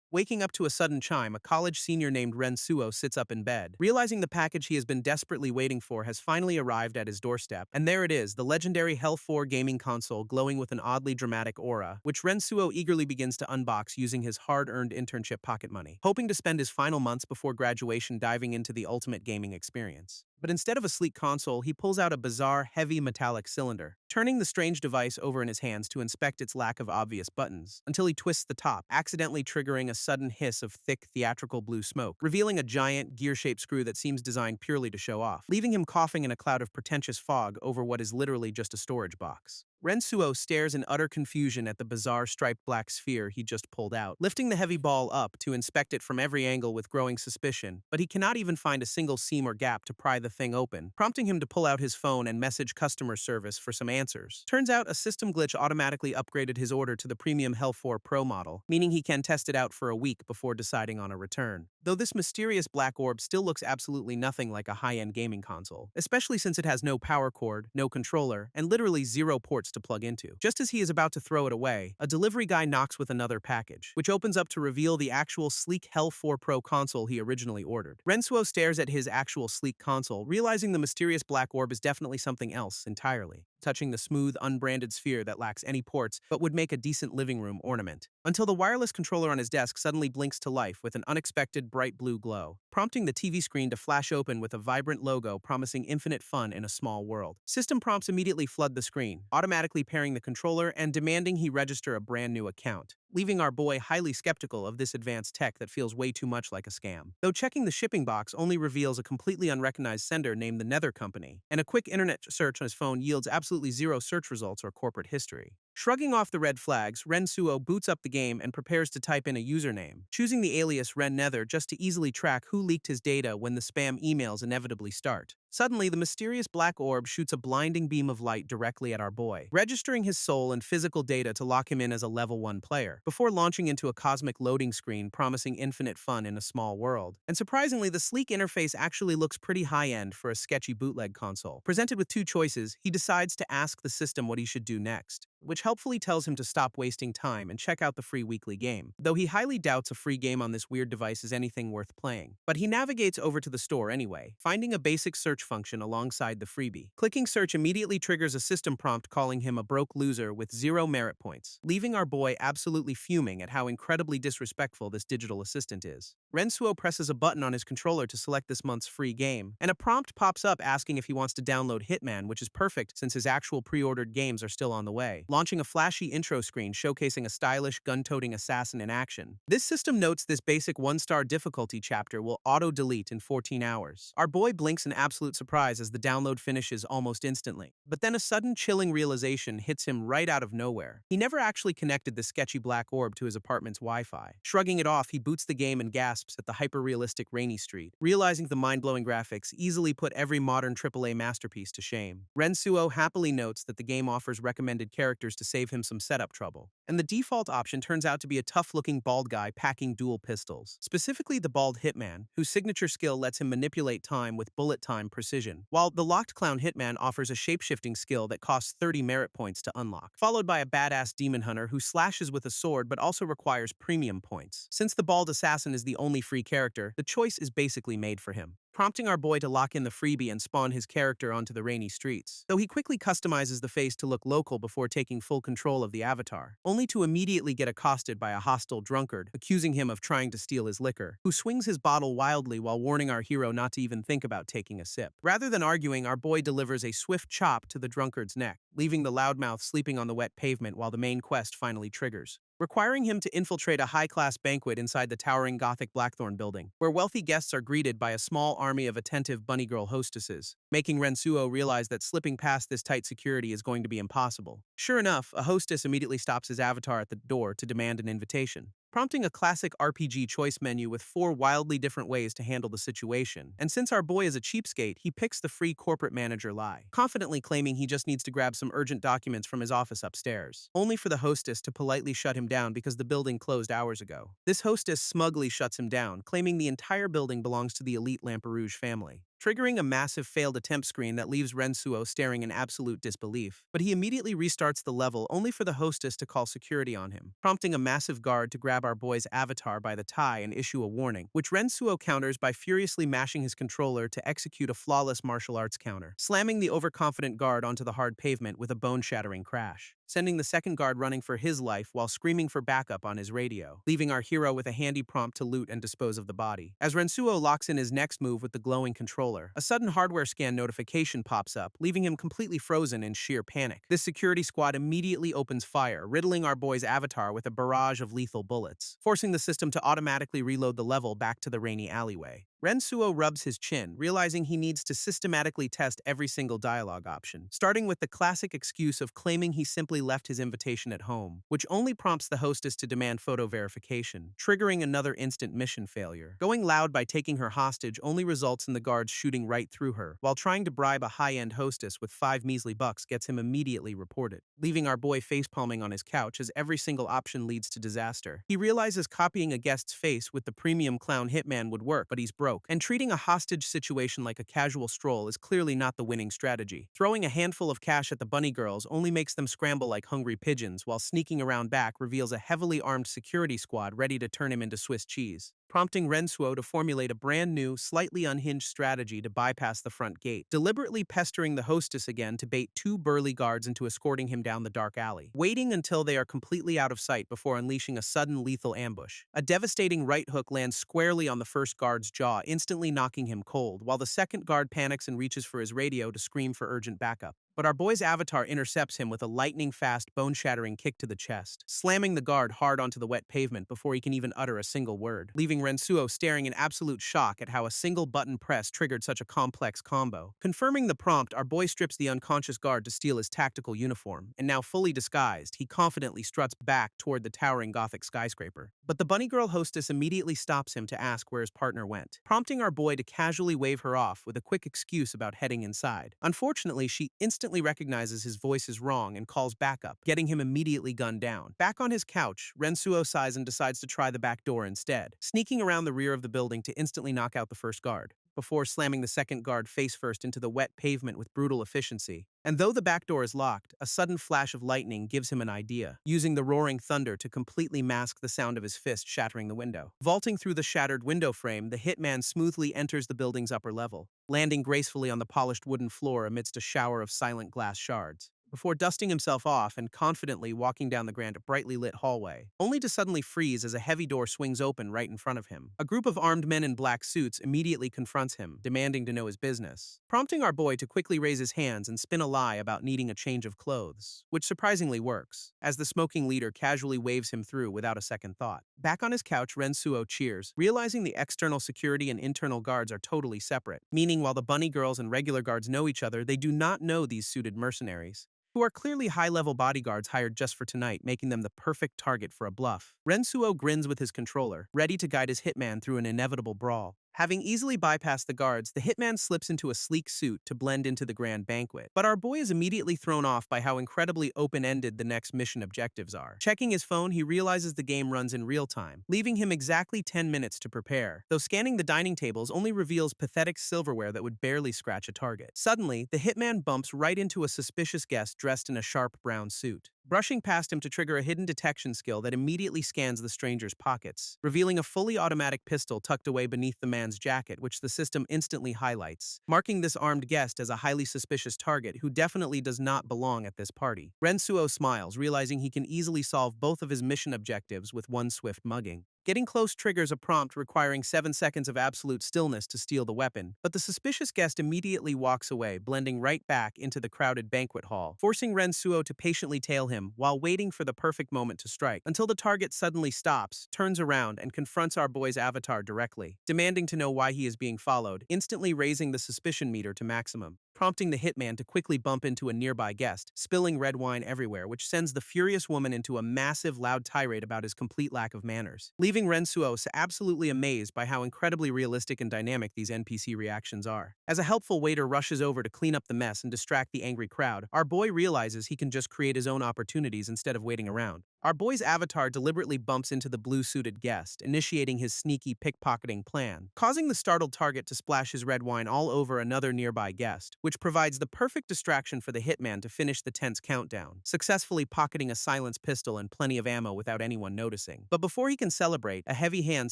Waking up to a sudden chime, a college senior named Rensuo sits up in bed, realizing the package he has been desperately waiting for has finally arrived at his doorstep. And there it is, the legendary Hell 4 gaming console glowing with an oddly dramatic aura, which Rensuo eagerly begins to unbox using his hard-earned internship pocket money, hoping to spend his final months before graduation diving into the ultimate gaming experience. But instead of a sleek console, he pulls out a bizarre, heavy metallic cylinder, turning the strange device over in his hands to inspect its lack of obvious buttons, until he twists the top, accidentally triggering a sudden hiss of thick, theatrical blue smoke, revealing a giant, gear-shaped screw that seems designed purely to show off, leaving him coughing in a cloud of pretentious fog over what is literally just a storage box. Rensuo stares in utter confusion at the bizarre striped black sphere he just pulled out, lifting the heavy ball up to inspect it from every angle with growing suspicion, but he cannot even find a single seam or gap to pry the thing open, prompting him to pull out his phone and message customer service for some answers. Turns out a system glitch automatically upgraded his order to the premium Hell 4 Pro model, meaning he can test it out for a week before deciding on a return. Though this mysterious black orb still looks absolutely nothing like a high-end gaming console, especially since it has no power cord, no controller, and literally zero ports to plug into. Just as he is about to throw it away, a delivery guy knocks with another package, which opens up to reveal the actual sleek Hell 4 Pro console he originally ordered. Rensuo stares at his actual sleek console, realizing the mysterious black orb is definitely something else entirely, touching the smooth, unbranded sphere that lacks any ports but would make a decent living room ornament. Until the wireless controller on his desk suddenly blinks to life with an unexpected bright blue glow, prompting the TV screen to flash open with a vibrant logo promising infinite fun in a small world. System prompts immediately flood the screen, automatically pairing the controller and demanding he register a brand new account, leaving our boy highly skeptical of this advanced tech that feels way too much like a scam. Though checking the shipping box only reveals a completely unrecognized sender named the Nether Company, and a quick internet search on his phone yields absolutely zero search results or corporate history. Shrugging off the red flags, Rensuo boots up the game and prepares to type in a username, choosing the alias Ren Nether just to easily track who leaked his data when the spam emails inevitably start. Suddenly, the mysterious black orb shoots a blinding beam of light directly at our boy, registering his soul and physical data to lock him in as a level 1 player, before launching into a cosmic loading screen promising infinite fun in a small world. And surprisingly, the sleek interface actually looks pretty high-end for a sketchy bootleg console. Presented with two choices, he decides to ask the system what he should do next, which helpfully tells him to stop wasting time and check out the free weekly game, though he highly doubts a free game on this weird device is anything worth playing. But he navigates over to the store anyway, finding a basic search function alongside the freebie. Clicking search immediately triggers a system prompt calling him a broke loser with 0 merit points, leaving our boy absolutely fuming at how incredibly disrespectful this digital assistant is. Rensuo presses a button on his controller to select this month's free game, and a prompt pops up asking if he wants to download Hitman, which is perfect since his actual pre-ordered games are still on the way, launching a flashy intro screen showcasing a stylish, gun-toting assassin in action. This system notes this basic 1-star difficulty chapter will auto-delete in 14 hours. Our boy blinks in absolute surprise as the download finishes almost instantly. But then a sudden chilling realization hits him right out of nowhere. He never actually connected the sketchy black orb to his apartment's Wi-Fi. Shrugging it off, he boots the game and gasps at the hyper-realistic rainy street, realizing the mind-blowing graphics easily put every modern AAA masterpiece to shame. Rensuo happily notes that the game offers recommended characters to save him some setup trouble, and the default option turns out to be a tough-looking bald guy packing dual pistols, specifically the bald hitman, whose signature skill lets him manipulate time with bullet-time precision, while the locked clown hitman offers a shape-shifting skill that costs 30 merit points to unlock, followed by a badass demon hunter who slashes with a sword but also requires premium points. Since the bald assassin is the only free character, the choice is basically made for him, prompting our boy to lock in the freebie and spawn his character onto the rainy streets, though he quickly customizes the face to look local before taking full control of the avatar, only to immediately get accosted by a hostile drunkard, accusing him of trying to steal his liquor, who swings his bottle wildly while warning our hero not to even think about taking a sip. Rather than arguing, our boy delivers a swift chop to the drunkard's neck, leaving the loudmouth sleeping on the wet pavement while the main quest finally triggers, requiring him to infiltrate a high-class banquet inside the towering Gothic Blackthorn building, where wealthy guests are greeted by a small army of attentive bunny girl hostesses, making Rensuo realize that slipping past this tight security is going to be impossible. Sure enough, a hostess immediately stops his avatar at the door to demand an invitation, prompting a classic RPG choice menu with 4 wildly different ways to handle the situation. And since our boy is a cheapskate, he picks the free corporate manager lie, confidently claiming he just needs to grab some urgent documents from his office upstairs, only for the hostess to politely shut him down because the building closed hours ago. This hostess smugly shuts him down, claiming the entire building belongs to the elite Lamperouge family. triggering a massive failed attempt screen that leaves Rensuo staring in absolute disbelief. But he immediately restarts the level only for the hostess to call security on him, prompting a massive guard to grab our boy's avatar by the tie and issue a warning, which Rensuo counters by furiously mashing his controller to execute a flawless martial arts counter, slamming the overconfident guard onto the hard pavement with a bone-shattering crash, sending the second guard running for his life while screaming for backup on his radio, leaving our hero with a handy prompt to loot and dispose of the body. As Rensuo locks in his next move with the glowing controller, a sudden hardware scan notification pops up, leaving him completely frozen in sheer panic. This security squad immediately opens fire, riddling our boy's avatar with a barrage of lethal bullets, forcing the system to automatically reload the level back to the rainy alleyway. Rensuo rubs his chin, realizing he needs to systematically test every single dialogue option, starting with the classic excuse of claiming he simply left his invitation at home, which only prompts the hostess to demand photo verification, triggering another instant mission failure. Going loud by taking her hostage only results in the guards shooting right through her, while trying to bribe a high-end hostess with 5 measly bucks gets him immediately reported, leaving our boy facepalming on his couch as every single option leads to disaster. He realizes copying a guest's face with the premium clown hitman would work, but he's broke, and treating a hostage situation like a casual stroll is clearly not the winning strategy. Throwing a handful of cash at the bunny girls only makes them scramble like hungry pigeons, while sneaking around back reveals a heavily armed security squad ready to turn him into Swiss cheese, prompting Rensuo to formulate a brand new, slightly unhinged strategy to bypass the front gate, deliberately pestering the hostess again to bait 2 burly guards into escorting him down the dark alley, waiting until they are completely out of sight before unleashing a sudden lethal ambush. A devastating right hook lands squarely on the first guard's jaw, instantly knocking him cold, while the second guard panics and reaches for his radio to scream for urgent backup. But our boy's avatar intercepts him with a lightning-fast, bone-shattering kick to the chest, slamming the guard hard onto the wet pavement before he can even utter a single word, leaving Rensuo staring in absolute shock at how a single button press triggered such a complex combo. Confirming the prompt, our boy strips the unconscious guard to steal his tactical uniform, and now fully disguised, he confidently struts back toward the towering Gothic skyscraper. But the bunny girl hostess immediately stops him to ask where his partner went, prompting our boy to casually wave her off with a quick excuse about heading inside. Unfortunately, she instantly recognizes his voice is wrong and calls backup, getting him immediately gunned down. Back on his couch, Rensuo sighs and decides to try the back door instead, sneaking around the rear of the building to instantly knock out the first guard, before slamming the second guard face first into the wet pavement with brutal efficiency. And though the back door is locked, a sudden flash of lightning gives him an idea, using the roaring thunder to completely mask the sound of his fist shattering the window. Vaulting through the shattered window frame, the hitman smoothly enters the building's upper level, landing gracefully on the polished wooden floor amidst a shower of silent glass shards, before dusting himself off and confidently walking down the grand, brightly lit hallway, only to suddenly freeze as a heavy door swings open right in front of him. A group of armed men in black suits immediately confronts him, demanding to know his business, prompting our boy to quickly raise his hands and spin a lie about needing a change of clothes, which surprisingly works, as the smoking leader casually waves him through without a second thought. Back on his couch, Rensuo cheers, realizing the external security and internal guards are totally separate, meaning while the bunny girls and regular guards know each other, they do not know these suited mercenaries, who are clearly high-level bodyguards hired just for tonight, making them the perfect target for a bluff. Rensuo grins with his controller, ready to guide his hitman through an inevitable brawl. Having easily bypassed the guards, the hitman slips into a sleek suit to blend into the grand banquet. But our boy is immediately thrown off by how incredibly open-ended the next mission objectives are. Checking his phone, he realizes the game runs in real time, leaving him exactly 10 minutes to prepare, though scanning the dining tables only reveals pathetic silverware that would barely scratch a target. Suddenly, the hitman bumps right into a suspicious guest dressed in a sharp brown suit, brushing past him to trigger a hidden detection skill that immediately scans the stranger's pockets, revealing a fully automatic pistol tucked away beneath the man's jacket, which the system instantly highlights, marking this armed guest as a highly suspicious target who definitely does not belong at this party. Rensuo smiles, realizing he can easily solve both of his mission objectives with one swift mugging. Getting close triggers a prompt requiring 7 seconds of absolute stillness to steal the weapon, but the suspicious guest immediately walks away, blending right back into the crowded banquet hall, forcing Rensuo to patiently tail him while waiting for the perfect moment to strike, until the target suddenly stops, turns around, and confronts our boy's avatar directly, demanding to know why he is being followed, instantly raising the suspicion meter to maximum, prompting the hitman to quickly bump into a nearby guest, spilling red wine everywhere, which sends the furious woman into a massive, loud tirade about his complete lack of manners, leaving Rensuo absolutely amazed by how incredibly realistic and dynamic these NPC reactions are. As a helpful waiter rushes over to clean up the mess and distract the angry crowd, our boy realizes he can just create his own opportunities instead of waiting around, Our boy's avatar deliberately bumps into the blue-suited guest, initiating his sneaky pickpocketing plan, causing the startled target to splash his red wine all over another nearby guest, which provides the perfect distraction for the hitman to finish the tense countdown, successfully pocketing a silenced pistol and plenty of ammo without anyone noticing. But before he can celebrate, a heavy hand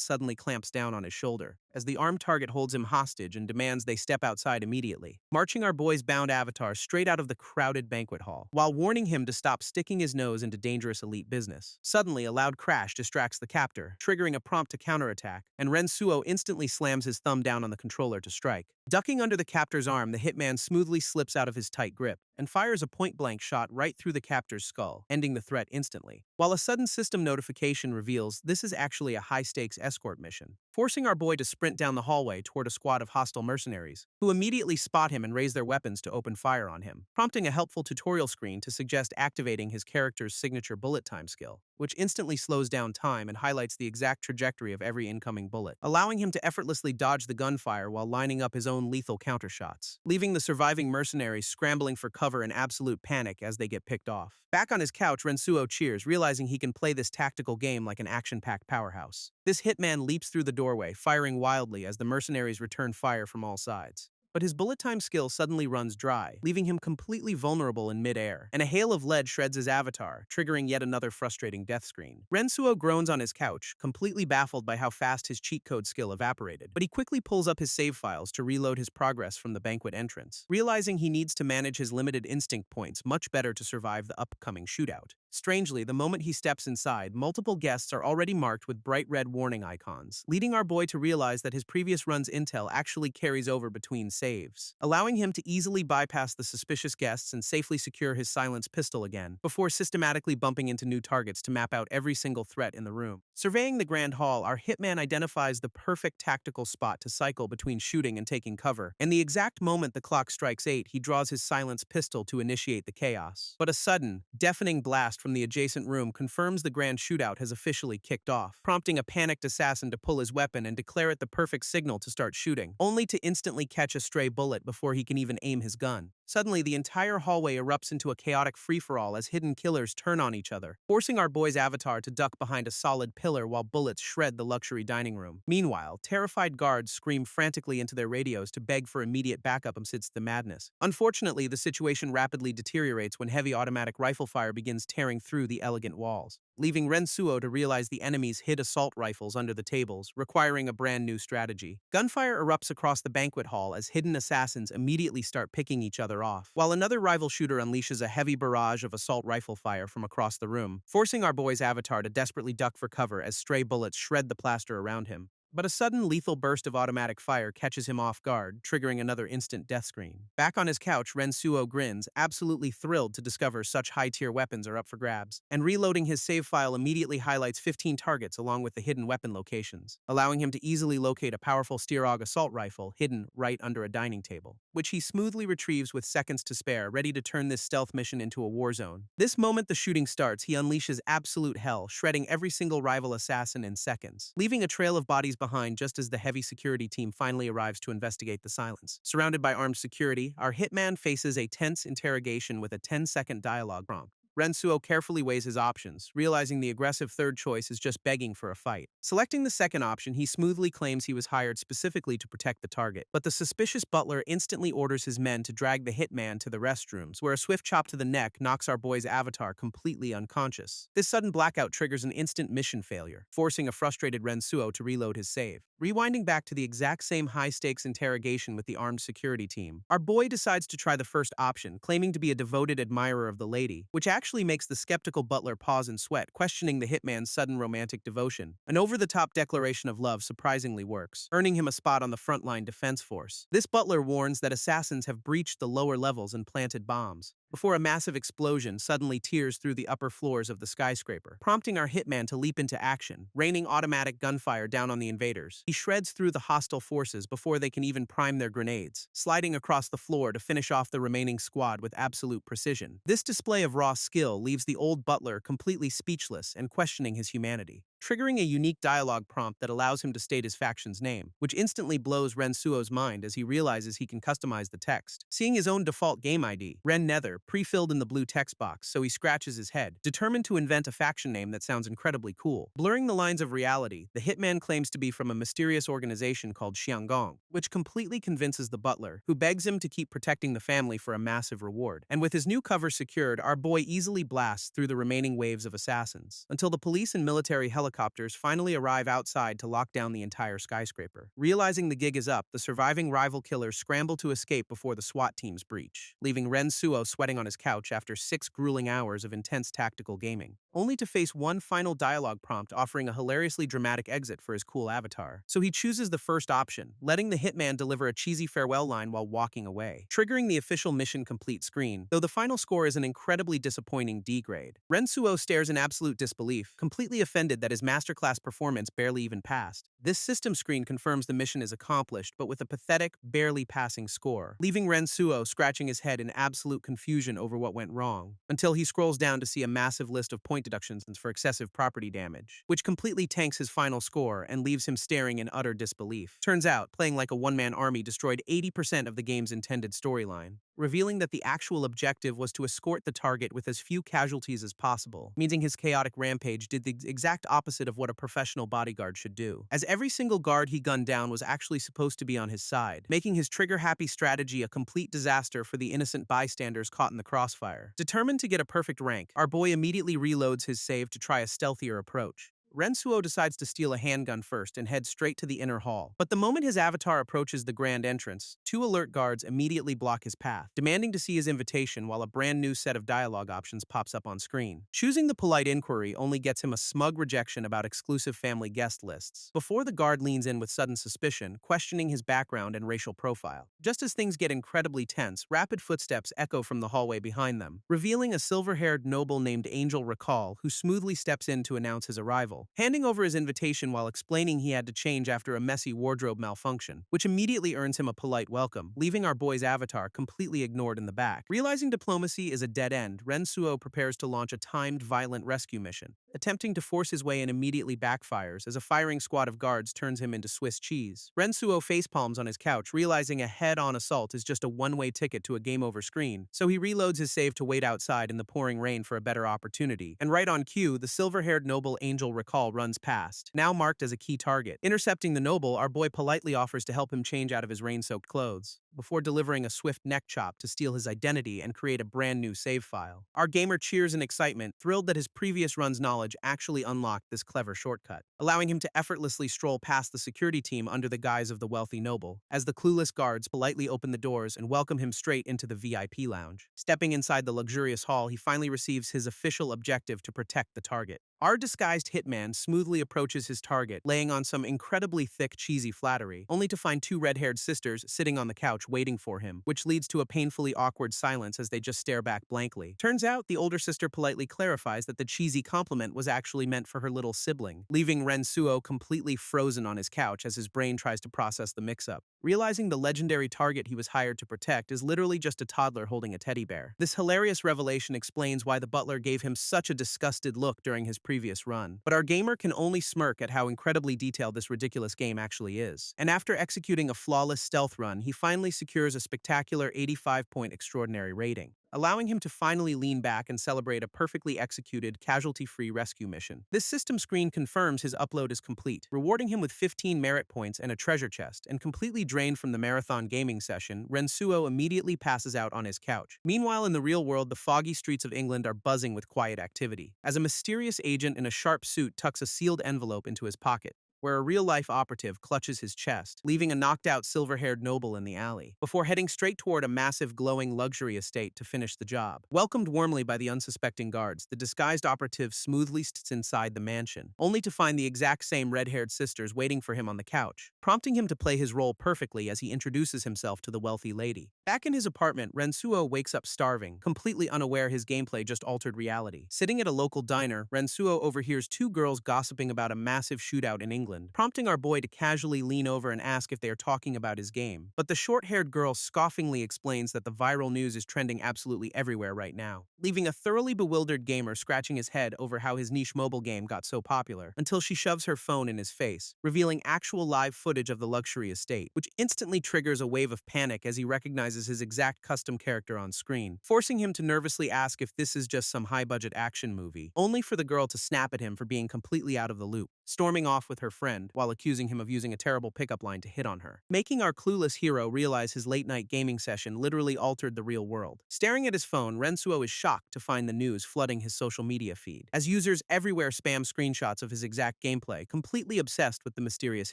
suddenly clamps down on his shoulder, as the armed target holds him hostage and demands they step outside immediately, marching our boy's bound avatar straight out of the crowded banquet hall, while warning him to stop sticking his nose into dangerous elite business. Suddenly, a loud crash distracts the captor, triggering a prompt to counterattack, and Rensuo instantly slams his thumb down on the controller to strike. Ducking under the captor's arm, the hitman smoothly slips out of his tight grip and fires a point-blank shot right through the captor's skull, ending the threat instantly. While a sudden system notification reveals this is actually a high-stakes escort mission, forcing our boy to sprint down the hallway toward a squad of hostile mercenaries, who immediately spot him and raise their weapons to open fire on him, prompting a helpful tutorial screen to suggest activating his character's signature bullet time skill, which instantly slows down time and highlights the exact trajectory of every incoming bullet, allowing him to effortlessly dodge the gunfire while lining up his own lethal countershots, leaving the surviving mercenaries scrambling for cover in absolute panic as they get picked off. Back on his couch, Rensuo cheers, realizing he can play this tactical game like an action-packed powerhouse. This hitman leaps through the doorway, firing wildly as the mercenaries return fire from all sides. But his bullet time skill suddenly runs dry, leaving him completely vulnerable in mid-air, and a hail of lead shreds his avatar, triggering yet another frustrating death screen. Rensuo groans on his couch, completely baffled by how fast his cheat code skill evaporated, but he quickly pulls up his save files to reload his progress from the banquet entrance, realizing he needs to manage his limited instinct points much better to survive the upcoming shootout. Strangely, the moment he steps inside, multiple guests are already marked with bright red warning icons, leading our boy to realize that his previous run's intel actually carries over between saves, allowing him to easily bypass the suspicious guests and safely secure his silenced pistol again, before systematically bumping into new targets to map out every single threat in the room. Surveying the grand hall, our hitman identifies the perfect tactical spot to cycle between shooting and taking cover, and the exact moment the clock strikes 8, he draws his silenced pistol to initiate the chaos. But a sudden, deafening blast from the adjacent room confirms the grand shootout has officially kicked off, prompting a panicked assassin to pull his weapon and declare it the perfect signal to start shooting, only to instantly catch a stray bullet before he can even aim his gun. Suddenly, the entire hallway erupts into a chaotic free-for-all as hidden killers turn on each other, forcing our boy's avatar to duck behind a solid pillar while bullets shred the luxury dining room. Meanwhile, terrified guards scream frantically into their radios to beg for immediate backup amidst the madness. Unfortunately, the situation rapidly deteriorates when heavy automatic rifle fire begins tearing through the elegant walls, leaving Rensuo to realize the enemies hid assault rifles under the tables, requiring a brand new strategy. Gunfire erupts across the banquet hall as hidden assassins immediately start picking each other off, while another rival shooter unleashes a heavy barrage of assault rifle fire from across the room, forcing our boy's avatar to desperately duck for cover as stray bullets shred the plaster around him. But a sudden lethal burst of automatic fire catches him off guard, triggering another instant death screen. Back on his couch, Rensuo grins, absolutely thrilled to discover such high-tier weapons are up for grabs, and reloading his save file immediately highlights 15 targets along with the hidden weapon locations, allowing him to easily locate a powerful Steerog assault rifle hidden right under a dining table, which he smoothly retrieves with seconds to spare, ready to turn this stealth mission into a war zone. This moment the shooting starts, he unleashes absolute hell, shredding every single rival assassin in seconds, leaving a trail of bodies behind just as the heavy security team finally arrives to investigate the silence. Surrounded by armed security, our hitman faces a tense interrogation with a 10-second dialogue prompt. Rensuo carefully weighs his options, realizing the aggressive third choice is just begging for a fight. Selecting the second option, he smoothly claims he was hired specifically to protect the target, but the suspicious butler instantly orders his men to drag the hitman to the restrooms, where a swift chop to the neck knocks our boy's avatar completely unconscious. This sudden blackout triggers an instant mission failure, forcing a frustrated Rensuo to reload his save. Rewinding back to the exact same high-stakes interrogation with the armed security team, our boy decides to try the first option, claiming to be a devoted admirer of the lady, which actually makes the skeptical butler pause and sweat, questioning the hitman's sudden romantic devotion. An over-the-top declaration of love surprisingly works, earning him a spot on the frontline defense force. This butler warns that assassins have breached the lower levels and planted bombs, before a massive explosion suddenly tears through the upper floors of the skyscraper, prompting our hitman to leap into action, raining automatic gunfire down on the invaders. He shreds through the hostile forces before they can even prime their grenades, sliding across the floor to finish off the remaining squad with absolute precision. This display of raw skill leaves the old butler completely speechless and questioning his humanity. triggering a unique dialogue prompt that allows him to state his faction's name, which instantly blows Rensuo's mind as he realizes he can customize the text. Seeing his own default game ID, Ren Nether, pre-filled in the blue text box, so he scratches his head, determined to invent a faction name that sounds incredibly cool. Blurring the lines of reality, the hitman claims to be from a mysterious organization called Xiangong, which completely convinces the butler, who begs him to keep protecting the family for a massive reward. And with his new cover secured, our boy easily blasts through the remaining waves of assassins, until the police and military helicopters finally arrive outside to lock down the entire skyscraper. Realizing the gig is up, the surviving rival killers scramble to escape before the SWAT teams breach, leaving Rensuo sweating on his couch after 6 grueling hours of intense tactical gaming, only to face one final dialogue prompt offering a hilariously dramatic exit for his cool avatar. So he chooses the first option, letting the hitman deliver a cheesy farewell line while walking away, triggering the official mission complete screen, though the final score is an incredibly disappointing D grade. Rensuo stares in absolute disbelief, completely offended that his masterclass performance barely even passed. This system screen confirms the mission is accomplished, but with a pathetic, barely passing score, leaving Rensuo scratching his head in absolute confusion over what went wrong, until he scrolls down to see a massive list of point deductions for excessive property damage, which completely tanks his final score and leaves him staring in utter disbelief. Turns out, playing like a one-man army destroyed 80% of the game's intended storyline, revealing that the actual objective was to escort the target with as few casualties as possible, meaning his chaotic rampage did the exact opposite of what a professional bodyguard should do, as every single guard he gunned down was actually supposed to be on his side, making his trigger-happy strategy a complete disaster for the innocent bystanders caught in the crossfire. Determined to get a perfect rank, our boy immediately reloads his save to try a stealthier approach. Rensuo decides to steal a handgun first and head straight to the inner hall. But the moment his avatar approaches the grand entrance, 2 alert guards immediately block his path, demanding to see his invitation while a brand new set of dialogue options pops up on screen. Choosing the polite inquiry only gets him a smug rejection about exclusive family guest lists, before the guard leans in with sudden suspicion, questioning his background and racial profile. Just as things get incredibly tense, rapid footsteps echo from the hallway behind them, revealing a silver-haired noble named Angel Recall, who smoothly steps in to announce his arrival, handing over his invitation while explaining he had to change after a messy wardrobe malfunction, which immediately earns him a polite welcome, leaving our boy's avatar completely ignored in the back. Realizing diplomacy is a dead end, Rensuo prepares to launch a timed, violent rescue mission. Attempting to force his way in immediately backfires as a firing squad of guards turns him into Swiss cheese. Rensuo facepalms on his couch, realizing a head-on assault is just a one-way ticket to a game-over screen, so he reloads his save to wait outside in the pouring rain for a better opportunity. And right on cue, the silver-haired noble Angel Recall runs past, now marked as a key target. Intercepting the noble, our boy politely offers to help him change out of his rain-soaked clothes, before delivering a swift neck chop to steal his identity and create a brand new save file. Our gamer cheers in excitement, thrilled that his previous run's knowledge actually unlocked this clever shortcut, allowing him to effortlessly stroll past the security team under the guise of the wealthy noble, as the clueless guards politely open the doors and welcome him straight into the VIP lounge. Stepping inside the luxurious hall, he finally receives his official objective to protect the target. Our disguised hitman smoothly approaches his target, laying on some incredibly thick, cheesy flattery, only to find 2 red-haired sisters sitting on the couch waiting for him, which leads to a painfully awkward silence as they just stare back blankly. Turns out, the older sister politely clarifies that the cheesy compliment was actually meant for her little sibling, leaving Rensuo completely frozen on his couch as his brain tries to process the mix-up, realizing the legendary target he was hired to protect is literally just a toddler holding a teddy bear. This hilarious revelation explains why the butler gave him such a disgusted look during his previous run, but our gamer can only smirk at how incredibly detailed this ridiculous game actually is. And after executing a flawless stealth run, he finally secures a spectacular 85-point extraordinary rating, allowing him to finally lean back and celebrate a perfectly executed, casualty-free rescue mission. This system screen confirms his upload is complete, rewarding him with 15 merit points and a treasure chest, and completely drained from the marathon gaming session, Rensuo immediately passes out on his couch. Meanwhile, in the real world, the foggy streets of England are buzzing with quiet activity, as a mysterious agent in a sharp suit tucks a sealed envelope into his pocket, where a real-life operative clutches his chest, leaving a knocked-out silver-haired noble in the alley, before heading straight toward a massive glowing luxury estate to finish the job. Welcomed warmly by the unsuspecting guards, the disguised operative smoothly sits inside the mansion, only to find the exact same red-haired sisters waiting for him on the couch, prompting him to play his role perfectly as he introduces himself to the wealthy lady. Back in his apartment, Rensuo wakes up starving, completely unaware his gameplay just altered reality. Sitting at a local diner, Rensuo overhears 2 girls gossiping about a massive shootout in England, England, prompting our boy to casually lean over and ask if they are talking about his game. But the short-haired girl scoffingly explains that the viral news is trending absolutely everywhere right now, leaving a thoroughly bewildered gamer scratching his head over how his niche mobile game got so popular, until she shoves her phone in his face, revealing actual live footage of the luxury estate, which instantly triggers a wave of panic as he recognizes his exact custom character on screen, forcing him to nervously ask if this is just some high-budget action movie, only for the girl to snap at him for being completely out of the loop, storming off with her friend while accusing him of using a terrible pickup line to hit on her, making our clueless hero realize his late-night gaming session literally altered the real world. Staring at his phone, Rensuo is shocked to find the news flooding his social media feed, as users everywhere spam screenshots of his exact gameplay, completely obsessed with the mysterious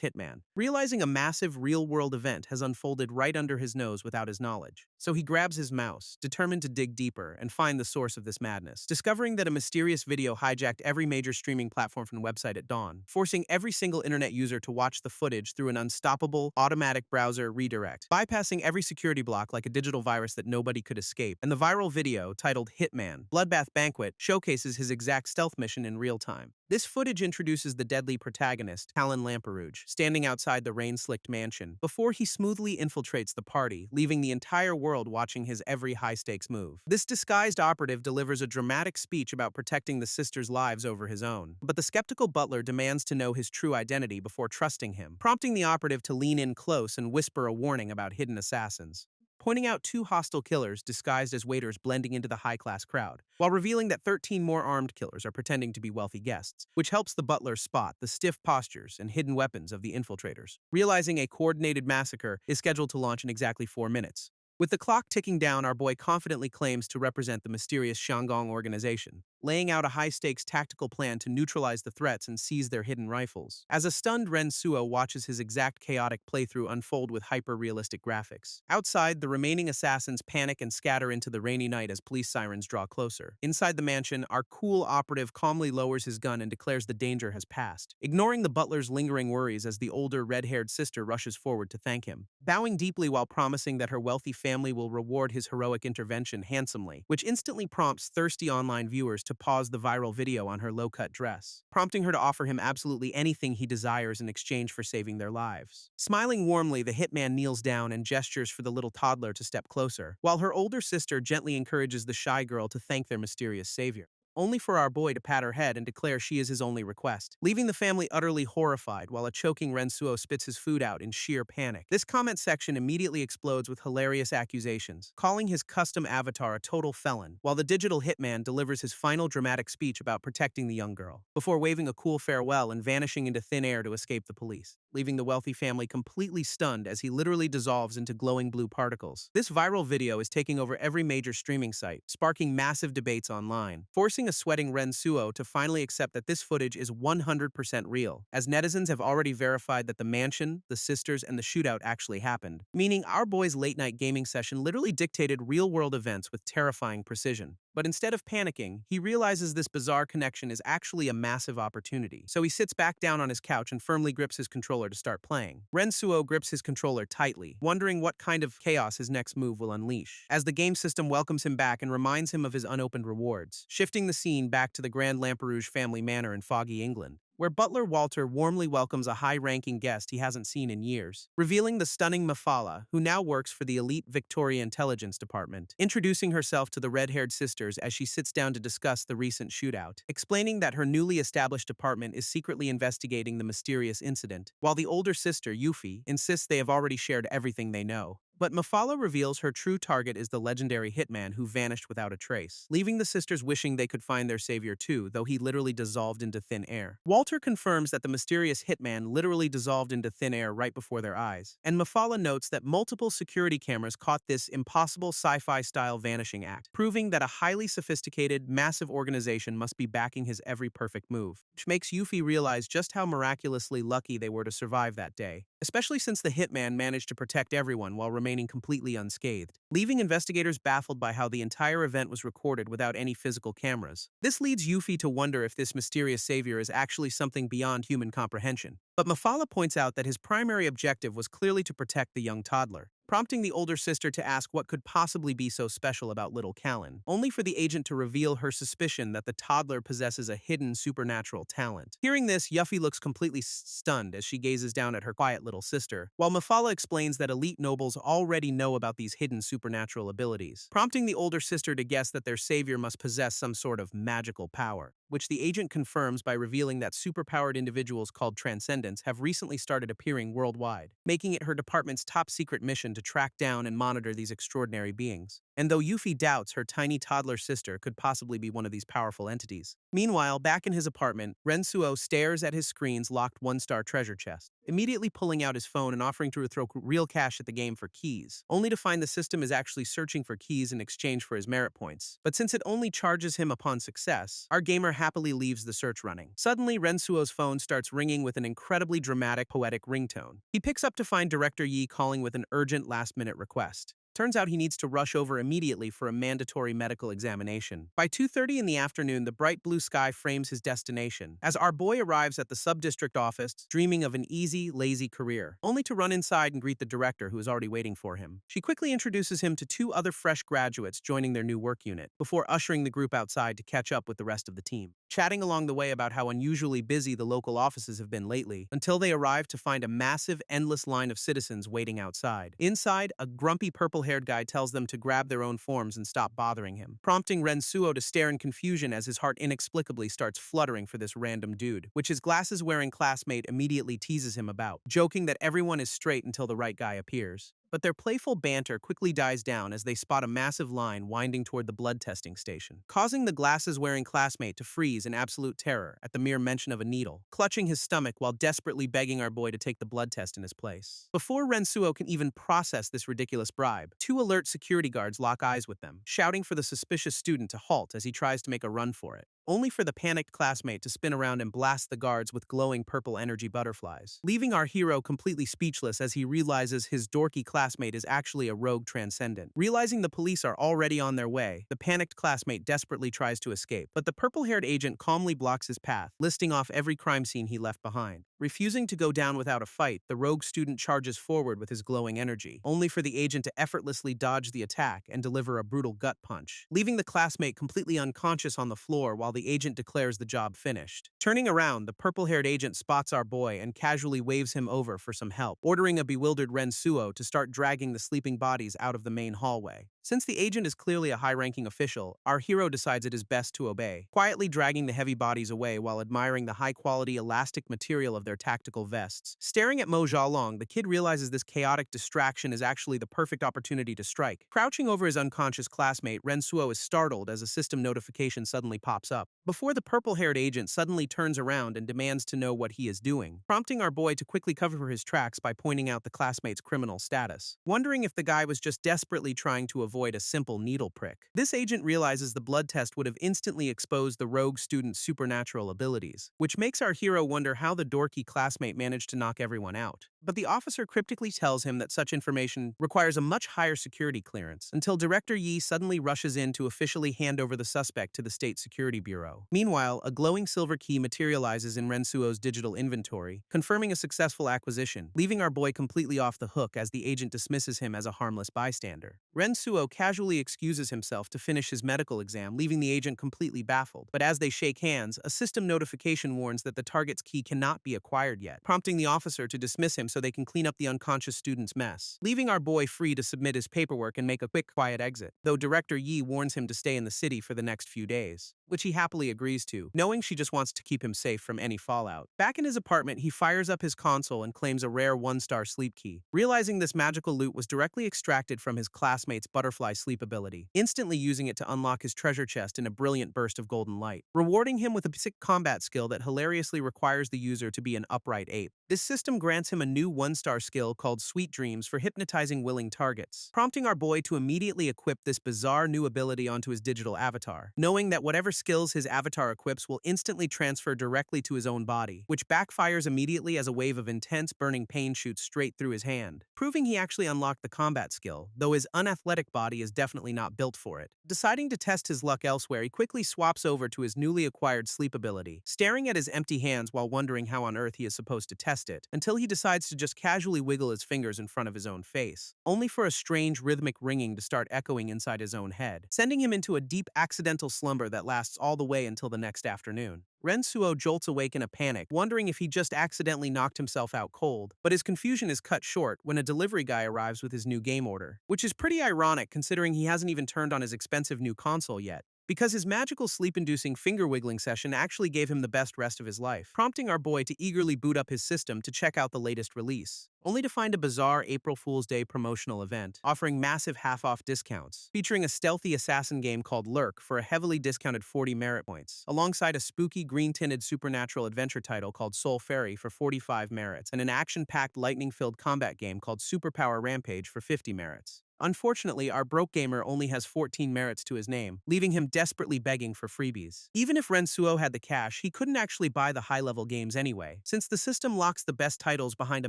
hitman. Realizing a massive real-world event has unfolded right under his nose without his knowledge, so he grabs his mouse, determined to dig deeper and find the source of this madness, discovering that a mysterious video hijacked every major streaming platform and website at dawn, forcing every single internet user to watch the footage through an unstoppable, automatic browser redirect, bypassing every security block like a digital virus that nobody could escape. And the viral video, titled Hitman, Bloodbath Banquet, showcases his exact stealth mission in real time. This footage introduces the deadly protagonist, Talon Lamperouge, standing outside the rain-slicked mansion, before he smoothly infiltrates the party, leaving the entire world watching his every high-stakes move. This disguised operative delivers a dramatic speech about protecting the sisters' lives over his own, but the skeptical butler demands to know his true identity before trusting him, prompting the operative to lean in close and whisper a warning about hidden assassins, pointing out two hostile killers disguised as waiters blending into the high-class crowd, while revealing that 13 more armed killers are pretending to be wealthy guests, which helps the butler spot the stiff postures and hidden weapons of the infiltrators, realizing a coordinated massacre is scheduled to launch in exactly 4 minutes. With the clock ticking down, our boy confidently claims to represent the mysterious Shandong organization, laying out a high-stakes tactical plan to neutralize the threats and seize their hidden rifles, as a stunned Rensuo watches his exact chaotic playthrough unfold with hyper-realistic graphics. Outside, the remaining assassins panic and scatter into the rainy night as police sirens draw closer. Inside the mansion, our cool operative calmly lowers his gun and declares the danger has passed, ignoring the butler's lingering worries as the older red-haired sister rushes forward to thank him, bowing deeply while promising that her wealthy family will reward his heroic intervention handsomely, which instantly prompts thirsty online viewers to pause the viral video on her low-cut dress, prompting her to offer him absolutely anything he desires in exchange for saving their lives. Smiling warmly, the hitman kneels down and gestures for the little toddler to step closer, while her older sister gently encourages the shy girl to thank their mysterious savior, only for our boy to pat her head and declare she is his only request, leaving the family utterly horrified while a choking Rensuo spits his food out in sheer panic. This comment section immediately explodes with hilarious accusations, calling his custom avatar a total felon, while the digital hitman delivers his final dramatic speech about protecting the young girl, before waving a cool farewell and vanishing into thin air to escape the police, leaving the wealthy family completely stunned as he literally dissolves into glowing blue particles. This viral video is taking over every major streaming site, sparking massive debates online, forcing a sweating Rensuo to finally accept that this footage is 100% real, as netizens have already verified that the mansion, the sisters, and the shootout actually happened, meaning our boy's late-night gaming session literally dictated real-world events with terrifying precision. But instead of panicking, he realizes this bizarre connection is actually a massive opportunity, so he sits back down on his couch and firmly grips his controller to start playing. Rensuo grips his controller tightly, wondering what kind of chaos his next move will unleash, as the game system welcomes him back and reminds him of his unopened rewards, shifting the scene back to the Grand Lamperouge family manor in foggy England, where butler Walter warmly welcomes a high-ranking guest he hasn't seen in years, revealing the stunning Mafala, who now works for the elite Victoria Intelligence Department, introducing herself to the red-haired sisters as she sits down to discuss the recent shootout, explaining that her newly established department is secretly investigating the mysterious incident, while the older sister, Yuffie, insists they have already shared everything they know. But Mafala reveals her true target is the legendary hitman who vanished without a trace, leaving the sisters wishing they could find their savior too, though he literally dissolved into thin air. Walter confirms that the mysterious hitman literally dissolved into thin air right before their eyes, and Mafala notes that multiple security cameras caught this impossible sci-fi-style vanishing act, proving that a highly sophisticated, massive organization must be backing his every perfect move, which makes Yuffie realize just how miraculously lucky they were to survive that day, especially since the hitman managed to protect everyone while remaining completely unscathed, leaving investigators baffled by how the entire event was recorded without any physical cameras. This leads Yuffie to wonder if this mysterious savior is actually something beyond human comprehension. But Mafala points out that his primary objective was clearly to protect the young toddler, prompting the older sister to ask what could possibly be so special about little Callan, only for the agent to reveal her suspicion that the toddler possesses a hidden supernatural talent. Hearing this, Yuffie looks completely stunned as she gazes down at her quiet little sister, while Mafala explains that elite nobles already know about these hidden supernatural abilities, prompting the older sister to guess that their savior must possess some sort of magical power, which the agent confirms by revealing that superpowered individuals called Transcendents have recently started appearing worldwide, making it her department's top-secret mission to track down and monitor these extraordinary beings. And though Yuffie doubts her tiny toddler sister could possibly be one of these powerful entities. Meanwhile, back in his apartment, Rensuo stares at his screen's locked one-star treasure chest, immediately pulling out his phone and offering to throw real cash at the game for keys, only to find the system is actually searching for keys in exchange for his merit points. But since it only charges him upon success, our gamer happily leaves the search running. Suddenly, Rensuo's phone starts ringing with an incredibly dramatic, poetic ringtone. He picks up to find Director Yi calling with an urgent last-minute request. Turns out he needs to rush over immediately for a mandatory medical examination. By 2:30 in the afternoon, the bright blue sky frames his destination, as our boy arrives at the sub-district office, dreaming of an easy, lazy career, only to run inside and greet the director who is already waiting for him. She quickly introduces him to two other fresh graduates joining their new work unit, before ushering the group outside to catch up with the rest of the team, chatting along the way about how unusually busy the local offices have been lately, until they arrive to find a massive, endless line of citizens waiting outside. Inside, a grumpy purple-haired guy tells them to grab their own forms and stop bothering him, prompting Rensuo to stare in confusion as his heart inexplicably starts fluttering for this random dude, which his glasses-wearing classmate immediately teases him about, joking that everyone is straight until the right guy appears. But their playful banter quickly dies down as they spot a massive line winding toward the blood testing station, causing the glasses-wearing classmate to freeze in absolute terror at the mere mention of a needle, clutching his stomach while desperately begging our boy to take the blood test in his place. Before Rensuo can even process this ridiculous bribe, two alert security guards lock eyes with them, shouting for the suspicious student to halt as he tries to make a run for it, only for the panicked classmate to spin around and blast the guards with glowing purple energy butterflies, leaving our hero completely speechless as he realizes his dorky classmate is actually a rogue transcendent. Realizing the police are already on their way, the panicked classmate desperately tries to escape, but the purple-haired agent calmly blocks his path, listing off every crime scene he left behind. Refusing to go down without a fight, the rogue student charges forward with his glowing energy, only for the agent to effortlessly dodge the attack and deliver a brutal gut punch, leaving the classmate completely unconscious on the floor while the agent declares the job finished. Turning around, the purple-haired agent spots our boy and casually waves him over for some help, ordering a bewildered Rensuo to start dragging the sleeping bodies out of the main hallway. Since the agent is clearly a high-ranking official, our hero decides it is best to obey, quietly dragging the heavy bodies away while admiring the high-quality elastic material of their tactical vests. Staring at Mo Xiaolong, the kid realizes this chaotic distraction is actually the perfect opportunity to strike. Crouching over his unconscious classmate, Rensuo is startled as a system notification suddenly pops up, before the purple-haired agent suddenly turns around and demands to know what he is doing, prompting our boy to quickly cover his tracks by pointing out the classmate's criminal status, wondering if the guy was just desperately trying to avoid a simple needle prick. This agent realizes the blood test would have instantly exposed the rogue student's supernatural abilities, which makes our hero wonder how the dorky classmate managed to knock everyone out. But the officer cryptically tells him that such information requires a much higher security clearance, until Director Yi suddenly rushes in to officially hand over the suspect to the State Security Bureau. Meanwhile, a glowing silver key materializes in Rensuo's digital inventory, confirming a successful acquisition, leaving our boy completely off the hook as the agent dismisses him as a harmless bystander. Rensuo casually excuses himself to finish his medical exam, leaving the agent completely baffled. But as they shake hands, a system notification warns that the target's key cannot be acquired yet, prompting the officer to dismiss him so they can clean up the unconscious student's mess, leaving our boy free to submit his paperwork and make a quick, quiet exit, though Director Yi warns him to stay in the city for the next few days, which he happily agrees to, knowing she just wants to keep him safe from any fallout. Back in his apartment, he fires up his console and claims a rare one-star sleep key, realizing this magical loot was directly extracted from his classmate's butterfly sleep ability, instantly using it to unlock his treasure chest in a brilliant burst of golden light, rewarding him with a sick combat skill that hilariously requires the user to be an upright ape. This system grants him a new one-star skill called Sweet Dreams for hypnotizing willing targets, prompting our boy to immediately equip this bizarre new ability onto his digital avatar, knowing that whatever skills his avatar equips will instantly transfer directly to his own body, which backfires immediately as a wave of intense burning pain shoots straight through his hand, proving he actually unlocked the combat skill, though his unathletic body is definitely not built for it. Deciding to test his luck elsewhere, he quickly swaps over to his newly acquired sleep ability, staring at his empty hands while wondering how on earth he is supposed to test it, until he decides to just casually wiggle his fingers in front of his own face, only for a strange rhythmic ringing to start echoing inside his own head, sending him into a deep accidental slumber that lasts all the way until the next afternoon. Rensuo jolts awake in a panic, wondering if he just accidentally knocked himself out cold, but his confusion is cut short when a delivery guy arrives with his new game order, which is pretty ironic considering he hasn't even turned on his expensive new console yet, because his magical sleep-inducing finger-wiggling session actually gave him the best rest of his life, prompting our boy to eagerly boot up his system to check out the latest release, only to find a bizarre April Fool's Day promotional event offering massive half-off discounts, featuring a stealthy assassin game called Lurk for a heavily discounted 40 merit points, alongside a spooky green-tinted supernatural adventure title called Soul Fairy for 45 merits, and an action-packed lightning-filled combat game called Superpower Rampage for 50 merits. Unfortunately, our broke gamer only has 14 merits to his name, leaving him desperately begging for freebies. Even if Rensuo had the cash, he couldn't actually buy the high-level games anyway, since the system locks the best titles behind a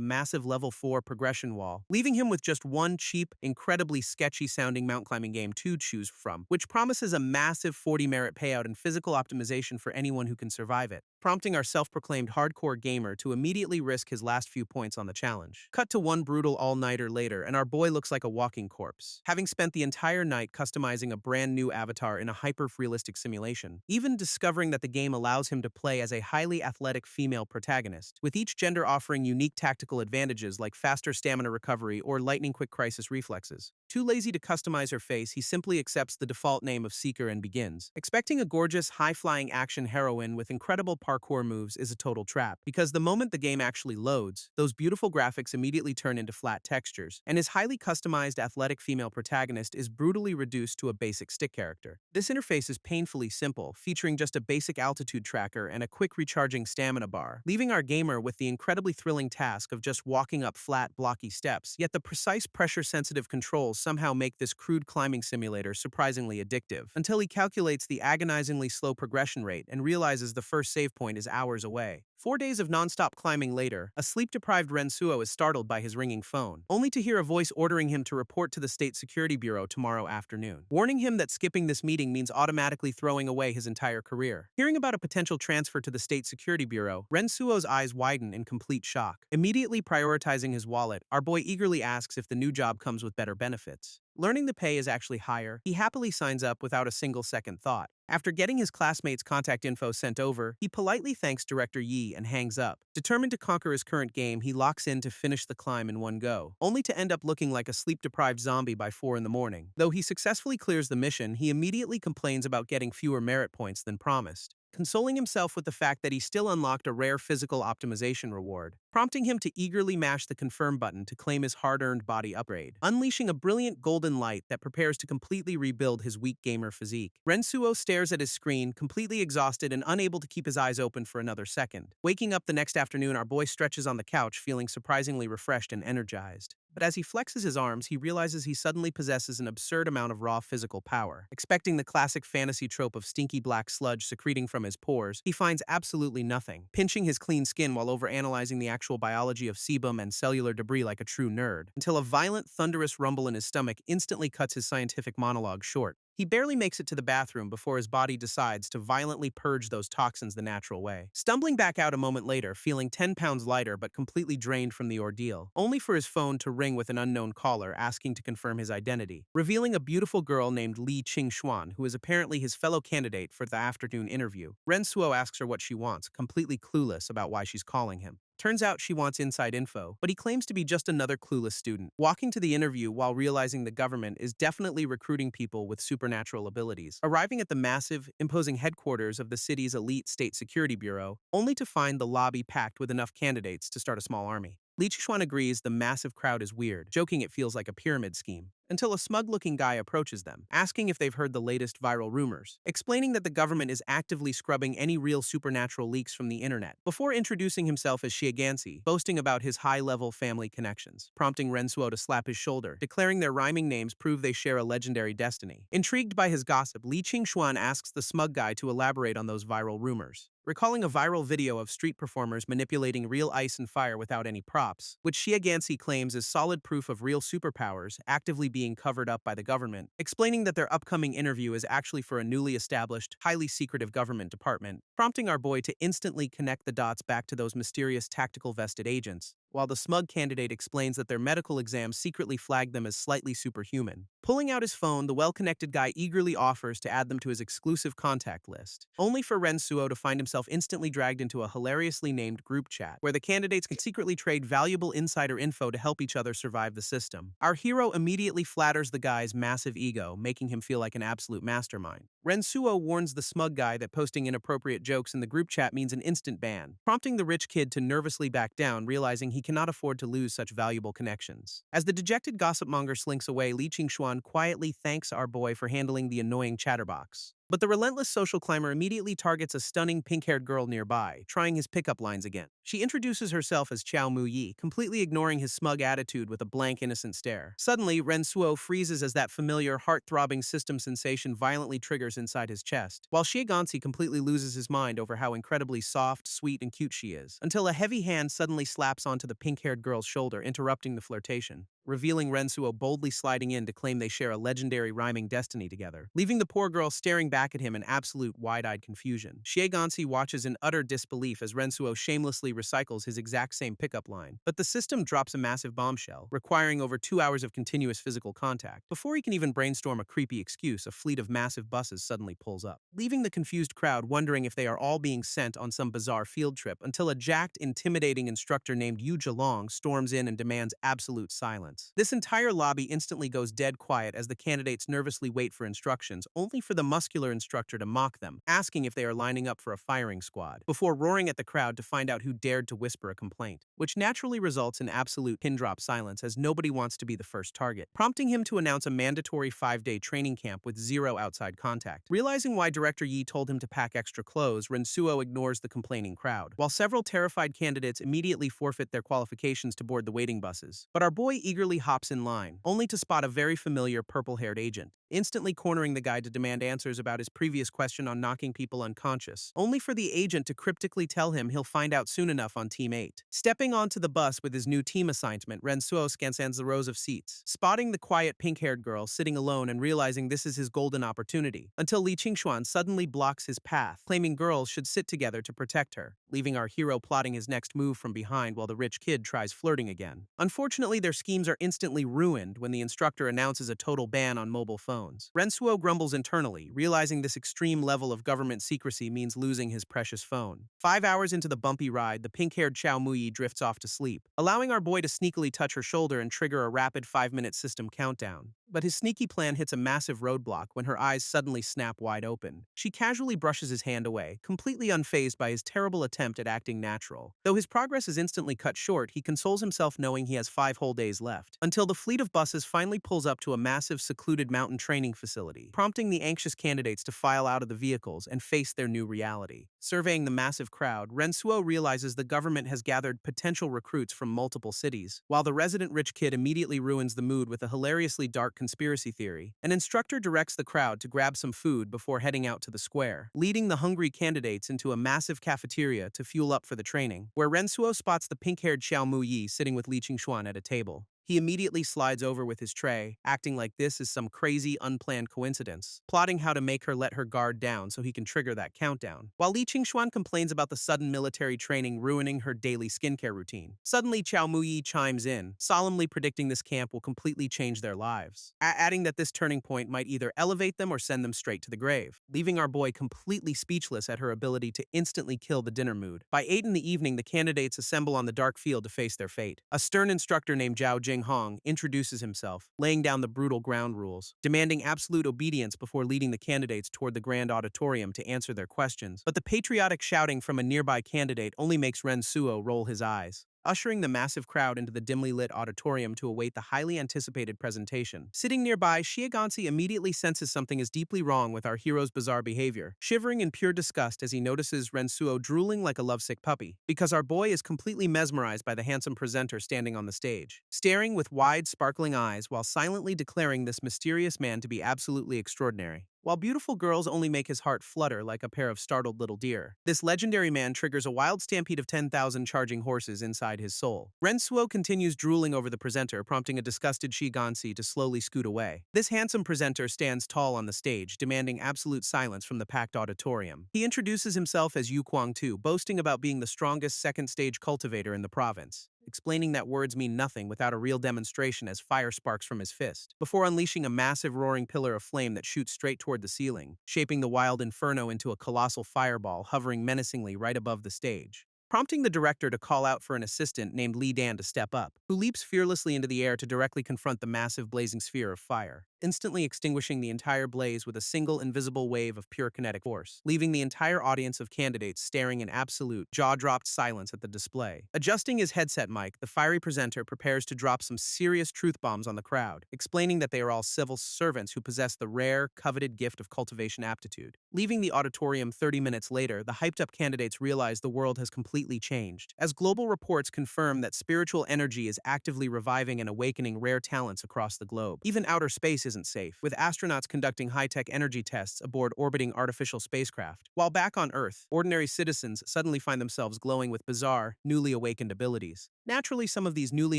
massive level 4 progression wall, leaving him with just one cheap, incredibly sketchy-sounding mount-climbing game to choose from, which promises a massive 40-merit payout and physical optimization for anyone who can survive it, prompting our self-proclaimed hardcore gamer to immediately risk his last few points on the challenge. Cut to one brutal all-nighter later, and our boy looks like a walking corpse, having spent the entire night customizing a brand new avatar in a hyper-realistic simulation, even discovering that the game allows him to play as a highly athletic female protagonist, with each gender offering unique tactical advantages like faster stamina recovery or lightning-quick crisis reflexes. Too lazy to customize her face, he simply accepts the default name of Seeker and begins. Expecting a gorgeous, high-flying action heroine with incredible parkour moves is a total trap, because the moment the game actually loads, those beautiful graphics immediately turn into flat textures, and his highly customized athletic female protagonist is brutally reduced to a basic stick character. This interface is painfully simple, featuring just a basic altitude tracker and a quick recharging stamina bar, leaving our gamer with the incredibly thrilling task of just walking up flat, blocky steps, yet the precise pressure-sensitive controls somehow make this crude climbing simulator surprisingly addictive, until he calculates the agonizingly slow progression rate and realizes the first save point is hours away. 4 days of non-stop climbing later, a sleep-deprived Rensuo is startled by his ringing phone, only to hear a voice ordering him to report to the State Security Bureau tomorrow afternoon, warning him that skipping this meeting means automatically throwing away his entire career. Hearing about a potential transfer to the State Security Bureau, Rensuo's eyes widen in complete shock. Immediately prioritizing his wallet, our boy eagerly asks if the new job comes with better benefits. Learning the pay is actually higher, he happily signs up without a single second thought. After getting his classmates' contact info sent over, he politely thanks Director Yi and hangs up. Determined to conquer his current game, he locks in to finish the climb in one go, only to end up looking like a sleep-deprived zombie by 4 in the morning. Though he successfully clears the mission, he immediately complains about getting fewer merit points than promised, consoling himself with the fact that he still unlocked a rare physical optimization reward, prompting him to eagerly mash the confirm button to claim his hard-earned body upgrade, unleashing a brilliant golden light that prepares to completely rebuild his weak gamer physique. Rensuo stares at his screen, completely exhausted and unable to keep his eyes open for another second. Waking up the next afternoon, our boy stretches on the couch, feeling surprisingly refreshed and energized. But as he flexes his arms, he realizes he suddenly possesses an absurd amount of raw physical power. Expecting the classic fantasy trope of stinky black sludge secreting from his pores, he finds absolutely nothing, pinching his clean skin while overanalyzing the actual biology of sebum and cellular debris like a true nerd, until a violent, thunderous rumble in his stomach instantly cuts his scientific monologue short. He barely makes it to the bathroom before his body decides to violently purge those toxins the natural way, stumbling back out a moment later, feeling 10 pounds lighter but completely drained from the ordeal, only for his phone to ring with an unknown caller asking to confirm his identity, revealing a beautiful girl named Li Qingxuan, who is apparently his fellow candidate for the afternoon interview. Rensuo asks her what she wants, completely clueless about why she's calling him. Turns out she wants inside info, but he claims to be just another clueless student, walking to the interview while realizing the government is definitely recruiting people with supernatural abilities. Arriving at the massive, imposing headquarters of the city's elite state security bureau, only to find the lobby packed with enough candidates to start a small army. Li Chuan agrees the massive crowd is weird, joking it feels like a pyramid scheme. until a smug-looking guy approaches them, asking if they've heard the latest viral rumors, explaining that the government is actively scrubbing any real supernatural leaks from the internet, before introducing himself as Shiagansi, boasting about his high-level family connections, prompting Rensuo to slap his shoulder, declaring their rhyming names prove they share a legendary destiny. Intrigued by his gossip, Li Qingshuan asks the smug guy to elaborate on those viral rumors, recalling a viral video of street performers manipulating real ice and fire without any props, which Shiagansi claims is solid proof of real superpowers actively being covered up by the government, explaining that their upcoming interview is actually for a newly established, highly secretive government department, prompting our boy to instantly connect the dots back to those mysterious tactical vested agents, while the smug candidate explains that their medical exams secretly flagged them as slightly superhuman. Pulling out his phone, the well-connected guy eagerly offers to add them to his exclusive contact list, only for Rensuo to find himself instantly dragged into a hilariously named group chat, where the candidates can secretly trade valuable insider info to help each other survive the system. Our hero immediately flatters the guy's massive ego, making him feel like an absolute mastermind. Rensuo warns the smug guy that posting inappropriate jokes in the group chat means an instant ban, prompting the rich kid to nervously back down, realizing he cannot afford to lose such valuable connections. As the dejected gossip monger slinks away, Li Qingshuan quietly thanks our boy for handling the annoying chatterbox. But the relentless social climber immediately targets a stunning pink-haired girl nearby, trying his pickup lines again. She introduces herself as Chao Mu-yi, completely ignoring his smug attitude with a blank, innocent stare. Suddenly, Rensuo freezes as that familiar, heart-throbbing system sensation violently triggers inside his chest, while Shiagansi completely loses his mind over how incredibly soft, sweet, and cute she is, until a heavy hand suddenly slaps onto the pink-haired girl's shoulder, interrupting the flirtation, revealing Rensuo boldly sliding in to claim they share a legendary rhyming destiny together, leaving the poor girl staring back at him in absolute wide-eyed confusion. Shiagansi watches in utter disbelief as Rensuo shamelessly recycles his exact same pickup line, but the system drops a massive bombshell, requiring over 2 hours of continuous physical contact. Before he can even brainstorm a creepy excuse, a fleet of massive buses suddenly pulls up, leaving the confused crowd wondering if they are all being sent on some bizarre field trip, until a jacked, intimidating instructor named Yu Zhelong storms in and demands absolute silence. This entire lobby instantly goes dead quiet as the candidates nervously wait for instructions, only for the muscular instructor to mock them, asking if they are lining up for a firing squad, before roaring at the crowd to find out who dared to whisper a complaint, which naturally results in absolute pin-drop silence as nobody wants to be the first target, prompting him to announce a mandatory 5-day training camp with zero outside contact. Realizing why Director Yi told him to pack extra clothes, Rensuo ignores the complaining crowd, while several terrified candidates immediately forfeit their qualifications to board the waiting buses. But our boy eagerly hops in line, only to spot a very familiar purple-haired agent, instantly cornering the guy to demand answers about his previous question on knocking people unconscious, only for the agent to cryptically tell him he'll find out soon enough on Team 8. Stepping onto the bus with his new team assignment, Rensuo scans the rows of seats, spotting the quiet pink-haired girl sitting alone and realizing this is his golden opportunity, until Li Qingshuan suddenly blocks his path, claiming girls should sit together to protect her, leaving our hero plotting his next move from behind while the rich kid tries flirting again. Unfortunately, their schemes are instantly ruined when the instructor announces a total ban on mobile phones. Rensuo grumbles internally, realizing this extreme level of government secrecy means losing his precious phone. 5 hours into the bumpy ride, the pink-haired Chao Muyi drifts off to sleep, allowing our boy to sneakily touch her shoulder and trigger a rapid 5-minute system countdown. But his sneaky plan hits a massive roadblock when her eyes suddenly snap wide open. She casually brushes his hand away, completely unfazed by his terrible attempt at acting natural. Though his progress is instantly cut short, he consoles himself knowing he has 5 whole days left, until the fleet of buses finally pulls up to a massive secluded mountain training facility, prompting the anxious candidates to file out of the vehicles and face their new reality. Surveying the massive crowd, Rensuo realizes the government has gathered potential recruits from multiple cities, while the resident rich kid immediately ruins the mood with a hilariously dark conspiracy theory. An instructor directs the crowd to grab some food before heading out to the square, leading the hungry candidates into a massive cafeteria to fuel up for the training, where Rensuo spots the pink-haired Xiao Muyi sitting with Li Qingshuan at a table. He immediately slides over with his tray, acting like this is some crazy, unplanned coincidence, plotting how to make her let her guard down so he can trigger that countdown. While Li Qingshuan complains about the sudden military training ruining her daily skincare routine, suddenly Chao Muyi chimes in, solemnly predicting this camp will completely change their lives, adding that this turning point might either elevate them or send them straight to the grave, leaving our boy completely speechless at her ability to instantly kill the dinner mood. By 8 in the evening, the candidates assemble on the dark field to face their fate. A stern instructor named Zhao Jing Hong introduces himself, laying down the brutal ground rules, demanding absolute obedience before leading the candidates toward the grand auditorium to answer their questions. But the patriotic shouting from a nearby candidate only makes Rensuo roll his eyes. ushering the massive crowd into the dimly lit auditorium to await the highly anticipated presentation. Sitting nearby, Shiegansi immediately senses something is deeply wrong with our hero's bizarre behavior, shivering in pure disgust as he notices Rensuo drooling like a lovesick puppy, because our boy is completely mesmerized by the handsome presenter standing on the stage, staring with wide, sparkling eyes while silently declaring this mysterious man to be absolutely extraordinary. While beautiful girls only make his heart flutter like a pair of startled little deer, this legendary man triggers a wild stampede of 10,000 charging horses inside his soul. Rensuo continues drooling over the presenter, prompting a disgusted Shigansi to slowly scoot away. This handsome presenter stands tall on the stage, demanding absolute silence from the packed auditorium. He introduces himself as Yu Kwang-tu, boasting about being the strongest second-stage cultivator in the province, explaining that words mean nothing without a real demonstration as fire sparks from his fist, before unleashing a massive roaring pillar of flame that shoots straight toward the ceiling, shaping the wild inferno into a colossal fireball hovering menacingly right above the stage, prompting the director to call out for an assistant named Li Dan to step up, who leaps fearlessly into the air to directly confront the massive blazing sphere of fire, instantly extinguishing the entire blaze with a single invisible wave of pure kinetic force, leaving the entire audience of candidates staring in absolute, jaw-dropped silence at the display. Adjusting his headset mic, the fiery presenter prepares to drop some serious truth bombs on the crowd, explaining that they are all civil servants who possess the rare, coveted gift of cultivation aptitude. Leaving the auditorium 30 minutes later, the hyped-up candidates realize the world has completely changed, as global reports confirm that spiritual energy is actively reviving and awakening rare talents across the globe. Even outer space isn't safe, with astronauts conducting high-tech energy tests aboard orbiting artificial spacecraft. While back on Earth, ordinary citizens suddenly find themselves glowing with bizarre, newly awakened abilities. Naturally, some of these newly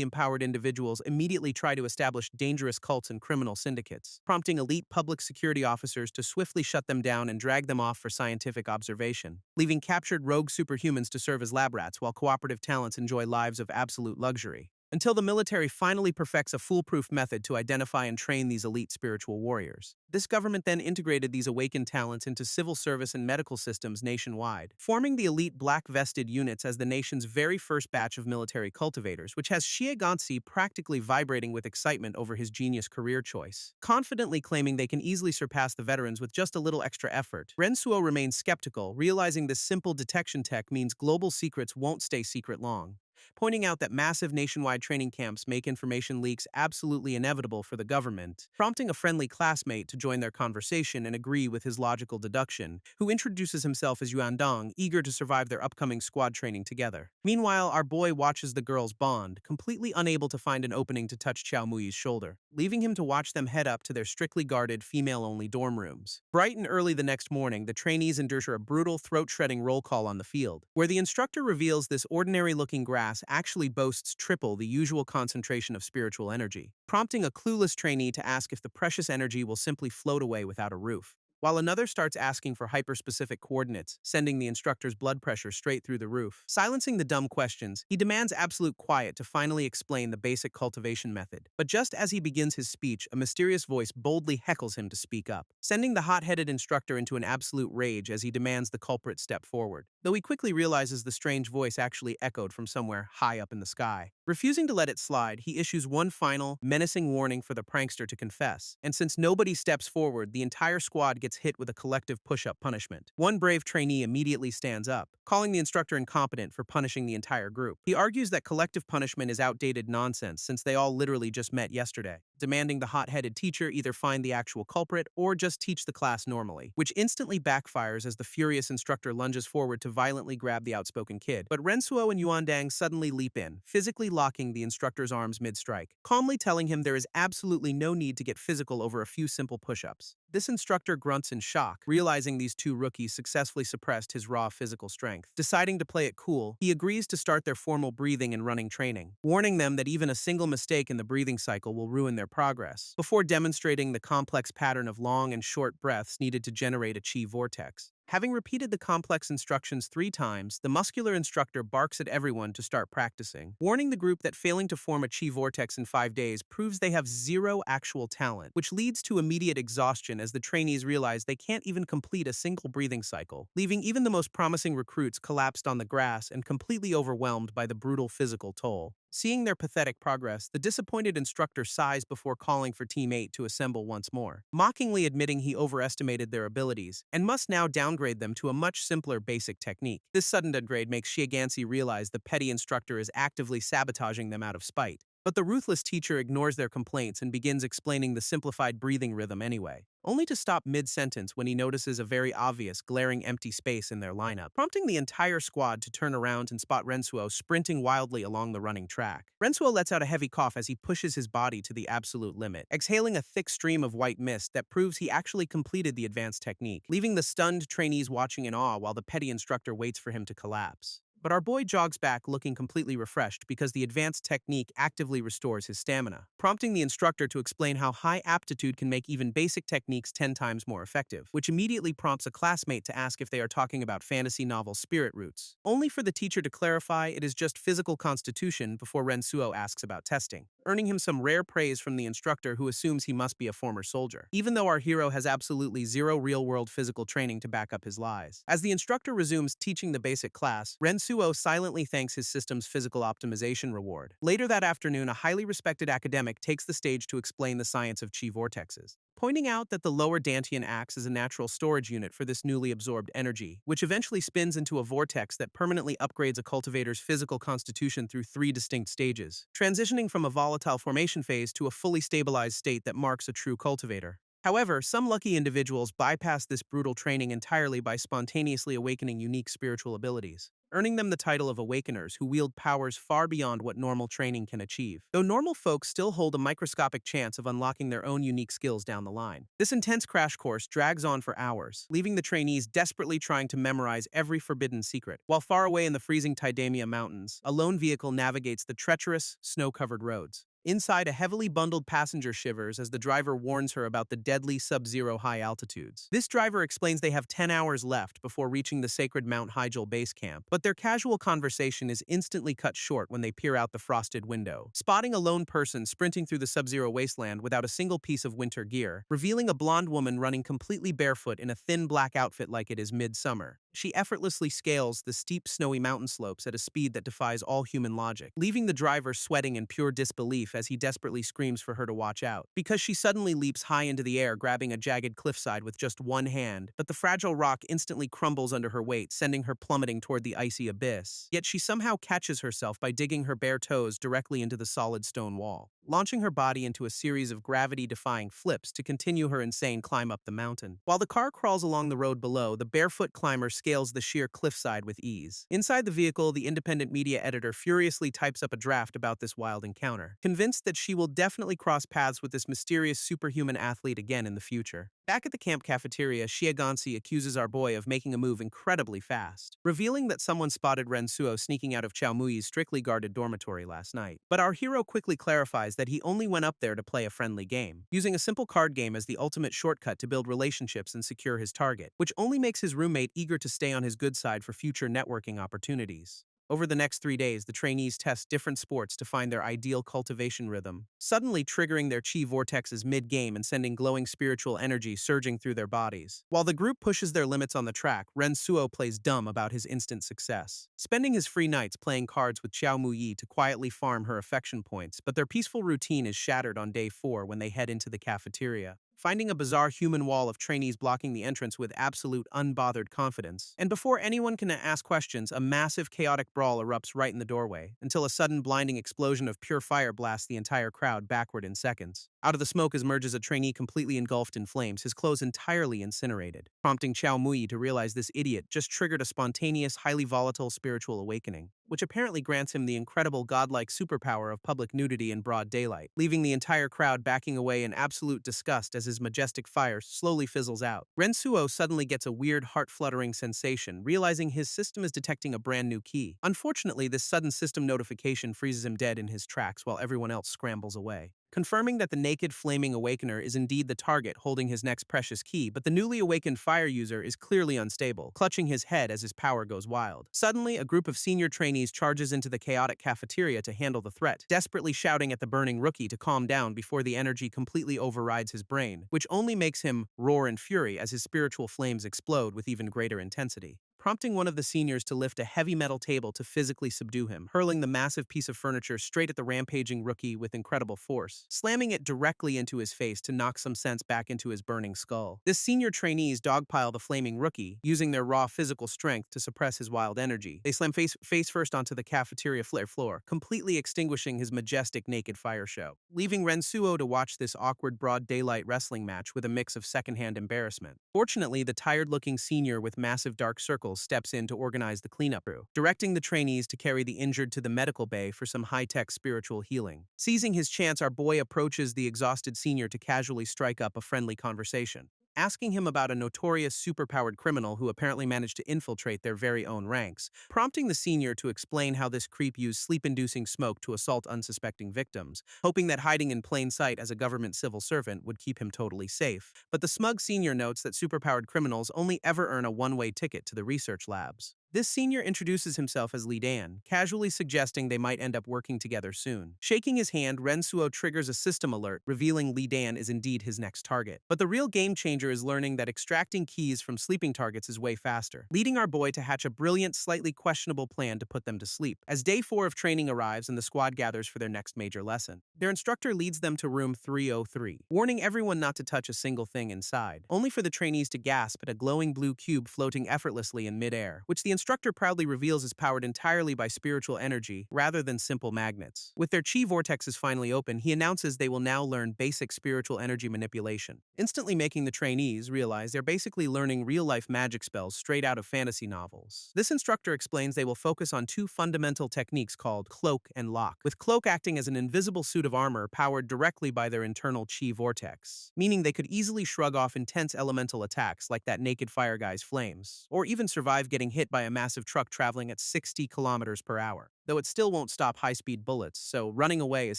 empowered individuals immediately try to establish dangerous cults and criminal syndicates, prompting elite public security officers to swiftly shut them down and drag them off for scientific observation, leaving captured rogue superhumans to serve as lab rats while cooperative talents enjoy lives of absolute luxury, until the military finally perfects a foolproof method to identify and train these elite spiritual warriors. This government then integrated these awakened talents into civil service and medical systems nationwide, forming the elite black-vested units as the nation's very first batch of military cultivators, which has Shiegansi practically vibrating with excitement over his genius career choice, confidently claiming they can easily surpass the veterans with just a little extra effort. Rensuo remains skeptical, realizing this simple detection tech means global secrets won't stay secret long, pointing out that massive nationwide training camps make information leaks absolutely inevitable for the government, prompting a friendly classmate to join their conversation and agree with his logical deduction, who introduces himself as Yuan Dong, eager to survive their upcoming squad training together. Meanwhile, our boy watches the girls bond, completely unable to find an opening to touch Qiao Mui's shoulder, leaving him to watch them head up to their strictly guarded, female-only dorm rooms. Bright and early the next morning, the trainees endure a brutal, throat-shredding roll call on the field, where the instructor reveals this ordinary-looking grass actually boasts triple the usual concentration of spiritual energy, prompting a clueless trainee to ask if the precious energy will simply float away without a roof, while another starts asking for hyper-specific coordinates, sending the instructor's blood pressure straight through the roof. Silencing the dumb questions, he demands absolute quiet to finally explain the basic cultivation method. But just as he begins his speech, a mysterious voice boldly heckles him to speak up, sending the hot-headed instructor into an absolute rage as he demands the culprit step forward, though he quickly realizes the strange voice actually echoed from somewhere high up in the sky. Refusing to let it slide, he issues one final, menacing warning for the prankster to confess, and since nobody steps forward, the entire squad gets hit with a collective push-up punishment. One brave trainee immediately stands up, calling the instructor incompetent for punishing the entire group. He argues that collective punishment is outdated nonsense since they all literally just met yesterday, demanding the hot-headed teacher either find the actual culprit or just teach the class normally, which instantly backfires as the furious instructor lunges forward to violently grab the outspoken kid. But Rensuo and Yuandang suddenly leap in, physically locking the instructor's arms mid-strike, calmly telling him there is absolutely no need to get physical over a few simple push-ups. This instructor grunts in shock, realizing these two rookies successfully suppressed his raw physical strength. Deciding to play it cool, he agrees to start their formal breathing and running training, warning them that even a single mistake in the breathing cycle will ruin their progress, before demonstrating the complex pattern of long and short breaths needed to generate a chi vortex. Having repeated the complex instructions 3 times, the muscular instructor barks at everyone to start practicing, warning the group that failing to form a chi vortex in 5 days proves they have zero actual talent, which leads to immediate exhaustion as the trainees realize they can't even complete a single breathing cycle, leaving even the most promising recruits collapsed on the grass and completely overwhelmed by the brutal physical toll. Seeing their pathetic progress, the disappointed instructor sighs before calling for Team 8 to assemble once more, mockingly admitting he overestimated their abilities and must now downgrade them to a much simpler basic technique. This sudden downgrade makes Shigeganshi realize the petty instructor is actively sabotaging them out of spite. But the ruthless teacher ignores their complaints and begins explaining the simplified breathing rhythm anyway, only to stop mid-sentence when he notices a very obvious, glaring empty space in their lineup, prompting the entire squad to turn around and spot Rensuo sprinting wildly along the running track. Rensuo lets out a heavy cough as he pushes his body to the absolute limit, exhaling a thick stream of white mist that proves he actually completed the advanced technique, leaving the stunned trainees watching in awe while the petty instructor waits for him to collapse. But our boy jogs back looking completely refreshed because the advanced technique actively restores his stamina, prompting the instructor to explain how high aptitude can make even basic techniques 10 times more effective, which immediately prompts a classmate to ask if they are talking about fantasy novel spirit roots, only for the teacher to clarify it is just physical constitution before Rensuo asks about testing, earning him some rare praise from the instructor who assumes he must be a former soldier, even though our hero has absolutely zero real-world physical training to back up his lies. As the instructor resumes teaching the basic class, Rensuo silently thanks his system's physical optimization reward. Later that afternoon, a highly respected academic takes the stage to explain the science of chi vortexes, pointing out that the lower Dantian acts as a natural storage unit for this newly absorbed energy, which eventually spins into a vortex that permanently upgrades a cultivator's physical constitution through 3 distinct stages, transitioning from a volatile formation phase to a fully stabilized state that marks a true cultivator. However, some lucky individuals bypass this brutal training entirely by spontaneously awakening unique spiritual abilities, earning them the title of Awakeners who wield powers far beyond what normal training can achieve, though normal folks still hold a microscopic chance of unlocking their own unique skills down the line. This intense crash course drags on for hours, leaving the trainees desperately trying to memorize every forbidden secret. While far away in the freezing Taidamia Mountains, a lone vehicle navigates the treacherous, snow-covered roads. Inside, a heavily bundled passenger shivers as the driver warns her about the deadly sub-zero high altitudes. This driver explains they have 10 hours left before reaching the sacred Mount Hyjal base camp, but their casual conversation is instantly cut short when they peer out the frosted window, spotting a lone person sprinting through the sub-zero wasteland without a single piece of winter gear, revealing a blonde woman running completely barefoot in a thin black outfit like it is midsummer. She effortlessly scales the steep snowy mountain slopes at a speed that defies all human logic, leaving the driver sweating in pure disbelief as he desperately screams for her to watch out. Because she suddenly leaps high into the air, grabbing a jagged cliffside with just one hand, but the fragile rock instantly crumbles under her weight, sending her plummeting toward the icy abyss. Yet she somehow catches herself by digging her bare toes directly into the solid stone wall, launching her body into a series of gravity-defying flips to continue her insane climb up the mountain. While the car crawls along the road below, the barefoot climber scales the sheer cliffside with ease. Inside the vehicle, the independent media editor furiously types up a draft about this wild encounter, convinced that she will definitely cross paths with this mysterious superhuman athlete again in the future. Back at the camp cafeteria, Shigeganshi accuses our boy of making a move incredibly fast, revealing that someone spotted Rensuo sneaking out of Chaomui's strictly guarded dormitory last night. But our hero quickly clarifies that he only went up there to play a friendly game, using a simple card game as the ultimate shortcut to build relationships and secure his target, which only makes his roommate eager to stay on his good side for future networking opportunities. Over the next 3 days, the trainees test different sports to find their ideal cultivation rhythm, suddenly triggering their chi vortexes mid-game and sending glowing spiritual energy surging through their bodies. While the group pushes their limits on the track, Rensuo plays dumb about his instant success, spending his free nights playing cards with Xiao Muyi to quietly farm her affection points, but their peaceful routine is shattered on day 4 when they head into the cafeteria, finding a bizarre human wall of trainees blocking the entrance with absolute unbothered confidence. And before anyone can ask questions, a massive chaotic brawl erupts right in the doorway, until a sudden blinding explosion of pure fire blasts the entire crowd backward in seconds. Out of the smoke emerges a trainee completely engulfed in flames, his clothes entirely incinerated, prompting Xiao Muyi to realize this idiot just triggered a spontaneous, highly volatile spiritual awakening, which apparently grants him the incredible godlike superpower of public nudity in broad daylight, leaving the entire crowd backing away in absolute disgust as his majestic fire slowly fizzles out. Rensuo suddenly gets a weird heart-fluttering sensation, realizing his system is detecting a brand new key. Unfortunately, this sudden system notification freezes him dead in his tracks while everyone else scrambles away, confirming that the naked flaming awakener is indeed the target holding his next precious key, but the newly awakened fire user is clearly unstable, clutching his head as his power goes wild. Suddenly, a group of senior trainees charges into the chaotic cafeteria to handle the threat, desperately shouting at the burning rookie to calm down before the energy completely overrides his brain, which only makes him roar in fury as his spiritual flames explode with even greater intensity. prompting one of the seniors to lift a heavy metal table to physically subdue him, hurling the massive piece of furniture straight at the rampaging rookie with incredible force, slamming it directly into his face to knock some sense back into his burning skull. This senior trainees dogpile the flaming rookie, using their raw physical strength to suppress his wild energy. They slam face first onto the cafeteria floor, completely extinguishing his majestic naked fire show, leaving Rensuo to watch this awkward broad daylight wrestling match with a mix of secondhand embarrassment. Fortunately, the tired-looking senior with massive dark circles steps in to organize the cleanup crew, directing the trainees to carry the injured to the medical bay for some high-tech spiritual healing. Seizing his chance, our boy approaches the exhausted senior to casually strike up a friendly conversation, asking him about a notorious superpowered criminal who apparently managed to infiltrate their very own ranks, prompting the senior to explain how this creep used sleep-inducing smoke to assault unsuspecting victims, hoping that hiding in plain sight as a government civil servant would keep him totally safe. But the smug senior notes that superpowered criminals only ever earn a one-way ticket to the research labs. This senior introduces himself as Li Dan, casually suggesting they might end up working together soon. Shaking his hand, Rensuo triggers a system alert, revealing Li Dan is indeed his next target. But the real game changer is learning that extracting keys from sleeping targets is way faster, leading our boy to hatch a brilliant, slightly questionable plan to put them to sleep. As day 4 of training arrives and the squad gathers for their next major lesson, their instructor leads them to room 303, warning everyone not to touch a single thing inside, only for the trainees to gasp at a glowing blue cube floating effortlessly in midair, which the instructor proudly reveals is powered entirely by spiritual energy rather than simple magnets. With their chi vortexes finally open, he announces they will now learn basic spiritual energy manipulation, instantly making the trainees realize they're basically learning real-life magic spells straight out of fantasy novels. This instructor explains they will focus on 2 fundamental techniques called cloak and lock, with cloak acting as an invisible suit of armor powered directly by their internal chi vortex, meaning they could easily shrug off intense elemental attacks like that naked fire guy's flames, or even survive getting hit by a massive truck traveling at 60 kilometers per hour, though it still won't stop high-speed bullets, so running away is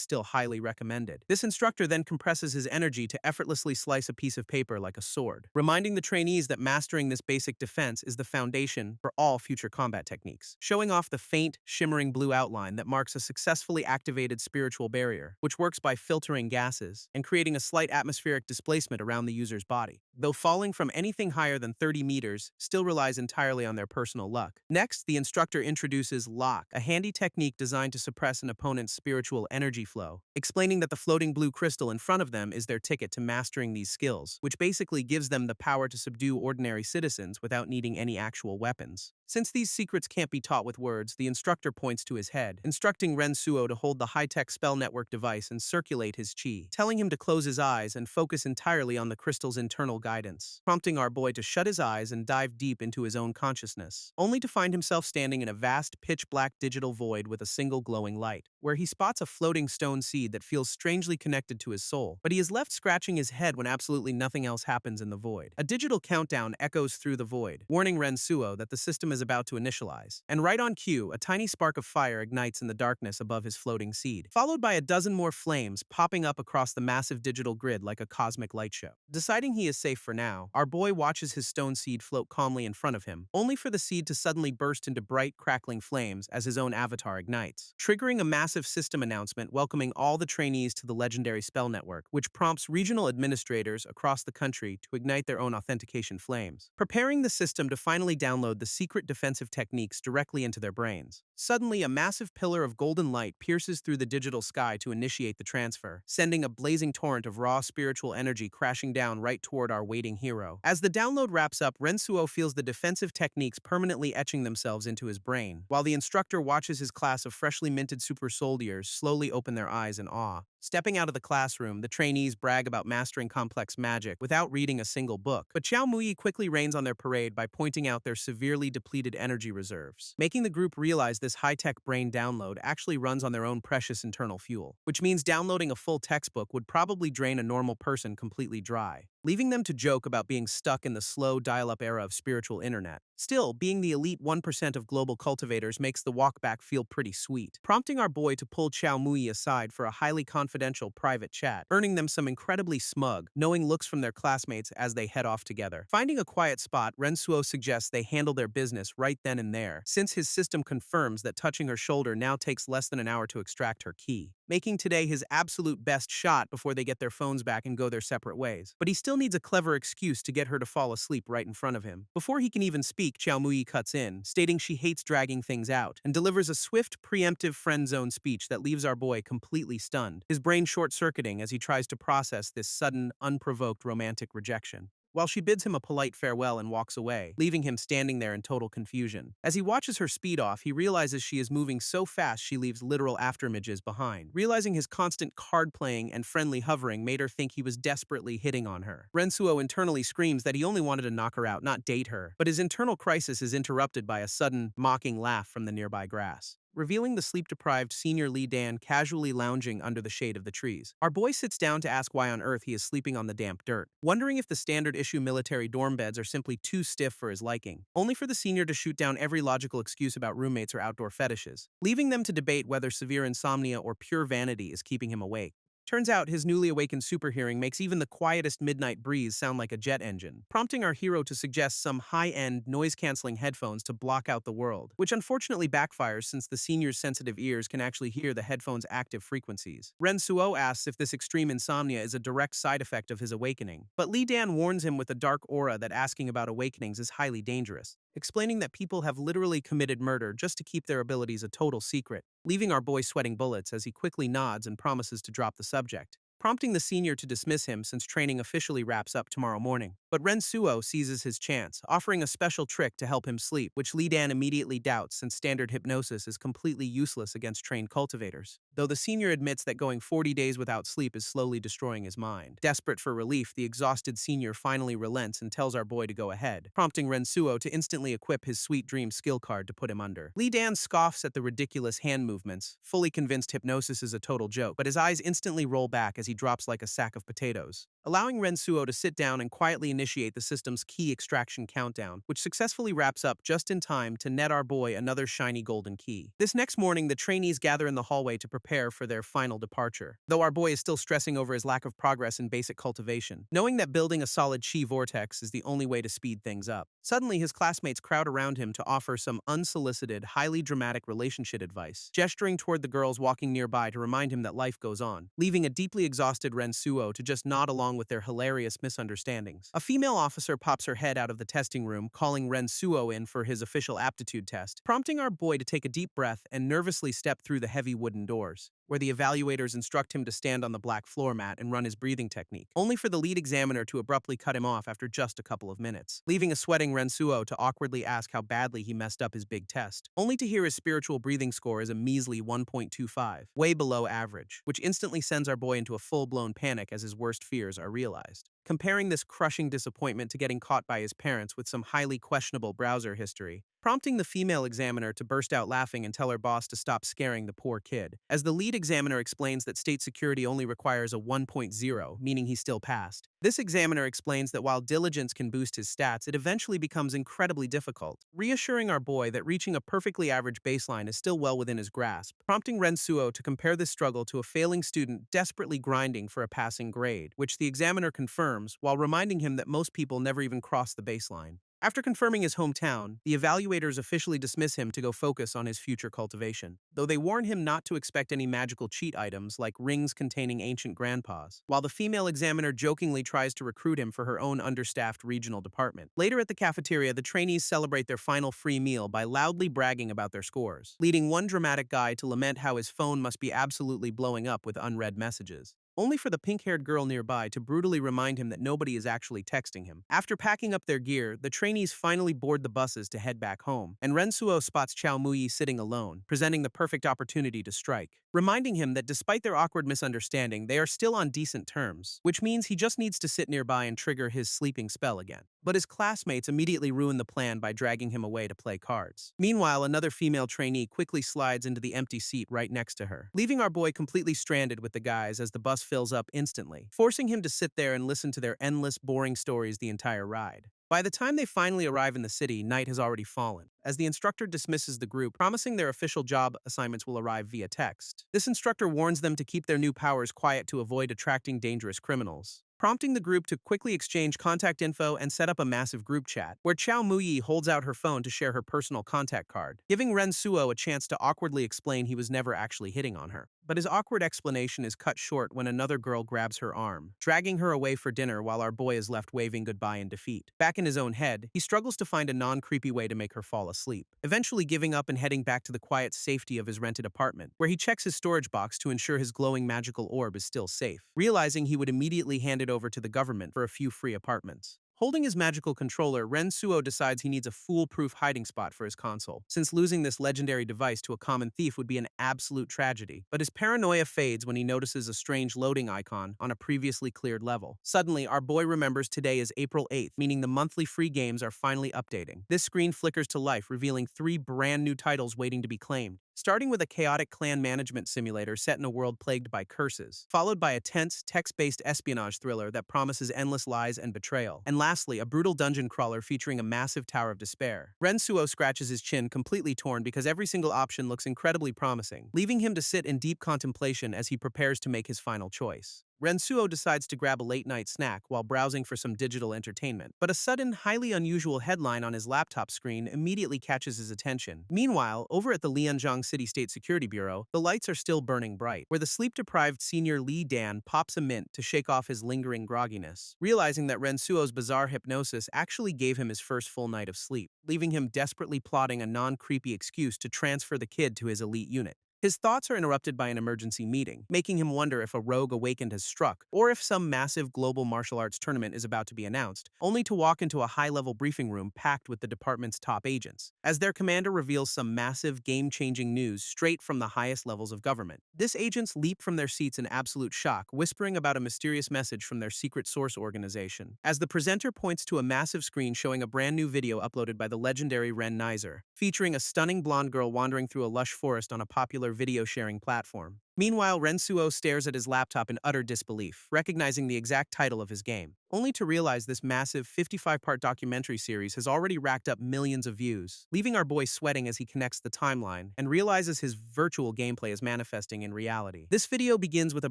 still highly recommended. This instructor then compresses his energy to effortlessly slice a piece of paper like a sword, reminding the trainees that mastering this basic defense is the foundation for all future combat techniques, showing off the faint, shimmering blue outline that marks a successfully activated spiritual barrier, which works by filtering gases and creating a slight atmospheric displacement around the user's body, though falling from anything higher than 30 meters still relies entirely on their personal luck. Next, the instructor introduces Lock, a handy technique designed to suppress an opponent's spiritual energy flow, explaining that the floating blue crystal in front of them is their ticket to mastering these skills, which basically gives them the power to subdue ordinary citizens without needing any actual weapons. Since these secrets can't be taught with words, the instructor points to his head, instructing Rensuo to hold the high-tech spell network device and circulate his chi, telling him to close his eyes and focus entirely on the crystal's internal guidance, prompting our boy to shut his eyes and dive deep into his own consciousness, only to find himself standing in a vast, pitch-black digital void with a single glowing light, where he spots a floating stone seed that feels strangely connected to his soul, but he is left scratching his head when absolutely nothing else happens in the void. A digital countdown echoes through the void, warning Rensuo that the system is about to initialize, and right on cue, a tiny spark of fire ignites in the darkness above his floating seed, followed by a dozen more flames popping up across the massive digital grid like a cosmic light show. Deciding he is safe for now, our boy watches his stone seed float calmly in front of him, only for the seed to suddenly burst into bright, crackling flames as his own avatar ignites, triggering a massive system announcement welcoming all the trainees to the legendary spell network, which prompts regional administrators across the country to ignite their own authentication flames, preparing the system to finally download the secret defensive techniques directly into their brains. Suddenly, a massive pillar of golden light pierces through the digital sky to initiate the transfer, sending a blazing torrent of raw spiritual energy crashing down right toward our waiting hero. As the download wraps up, Rensuo feels the defensive techniques permanently etching themselves into his brain, while the instructor watches his class of freshly minted super soldiers slowly open their eyes in awe. Stepping out of the classroom, the trainees brag about mastering complex magic without reading a single book, but Xiao Mui quickly rains on their parade by pointing out their severely depleted energy reserves, making the group realize this high-tech brain download actually runs on their own precious internal fuel, which means downloading a full textbook would probably drain a normal person completely dry, leaving them to joke about being stuck in the slow dial-up era of spiritual internet. Still, being the elite 1% of global cultivators makes the walk back feel pretty sweet, prompting our boy to pull Xiao Mui aside for a highly confidential private chat, earning them some incredibly smug, knowing looks from their classmates as they head off together. Finding a quiet spot, Rensuo suggests they handle their business right then and there, since his system confirms that touching her shoulder now takes less than an hour to extract her key. making today his absolute best shot before they get their phones back and go their separate ways. But he still needs a clever excuse to get her to fall asleep right in front of him. Before he can even speak, Xiao Muyi cuts in, stating she hates dragging things out, and delivers a swift, preemptive friend zone speech that leaves our boy completely stunned, his brain short-circuiting as he tries to process this sudden, unprovoked romantic rejection. While she bids him a polite farewell and walks away, leaving him standing there in total confusion. As he watches her speed off, he realizes she is moving so fast she leaves literal afterimages behind. Realizing his constant card-playing and friendly hovering made her think he was desperately hitting on her. Rensuo internally screams that he only wanted to knock her out, not date her, but his internal crisis is interrupted by a sudden, mocking laugh from the nearby grass, revealing the sleep-deprived senior Li Dan casually lounging under the shade of the trees. Our boy sits down to ask why on earth he is sleeping on the damp dirt, wondering if the standard-issue military dorm beds are simply too stiff for his liking, only for the senior to shoot down every logical excuse about roommates or outdoor fetishes, leaving them to debate whether severe insomnia or pure vanity is keeping him awake. Turns out his newly awakened super hearing makes even the quietest midnight breeze sound like a jet engine, prompting our hero to suggest some high-end, noise-canceling headphones to block out the world, which unfortunately backfires since the senior's sensitive ears can actually hear the headphone's active frequencies. Rensuo asks if this extreme insomnia is a direct side effect of his awakening, but Li Dan warns him with a dark aura that asking about awakenings is highly dangerous, explaining that people have literally committed murder just to keep their abilities a total secret, leaving our boy sweating bullets as he quickly nods and promises to drop the subject, prompting the senior to dismiss him since training officially wraps up tomorrow morning. But Rensuo seizes his chance, offering a special trick to help him sleep, which Li Dan immediately doubts since standard hypnosis is completely useless against trained cultivators, though the senior admits that going 40 days without sleep is slowly destroying his mind. Desperate for relief, the exhausted senior finally relents and tells our boy to go ahead, prompting Rensuo to instantly equip his sweet dream skill card to put him under. Li Dan scoffs at the ridiculous hand movements, fully convinced hypnosis is a total joke, but his eyes instantly roll back as he drops like a sack of potatoes, allowing Rensuo to sit down and quietly initiate the system's key extraction countdown, which successfully wraps up just in time to net our boy another shiny golden key. This next morning, the trainees gather in the hallway to prepare for their final departure, though our boy is still stressing over his lack of progress in basic cultivation, knowing that building a solid chi vortex is the only way to speed things up. Suddenly, his classmates crowd around him to offer some unsolicited, highly dramatic relationship advice, gesturing toward the girls walking nearby to remind him that life goes on, leaving a deeply exhausted Rensuo to just nod along with their hilarious misunderstandings. A female officer pops her head out of the testing room, calling Rensuo in for his official aptitude test, prompting our boy to take a deep breath and nervously step through the heavy wooden doors, where the evaluators instruct him to stand on the black floor mat and run his breathing technique, only for the lead examiner to abruptly cut him off after just a couple of minutes, leaving a sweating Rensuo to awkwardly ask how badly he messed up his big test, only to hear his spiritual breathing score is a measly 1.25, way below average, which instantly sends our boy into a full-blown panic as his worst fears are realized. Comparing this crushing disappointment to getting caught by his parents with some highly questionable browser history, prompting the female examiner to burst out laughing and tell her boss to stop scaring the poor kid, as the lead examiner explains that state security only requires a 1.0, meaning he still passed. This examiner explains that while diligence can boost his stats, it eventually becomes incredibly difficult, reassuring our boy that reaching a perfectly average baseline is still well within his grasp, prompting Rensuo to compare this struggle to a failing student desperately grinding for a passing grade, which the examiner confirms while reminding him that most people never even cross the baseline. After confirming his hometown, the evaluators officially dismiss him to go focus on his future cultivation, though they warn him not to expect any magical cheat items like rings containing ancient grandpas, while the female examiner jokingly tries to recruit him for her own understaffed regional department. Later at the cafeteria, the trainees celebrate their final free meal by loudly bragging about their scores, leading one dramatic guy to lament how his phone must be absolutely blowing up with unread messages, only for the pink-haired girl nearby to brutally remind him that nobody is actually texting him. After packing up their gear, the trainees finally board the buses to head back home, and Rensuo spots Xiao Muyi sitting alone, presenting the perfect opportunity to strike, reminding him that despite their awkward misunderstanding, they are still on decent terms, which means he just needs to sit nearby and trigger his sleeping spell again. But his classmates immediately ruin the plan by dragging him away to play cards. Meanwhile, another female trainee quickly slides into the empty seat right next to her, leaving our boy completely stranded with the guys as the bus fills up instantly, forcing him to sit there and listen to their endless, boring stories the entire ride. By the time they finally arrive in the city, night has already fallen, as the instructor dismisses the group, promising their official job assignments will arrive via text. This instructor warns them to keep their new powers quiet to avoid attracting dangerous criminals, prompting the group to quickly exchange contact info and set up a massive group chat, where Xiao Muyi holds out her phone to share her personal contact card, giving Rensuo a chance to awkwardly explain he was never actually hitting on her. But his awkward explanation is cut short when another girl grabs her arm, dragging her away for dinner while our boy is left waving goodbye in defeat. Back in his own head, he struggles to find a non-creepy way to make her fall asleep, eventually giving up and heading back to the quiet safety of his rented apartment, where he checks his storage box to ensure his glowing magical orb is still safe, realizing he would immediately hand it over to the government for a few free apartments. Holding his magical controller, Ren Suo decides he needs a foolproof hiding spot for his console, since losing this legendary device to a common thief would be an absolute tragedy. But his paranoia fades when he notices a strange loading icon on a previously cleared level. Suddenly, our boy remembers today is April 8th, meaning the monthly free games are finally updating. This screen flickers to life, revealing 3 brand new titles waiting to be claimed. Starting with a chaotic clan management simulator set in a world plagued by curses, followed by a tense, text-based espionage thriller that promises endless lies and betrayal, and lastly, a brutal dungeon crawler featuring a massive tower of despair. Rensuo scratches his chin, completely torn because every single option looks incredibly promising, leaving him to sit in deep contemplation as he prepares to make his final choice. Rensuo decides to grab a late-night snack while browsing for some digital entertainment, but a sudden, highly unusual headline on his laptop screen immediately catches his attention. Meanwhile, over at the Lianzhong City-State Security Bureau, the lights are still burning bright, where the sleep-deprived senior Li Dan pops a mint to shake off his lingering grogginess, realizing that Rensuo's bizarre hypnosis actually gave him his first full night of sleep, leaving him desperately plotting a non-creepy excuse to transfer the kid to his elite unit. His thoughts are interrupted by an emergency meeting, making him wonder if a rogue awakened has struck, or if some massive global martial arts tournament is about to be announced, only to walk into a high-level briefing room packed with the department's top agents, as their commander reveals some massive, game-changing news straight from the highest levels of government. These agents leap from their seats in absolute shock, whispering about a mysterious message from their secret source organization, as the presenter points to a massive screen showing a brand new video uploaded by the legendary Ren Nizer, featuring a stunning blonde girl wandering through a lush forest on a popular video-sharing platform. Meanwhile, Rensuo stares at his laptop in utter disbelief, recognizing the exact title of his game, only to realize this massive 55-part documentary series has already racked up millions of views, leaving our boy sweating as he connects the timeline and realizes his virtual gameplay is manifesting in reality. This video begins with a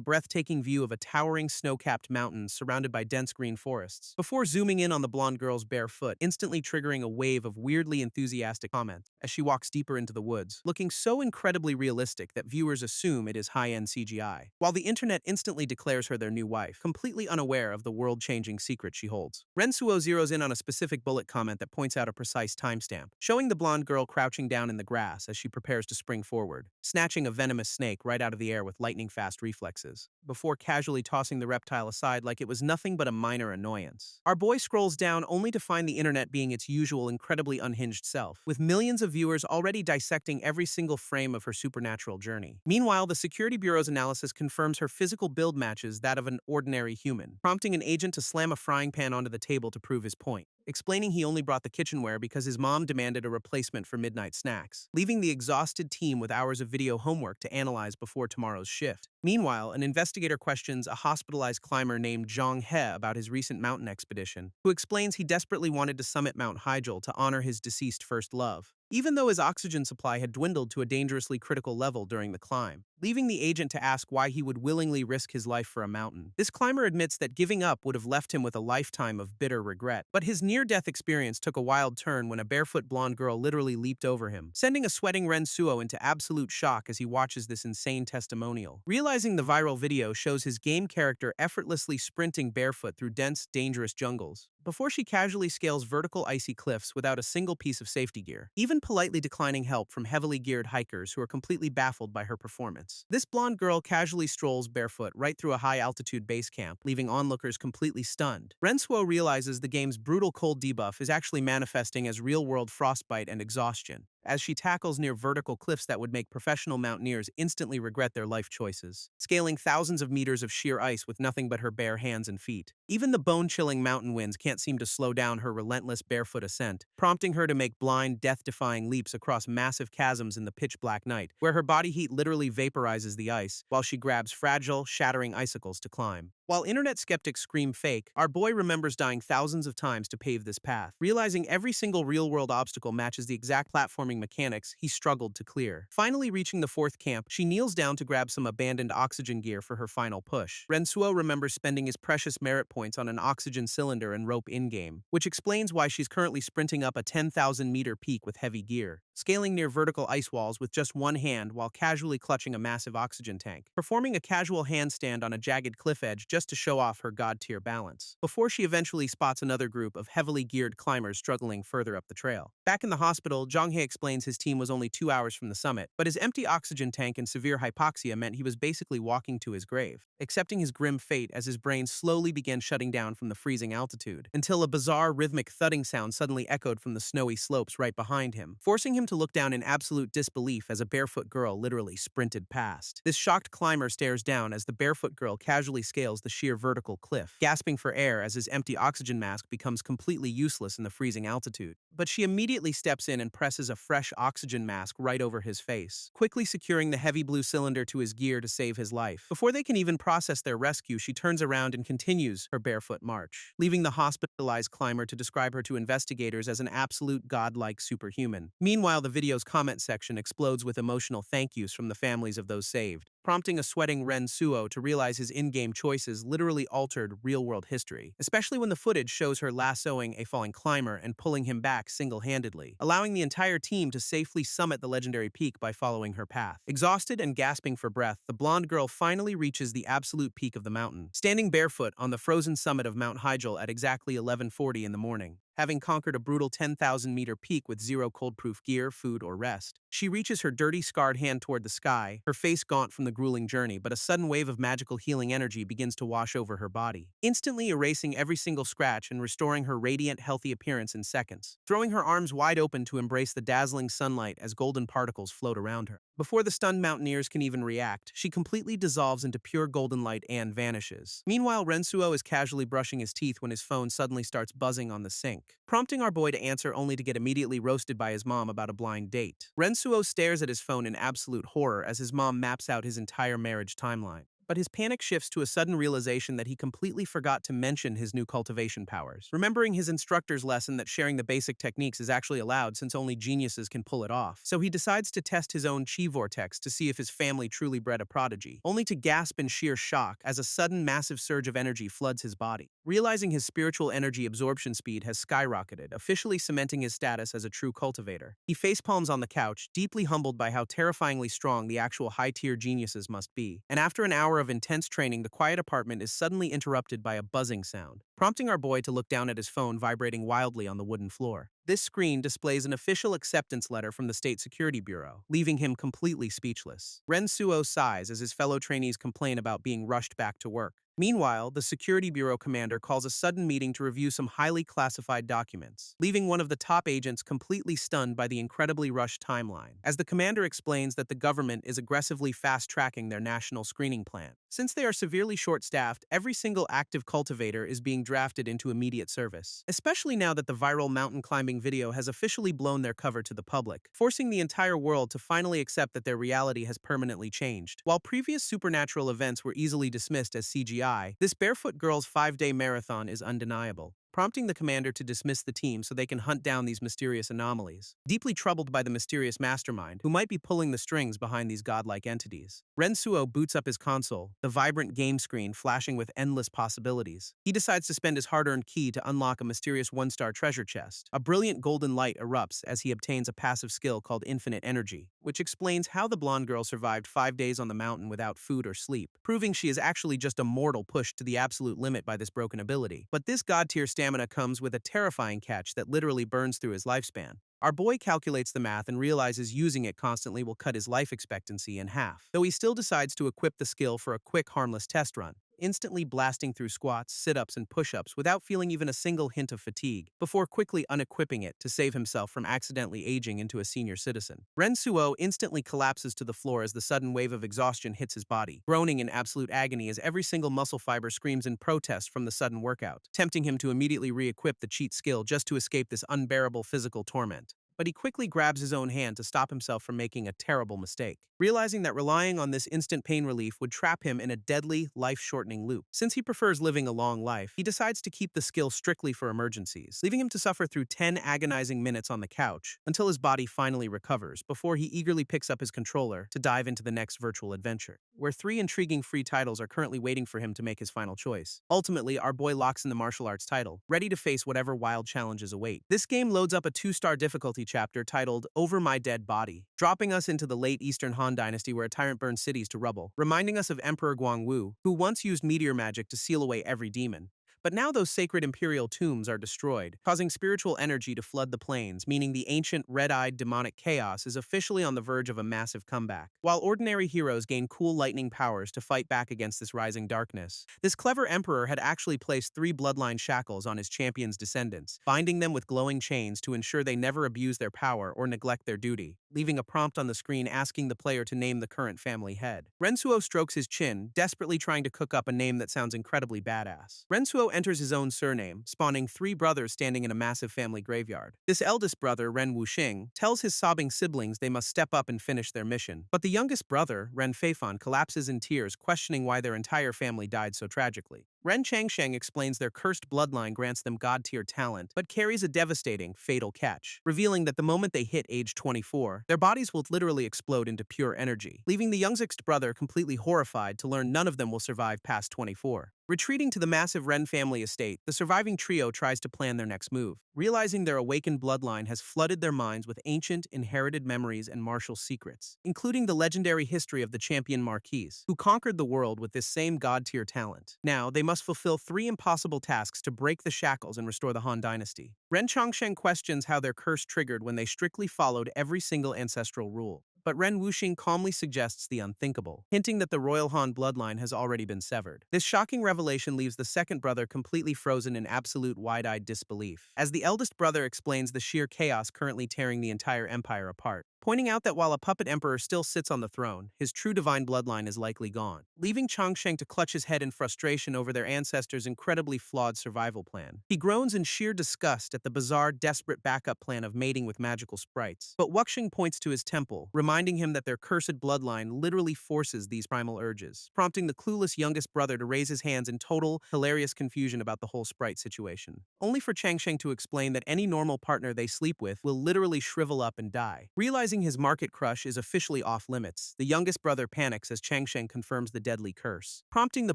breathtaking view of a towering snow-capped mountain surrounded by dense green forests, before zooming in on the blonde girl's bare foot, instantly triggering a wave of weirdly enthusiastic comments as she walks deeper into the woods, looking so incredibly realistic that viewers assume it is high-end CGI, while the internet instantly declares her their new wife, completely unaware of the world-changing secret she holds. Rensuo zeroes in on a specific bullet comment that points out a precise timestamp, showing the blonde girl crouching down in the grass as she prepares to spring forward, snatching a venomous snake right out of the air with lightning-fast reflexes, before casually tossing the reptile aside like it was nothing but a minor annoyance. Our boy scrolls down only to find the internet being its usual incredibly unhinged self, with millions of viewers already dissecting every single frame of her supernatural journey. Meanwhile, the Security Bureau's analysis confirms her physical build matches that of an ordinary human, prompting an agent to slam a frying pan onto the table to prove his point, explaining he only brought the kitchenware because his mom demanded a replacement for midnight snacks, leaving the exhausted team with hours of video homework to analyze before tomorrow's shift. Meanwhile, an investigator questions a hospitalized climber named Zhang He about his recent mountain expedition, who explains he desperately wanted to summit Mount Hyjal to honor his deceased first love, even though his oxygen supply had dwindled to a dangerously critical level during the climb, leaving the agent to ask why he would willingly risk his life for a mountain. This climber admits that giving up would have left him with a lifetime of bitter regret, but his near-death experience took a wild turn when a barefoot blonde girl literally leaped over him, sending a sweating Rensuo into absolute shock as he watches this insane testimonial. Realizing the viral video shows his game character effortlessly sprinting barefoot through dense, dangerous jungles, before she casually scales vertical icy cliffs without a single piece of safety gear, even politely declining help from heavily geared hikers who are completely baffled by her performance. This blonde girl casually strolls barefoot right through a high-altitude base camp, leaving onlookers completely stunned. Rensuo realizes the game's brutal cold debuff is actually manifesting as real-world frostbite and exhaustion, as she tackles near vertical cliffs that would make professional mountaineers instantly regret their life choices, scaling thousands of meters of sheer ice with nothing but her bare hands and feet. Even the bone-chilling mountain winds can't seem to slow down her relentless barefoot ascent, prompting her to make blind, death-defying leaps across massive chasms in the pitch-black night, where her body heat literally vaporizes the ice while she grabs fragile, shattering icicles to climb. While internet skeptics scream fake, our boy remembers dying thousands of times to pave this path. Realizing every single real-world obstacle matches the exact platforming mechanics he struggled to clear. Finally reaching the fourth camp, she kneels down to grab some abandoned oxygen gear for her final push. Rensuo remembers spending his precious merit points on an oxygen cylinder and rope in-game, which explains why she's currently sprinting up a 10,000-meter peak with heavy gear, scaling near vertical ice walls with just one hand while casually clutching a massive oxygen tank, performing a casual handstand on a jagged cliff edge just to show off her god-tier balance, before she eventually spots another group of heavily geared climbers struggling further up the trail. Back in the hospital, Jonghae explains his team was only 2 hours from the summit, but his empty oxygen tank and severe hypoxia meant he was basically walking to his grave, accepting his grim fate as his brain slowly began shutting down from the freezing altitude, until a bizarre rhythmic thudding sound suddenly echoed from the snowy slopes right behind him, forcing him to look down in absolute disbelief as a barefoot girl literally sprinted past. This shocked climber stares down as the barefoot girl casually scales the sheer vertical cliff, gasping for air as his empty oxygen mask becomes completely useless in the freezing altitude. But she immediately steps in and presses a fresh oxygen mask right over his face, quickly securing the heavy blue cylinder to his gear to save his life. Before they can even process their rescue, she turns around and continues her barefoot march, leaving the hospitalized climber to describe her to investigators as an absolute godlike superhuman. Meanwhile, the video's comment section explodes with emotional thank yous from the families of those saved, prompting a sweating Ren Suo to realize his in-game choices literally altered real-world history, especially when the footage shows her lassoing a falling climber and pulling him back single-handedly, allowing the entire team to safely summit the legendary peak by following her path. Exhausted and gasping for breath, the blonde girl finally reaches the absolute peak of the mountain, standing barefoot on the frozen summit of Mount Hyjal at exactly 11:40 in the morning. Having conquered a brutal 10,000-meter peak with zero cold-proof gear, food, or rest, she reaches her dirty, scarred hand toward the sky, her face gaunt from the grueling journey, but a sudden wave of magical healing energy begins to wash over her body, instantly erasing every single scratch and restoring her radiant, healthy appearance in seconds, throwing her arms wide open to embrace the dazzling sunlight as golden particles float around her. Before the stunned mountaineers can even react, she completely dissolves into pure golden light and vanishes. Meanwhile, Rensuo is casually brushing his teeth when his phone suddenly starts buzzing on the sink, prompting our boy to answer only to get immediately roasted by his mom about a blind date. Rensuo stares at his phone in absolute horror as his mom maps out his entire marriage timeline. But his panic shifts to a sudden realization that he completely forgot to mention his new cultivation powers, remembering his instructor's lesson that sharing the basic techniques is actually allowed since only geniuses can pull it off. So he decides to test his own chi vortex to see if his family truly bred a prodigy, only to gasp in sheer shock as a sudden massive surge of energy floods his body. Realizing his spiritual energy absorption speed has skyrocketed, officially cementing his status as a true cultivator, he facepalms on the couch, deeply humbled by how terrifyingly strong the actual high-tier geniuses must be. And after an hour of intense training, the quiet apartment is suddenly interrupted by a buzzing sound, prompting our boy to look down at his phone vibrating wildly on the wooden floor. This screen displays an official acceptance letter from the State Security Bureau, leaving him completely speechless. Ren Suo sighs as his fellow trainees complain about being rushed back to work. Meanwhile, the Security Bureau commander calls a sudden meeting to review some highly classified documents, leaving one of the top agents completely stunned by the incredibly rushed timeline, as the commander explains that the government is aggressively fast-tracking their national screening plan. Since they are severely short-staffed, every single active cultivator is being drafted into immediate service, especially now that the viral mountain climbing video has officially blown their cover to the public, forcing the entire world to finally accept that their reality has permanently changed. While previous supernatural events were easily dismissed as CGI, this barefoot girl's 5-day marathon is undeniable, prompting the commander to dismiss the team so they can hunt down these mysterious anomalies. Deeply troubled by the mysterious mastermind who might be pulling the strings behind these godlike entities, Rensuo boots up his console, the vibrant game screen flashing with endless possibilities. He decides to spend his hard-earned key to unlock a mysterious 1-star treasure chest. A brilliant golden light erupts as he obtains a passive skill called Infinite Energy, which explains how the blonde girl survived 5 days on the mountain without food or sleep, proving she is actually just a mortal pushed to the absolute limit by this broken ability. But this god-tier stamina comes with a terrifying catch that literally burns through his lifespan. Our boy calculates the math and realizes using it constantly will cut his life expectancy in half, though he still decides to equip the skill for a quick, harmless test run, instantly blasting through squats, sit-ups, and push-ups without feeling even a single hint of fatigue, before quickly unequipping it to save himself from accidentally aging into a senior citizen. Rensuo instantly collapses to the floor as the sudden wave of exhaustion hits his body, groaning in absolute agony as every single muscle fiber screams in protest from the sudden workout, tempting him to immediately re-equip the cheat skill just to escape this unbearable physical torment. but he quickly grabs his own hand to stop himself from making a terrible mistake, realizing that relying on this instant pain relief would trap him in a deadly, life-shortening loop. Since he prefers living a long life, he decides to keep the skill strictly for emergencies, leaving him to suffer through 10 agonizing minutes on the couch until his body finally recovers, before he eagerly picks up his controller to dive into the next virtual adventure, where 3 intriguing free titles are currently waiting for him to make his final choice. Ultimately, our boy locks in the martial arts title, ready to face whatever wild challenges await. This game loads up a 2-star difficulty chapter titled Over My Dead Body, dropping us into the late Eastern Han Dynasty where a tyrant burned cities to rubble, reminding us of Emperor Guangwu, who once used meteor magic to seal away every demon. But now those sacred imperial tombs are destroyed, causing spiritual energy to flood the plains, meaning the ancient, red-eyed demonic chaos is officially on the verge of a massive comeback. While ordinary heroes gain cool lightning powers to fight back against this rising darkness, this clever emperor had actually placed 3 bloodline shackles on his champion's descendants, binding them with glowing chains to ensure they never abuse their power or neglect their duty, leaving a prompt on the screen asking the player to name the current family head. Rensuo strokes his chin, desperately trying to cook up a name that sounds incredibly badass. Rensuo enters his own surname, spawning 3 brothers standing in a massive family graveyard. This eldest brother, Ren Wuxing, tells his sobbing siblings they must step up and finish their mission. But the youngest brother, Ren Feifan, collapses in tears, questioning why their entire family died so tragically. Ren Changsheng explains their cursed bloodline grants them god-tier talent, but carries a devastating, fatal catch, revealing that the moment they hit age 24, their bodies will literally explode into pure energy, leaving the youngest brother completely horrified to learn none of them will survive past 24. Retreating to the massive Ren family estate, the surviving trio tries to plan their next move, realizing their awakened bloodline has flooded their minds with ancient, inherited memories and martial secrets, including the legendary history of the champion Marquise, who conquered the world with this same god-tier talent. Now, they must fulfill 3 impossible tasks to break the shackles and restore the Han Dynasty. Ren Chongsheng questions how their curse triggered when they strictly followed every single ancestral rule, but Ren Wuxing calmly suggests the unthinkable, hinting that the royal Han bloodline has already been severed. This shocking revelation leaves the second brother completely frozen in absolute wide-eyed disbelief, as the eldest brother explains the sheer chaos currently tearing the entire empire apart, pointing out that while a puppet emperor still sits on the throne, his true divine bloodline is likely gone, leaving Changsheng to clutch his head in frustration over their ancestors' incredibly flawed survival plan. He groans in sheer disgust at the bizarre, desperate backup plan of mating with magical sprites, but Wuxing points to his temple, reminding him that their cursed bloodline literally forces these primal urges, prompting the clueless youngest brother to raise his hands in total, hilarious confusion about the whole sprite situation, only for Changsheng to explain that any normal partner they sleep with will literally shrivel up and die. Realizing his market crush is officially off-limits, the youngest brother panics as Changsheng confirms the deadly curse, prompting the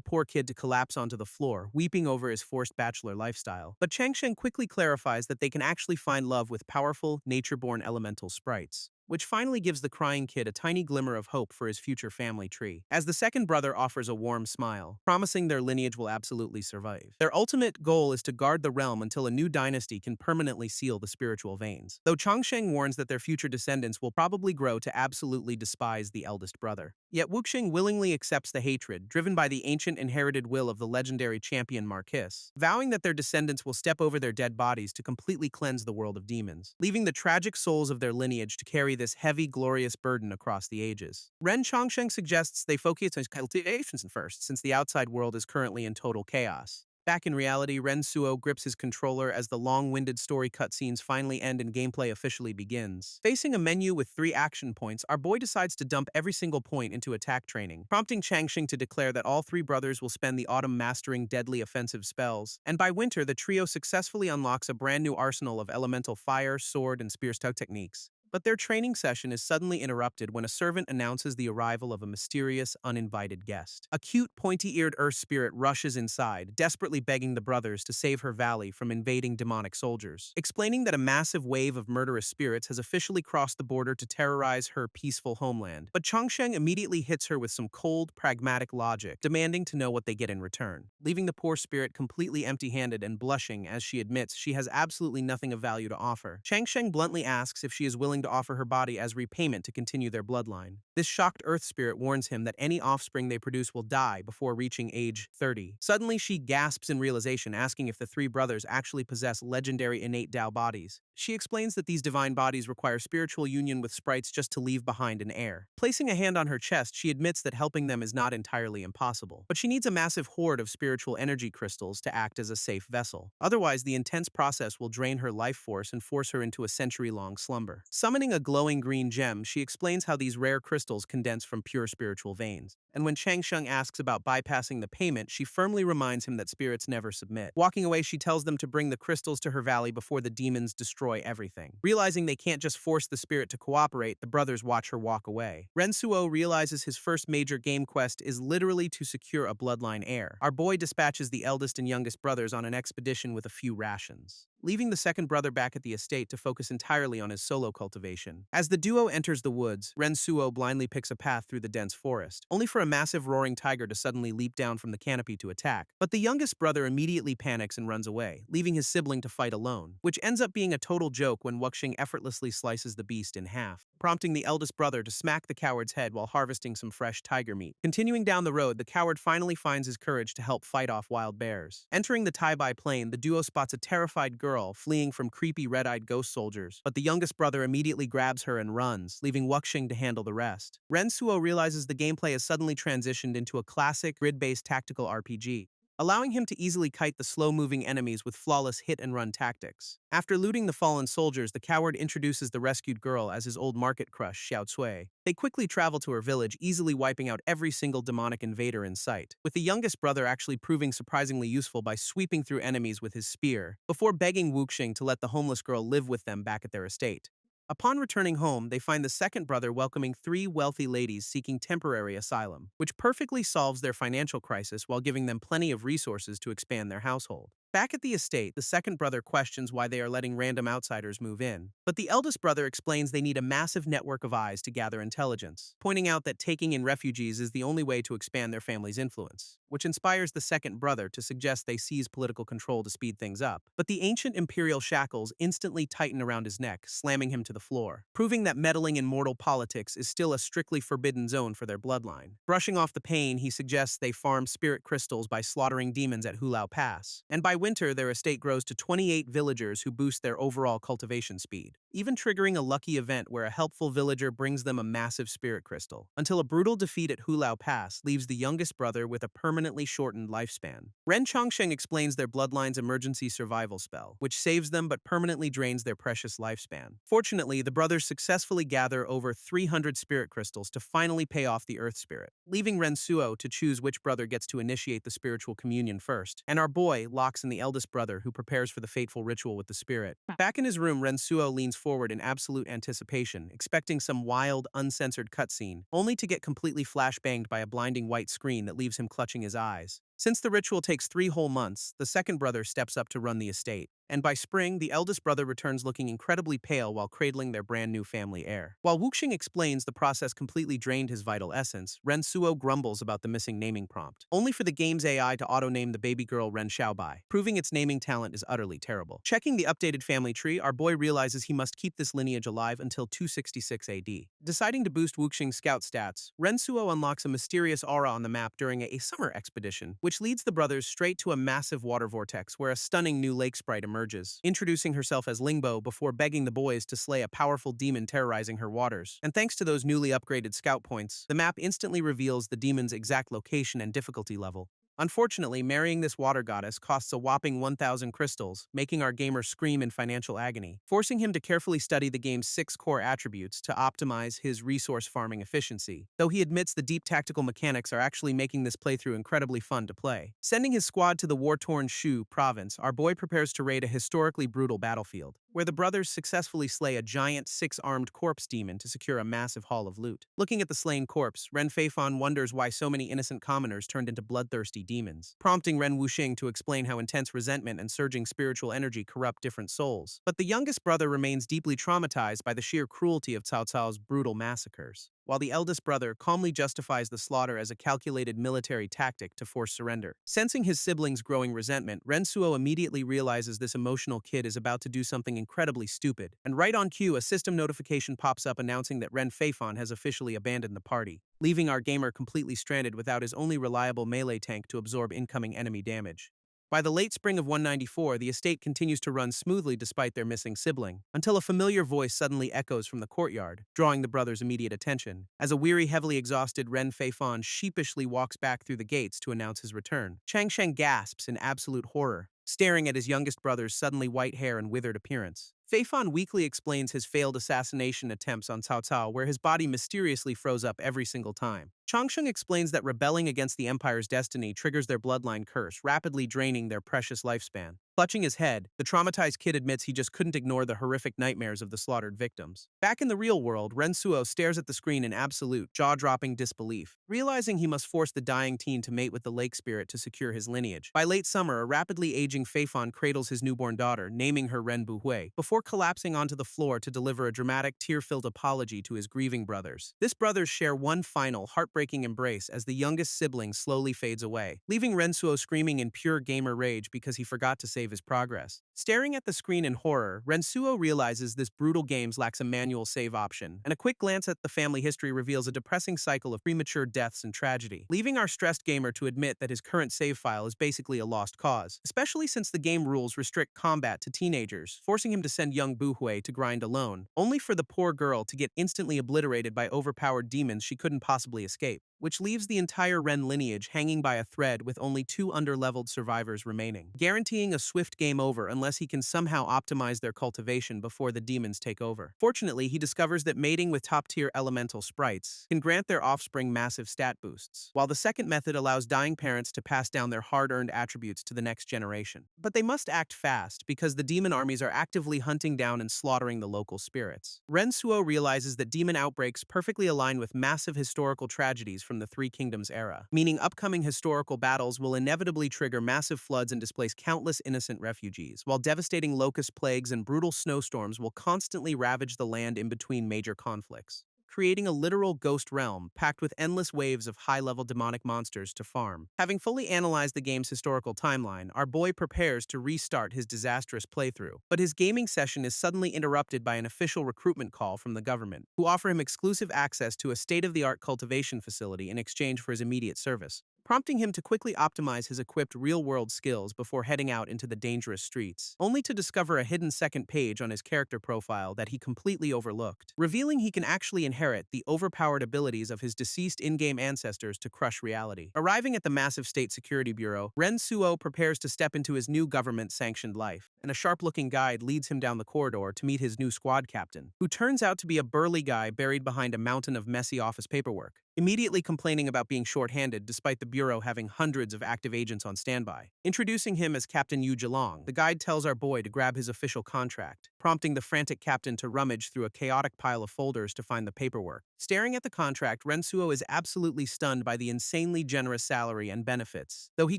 poor kid to collapse onto the floor, weeping over his forced bachelor lifestyle. But Changsheng quickly clarifies that they can actually find love with powerful, nature-born elemental sprites, which finally gives the crying kid a tiny glimmer of hope for his future family tree, as the second brother offers a warm smile, promising their lineage will absolutely survive. Their ultimate goal is to guard the realm until a new dynasty can permanently seal the spiritual veins, though Changsheng warns that their future descendants will probably grow to absolutely despise the eldest brother. Yet Wuxing willingly accepts the hatred, driven by the ancient inherited will of the legendary champion Marquise, vowing that their descendants will step over their dead bodies to completely cleanse the world of demons, leaving the tragic souls of their lineage to carry this heavy, glorious burden across the ages. Ren Chongsheng suggests they focus on cultivations first, since the outside world is currently in total chaos. Back in reality, Ren Suo grips his controller as the long-winded story cutscenes finally end and gameplay officially begins. Facing a menu with 3 action points, our boy decides to dump every single point into attack training, prompting Changsheng to declare that all 3 brothers will spend the autumn mastering deadly offensive spells, and by winter the trio successfully unlocks a brand new arsenal of elemental fire, sword, and spear techniques. But their training session is suddenly interrupted when a servant announces the arrival of a mysterious, uninvited guest. A cute, pointy-eared earth spirit rushes inside, desperately begging the brothers to save her valley from invading demonic soldiers, explaining that a massive wave of murderous spirits has officially crossed the border to terrorize her peaceful homeland. But Changsheng immediately hits her with some cold, pragmatic logic, demanding to know what they get in return, leaving the poor spirit completely empty-handed and blushing as she admits she has absolutely nothing of value to offer. Changsheng bluntly asks if she is willing to offer her body as repayment to continue their bloodline. This shocked earth spirit warns him that any offspring they produce will die before reaching age 30. Suddenly, she gasps in realization, asking if the 3 brothers actually possess legendary innate Dao bodies, She explains that these divine bodies require spiritual union with sprites just to leave behind an heir. Placing a hand on her chest, she admits that helping them is not entirely impossible, but she needs a massive hoard of spiritual energy crystals to act as a safe vessel. Otherwise, the intense process will drain her life force and force her into a century-long slumber. Summoning a glowing green gem, she explains how these rare crystals condense from pure spiritual veins. And when Chang Sheng asks about bypassing the payment, she firmly reminds him that spirits never submit. Walking away, she tells them to bring the crystals to her valley before the demons destroy everything. Realizing they can't just force the spirit to cooperate, the brothers watch her walk away. Rensuo realizes his first major game quest is literally to secure a bloodline heir. Our boy dispatches the eldest and youngest brothers on an expedition with a few rations, leaving the second brother back at the estate to focus entirely on his solo cultivation. As the duo enters the woods, Rensuo blindly picks a path through the dense forest, only for a massive roaring tiger to suddenly leap down from the canopy to attack. But the youngest brother immediately panics and runs away, leaving his sibling to fight alone, which ends up being a total joke when Wuxing effortlessly slices the beast in half, prompting the eldest brother to smack the coward's head while harvesting some fresh tiger meat. Continuing down the road, the coward finally finds his courage to help fight off wild bears. Entering the Taibai plain, the duo spots a terrified girl fleeing from creepy red-eyed ghost soldiers, but the youngest brother immediately grabs her and runs, leaving Wuxing to handle the rest. Rensuo realizes the gameplay has suddenly transitioned into a classic grid-based tactical RPG, allowing him to easily kite the slow-moving enemies with flawless hit-and-run tactics. After looting the fallen soldiers, the coward introduces the rescued girl as his old market crush, Xiao Cui. They quickly travel to her village, easily wiping out every single demonic invader in sight, with the youngest brother actually proving surprisingly useful by sweeping through enemies with his spear, before begging Wuxing to let the homeless girl live with them back at their estate. Upon returning home, they find the second brother welcoming three wealthy ladies seeking temporary asylum, which perfectly solves their financial crisis while giving them plenty of resources to expand their household. Back at the estate, the second brother questions why they are letting random outsiders move in, but the eldest brother explains they need a massive network of eyes to gather intelligence, pointing out that taking in refugees is the only way to expand their family's influence, which inspires the second brother to suggest they seize political control to speed things up. But the ancient imperial shackles instantly tighten around his neck, slamming him to the floor, proving that meddling in mortal politics is still a strictly forbidden zone for their bloodline. Brushing off the pain, he suggests they farm spirit crystals by slaughtering demons at Hulao Pass, and by winter, their estate grows to 28 villagers who boost their overall cultivation speed, even triggering a lucky event where a helpful villager brings them a massive spirit crystal, until a brutal defeat at Hulao Pass leaves the youngest brother with a permanently shortened lifespan. Ren Chongsheng explains their bloodline's emergency survival spell, which saves them but permanently drains their precious lifespan. Fortunately, the brothers successfully gather over 300 spirit crystals to finally pay off the Earth Spirit, leaving Rensuo to choose which brother gets to initiate the spiritual communion first, and our boy locks in the eldest brother who prepares for the fateful ritual with the spirit. Back in his room, Rensuo leans forward in absolute anticipation, expecting some wild, uncensored cutscene, only to get completely flashbanged by a blinding white screen that leaves him clutching his eyes. Since the ritual takes 3 whole months, the second brother steps up to run the estate, and by spring, the eldest brother returns looking incredibly pale while cradling their brand new family heir. While Wuxing explains the process completely drained his vital essence, Rensuo grumbles about the missing naming prompt, only for the game's AI to auto-name the baby girl Ren Xiaobai, proving its naming talent is utterly terrible. Checking the updated family tree, our boy realizes he must keep this lineage alive until 266 AD. Deciding to boost Wuxing's scout stats, Rensuo unlocks a mysterious aura on the map during a summer expedition, which leads the brothers straight to a massive water vortex where a stunning new lake sprite emerges, introducing herself as Lingbo before begging the boys to slay a powerful demon terrorizing her waters. And thanks to those newly upgraded scout points, the map instantly reveals the demon's exact location and difficulty level. Unfortunately, marrying this water goddess costs a whopping 1,000 crystals, making our gamer scream in financial agony, forcing him to carefully study the game's 6 core attributes to optimize his resource farming efficiency, though he admits the deep tactical mechanics are actually making this playthrough incredibly fun to play. Sending his squad to the war-torn Shu province, our boy prepares to raid a historically brutal battlefield, where the brothers successfully slay a giant 6-armed corpse demon to secure a massive haul of loot. Looking at the slain corpse, Ren Feifan wonders why so many innocent commoners turned into bloodthirsty demons, prompting Ren Wuxing to explain how intense resentment and surging spiritual energy corrupt different souls. But the youngest brother remains deeply traumatized by the sheer cruelty of Cao Cao's brutal massacres, while the eldest brother calmly justifies the slaughter as a calculated military tactic to force surrender. Sensing his siblings' growing resentment, Rensuo immediately realizes this emotional kid is about to do something incredibly stupid, and right on cue, a system notification pops up announcing that Ren Feifan has officially abandoned the party, leaving our gamer completely stranded without his only reliable melee tank to absorb incoming enemy damage. By the late spring of 194, the estate continues to run smoothly despite their missing sibling, until a familiar voice suddenly echoes from the courtyard, drawing the brothers' immediate attention. As a weary, heavily exhausted Ren Feifan sheepishly walks back through the gates to announce his return, Chang Sheng gasps in absolute horror, staring at his youngest brother's suddenly white hair and withered appearance. Feifan weakly explains his failed assassination attempts on Cao Cao, where his body mysteriously froze up every single time. Changsheng explains that rebelling against the Empire's destiny triggers their bloodline curse, rapidly draining their precious lifespan. Clutching his head, the traumatized kid admits he just couldn't ignore the horrific nightmares of the slaughtered victims. Back in the real world, Rensuo stares at the screen in absolute, jaw-dropping disbelief, realizing he must force the dying teen to mate with the lake spirit to secure his lineage. By late summer, a rapidly aging Feifan cradles his newborn daughter, naming her Ren Buhui, before collapsing onto the floor to deliver a dramatic, tear-filled apology to his grieving brothers. This brothers share one final, heartbreaking embrace as the youngest sibling slowly fades away, leaving Rensuo screaming in pure gamer rage because he forgot to save his progress. Staring at the screen in horror, Rensuo realizes this brutal game lacks a manual save option, and a quick glance at the family history reveals a depressing cycle of premature deaths and tragedy, leaving our stressed gamer to admit that his current save file is basically a lost cause, especially since the game rules restrict combat to teenagers, forcing him to send young Buhui to grind alone, only for the poor girl to get instantly obliterated by overpowered demons she couldn't possibly escape, which leaves the entire Ren lineage hanging by a thread with only 2 underleveled survivors remaining, guaranteeing a swift game over unless he can somehow optimize their cultivation before the demons take over. Fortunately, he discovers that mating with top-tier elemental sprites can grant their offspring massive stat boosts, while the second method allows dying parents to pass down their hard-earned attributes to the next generation. But they must act fast because the demon armies are actively hunting down and slaughtering the local spirits. Rensuo realizes that demon outbreaks perfectly align with massive historical tragedies from the Three Kingdoms era, meaning upcoming historical battles will inevitably trigger massive floods and displace countless innocent refugees, while devastating locust plagues and brutal snowstorms will constantly ravage the land in between major conflicts, creating a literal ghost realm packed with endless waves of high-level demonic monsters to farm. Having fully analyzed the game's historical timeline, our boy prepares to restart his disastrous playthrough. But his gaming session is suddenly interrupted by an official recruitment call from the government, who offer him exclusive access to a state-of-the-art cultivation facility in exchange for his immediate service, prompting him to quickly optimize his equipped real-world skills before heading out into the dangerous streets, only to discover a hidden second page on his character profile that he completely overlooked, revealing he can actually inherit the overpowered abilities of his deceased in-game ancestors to crush reality. Arriving at the massive State Security Bureau, Rensuo prepares to step into his new government-sanctioned life, and a sharp-looking guide leads him down the corridor to meet his new squad captain, who turns out to be a burly guy buried behind a mountain of messy office paperwork, immediately complaining about being short-handed despite the Bureau having hundreds of active agents on standby. Introducing him as Captain Yu Zilong, the guide tells our boy to grab his official contract, prompting the frantic captain to rummage through a chaotic pile of folders to find the paperwork. Staring at the contract, Rensuo is absolutely stunned by the insanely generous salary and benefits, though he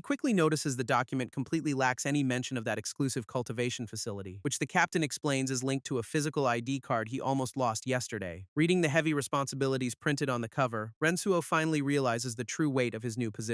quickly notices the document completely lacks any mention of that exclusive cultivation facility, which the captain explains is linked to a physical ID card he almost lost yesterday. Reading the heavy responsibilities printed on the cover, Rensuo finally realizes the true weight of his new position.